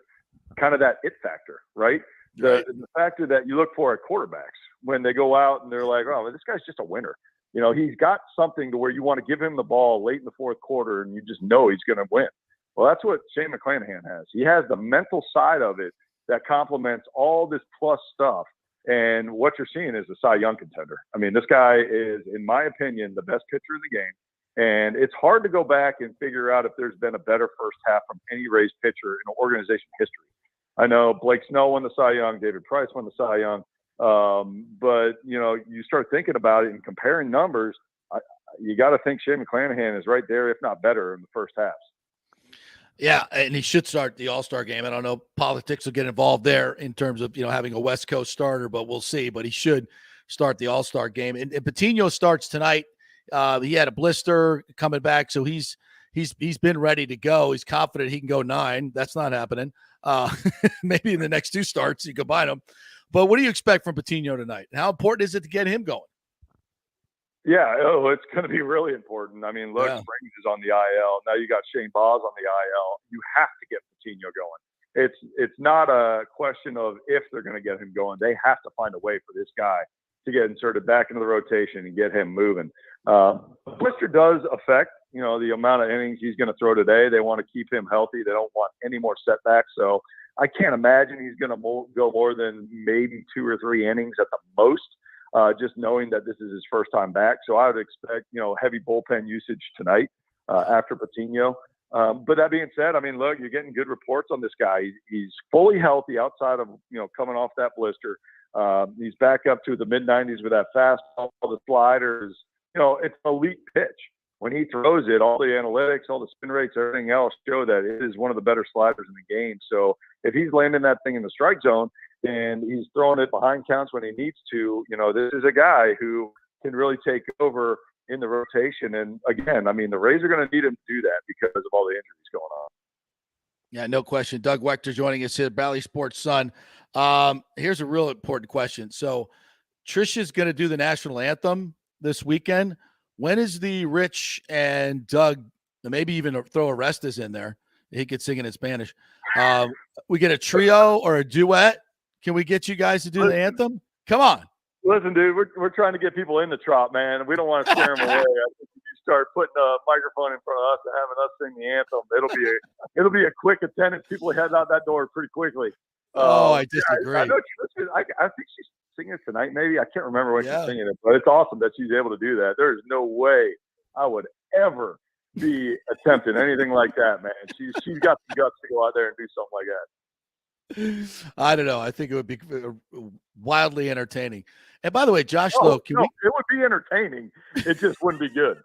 Speaker 11: kind of that it factor, right? The factor that you look for at quarterbacks when they go out and they're like, oh, this guy's just a winner. He's got something to where you want to give him the ball late in the fourth quarter and you just know he's going to win. Well, that's what Shane McClanahan has. He has the mental side of it that complements all this plus stuff. And what you're seeing is a Cy Young contender. I mean, this guy is, in my opinion, the best pitcher in the game. And it's hard to go back and figure out if there's been a better first half from any Rays pitcher in organization history. I know Blake Snell won the Cy Young, David Price won the Cy Young. But, you start thinking about it and comparing numbers, you got to think Shane McClanahan is right there, if not better, in the first half.
Speaker 4: Yeah, and he should start the All-Star game. I don't know, politics will get involved there in terms of, having a West Coast starter, but we'll see. But he should start the All-Star game. And Patino starts tonight. He had a blister coming back, so he's been ready to go. He's confident he can go 9. That's not happening. Maybe in the next 2 starts you combine them. But what do you expect from Patino tonight? How important is it to get him going?
Speaker 11: Yeah, it's going to be really important. I mean, look, Springs is on the IL. Now you got Shane Boz on the IL. You have to get Patino going. It's not a question of if they're going to get him going. They have to find a way for this guy to get inserted back into the rotation and get him moving. Blister does affect, the amount of innings he's going to throw today. They want to keep him healthy. They don't want any more setbacks. So I can't imagine he's going to go more than maybe 2 or 3 innings at the most, just knowing that this is his first time back. So I would expect, heavy bullpen usage tonight after Patino. But that being said, I mean, look, you're getting good reports on this guy. He's fully healthy outside of, coming off that blister. He's back up to the mid-90s with that fastball, the sliders. It's an elite pitch. When he throws it, all the analytics, all the spin rates, everything else show that it is one of the better sliders in the game. So if he's landing that thing in the strike zone and he's throwing it behind counts when he needs to, this is a guy who can really take over in the rotation. And again, I mean, the Rays are going to need him to do that because of all the injuries going on.
Speaker 4: Yeah, no question. Doug Wechter joining us here at Bally Sports Sun. Here's a real important question. So Trisha's going to do the national anthem this weekend. When is the Rich and Doug, maybe even throw Orestes in there? He could sing it in Spanish. We get a trio or a duet. Can we get you guys to do the anthem? Come on.
Speaker 11: Listen, dude, we're trying to get people in the Trop, man. We don't want to scare them away. I think if you start putting a microphone in front of us and having us sing the anthem, it'll be a quick attendance. People head out that door pretty quickly.
Speaker 4: I disagree.
Speaker 11: I know I think she's singing it tonight. Maybe I can't remember when she's singing it, but it's awesome that she's able to do that. There's no way I would ever be attempting anything like that, man. She's got the guts to go out there and do something like that.
Speaker 4: I don't know. I think it would be wildly entertaining. And by the way, Josh Lowe,
Speaker 11: it would be entertaining. It just wouldn't be good.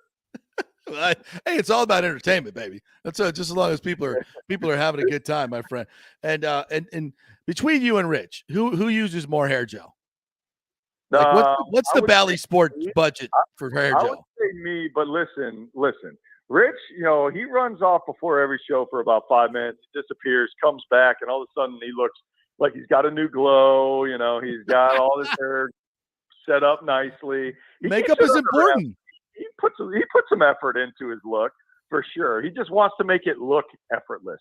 Speaker 4: Hey, it's all about entertainment, baby. That's just as long as people are having a good time, my friend. And between you and Rich, who uses more hair gel? Like what's the Bally Sports budget for hair gel?
Speaker 11: I would say me, but listen. Rich, he runs off before every show for about 5 minutes, disappears, comes back, and all of a sudden he looks like he's got a new glow. He's got all his hair set up nicely.
Speaker 4: Makeup is important.
Speaker 11: He puts some effort into his look for sure. He just wants to make it look effortless.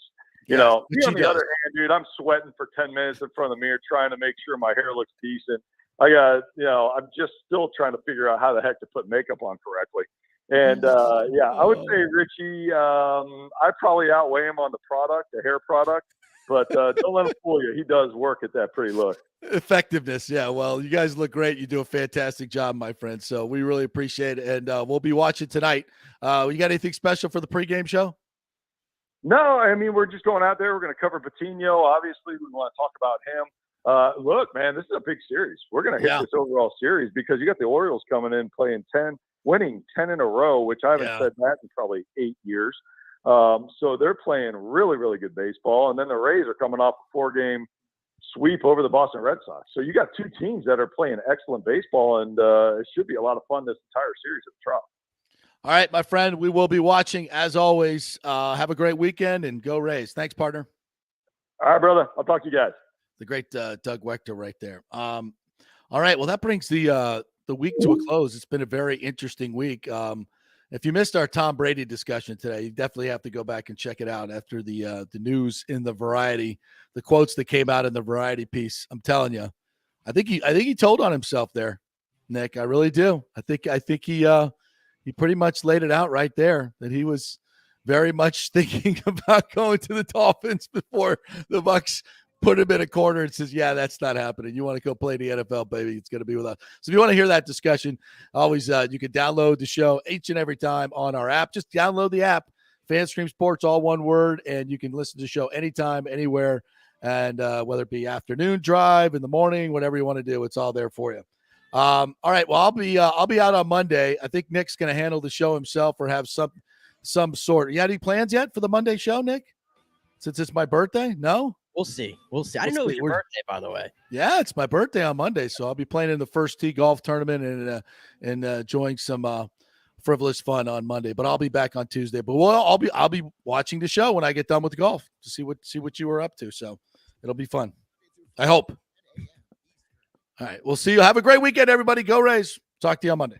Speaker 11: Me on the other hand, dude, I'm sweating for 10 minutes in front of the mirror trying to make sure my hair looks decent. I'm just still trying to figure out how the heck to put makeup on correctly. And I would say Richie, I probably outweigh him on the hair product, but don't let him fool you. He does work at that pretty look.
Speaker 4: Effectiveness. Yeah. Well, you guys look great. You do a fantastic job, my friend. So we really appreciate it. And we'll be watching tonight. You got anything special for the pregame show?
Speaker 11: No, I mean, we're just going out there. We're going to cover Patino. Obviously, we want to talk about him. Look, man, this is a big series. We're going to hit this overall series because you got the Orioles coming in playing 10, winning 10 in a row, which I haven't said that in probably 8 years. So they're playing really, really good baseball. And then the Rays are coming off a 4-game sweep over the Boston Red Sox. So you got two teams that are playing excellent baseball, and it should be a lot of fun this entire series at the Trop.
Speaker 4: All right, my friend, we will be watching as always. Have a great weekend and go Rays. Thanks, partner.
Speaker 11: All right, brother. I'll talk to you guys.
Speaker 4: The great Doug Wechter right there. All right, well, that brings the week to a close. It's been a very interesting week. If you missed our Tom Brady discussion today, you definitely have to go back and check it out after the news in the Variety, the quotes that came out in the Variety piece. I'm telling you, I think he told on himself there, Nick. I really do. I think he pretty much laid it out right there that he was very much thinking about going to the Dolphins before the Bucs put him in a corner and says, yeah, that's not happening. You want to go play the NFL, baby. It's going to be with us. So if you want to hear that discussion, always you can download the show each and every time on our app. Just download the app, FanStream Sports, all one word, and you can listen to the show anytime, anywhere, and whether it be afternoon drive, in the morning, whatever you want to do, it's all there for you. All right. Well, I'll be out on Monday. I think Nick's going to handle the show himself or have some sort. You got any plans yet for the Monday show, Nick? Since it's my birthday? No?
Speaker 5: We'll see. I didn't know it was your birthday, by the way.
Speaker 4: Yeah, it's my birthday on Monday, so I'll be playing in the First Tee golf tournament and enjoying some frivolous fun on Monday. But I'll be back on Tuesday. But I'll be watching the show when I get done with the golf to see what you were up to. So it'll be fun. I hope. All right, we'll see you. Have a great weekend, everybody. Go Rays. Talk to you on Monday.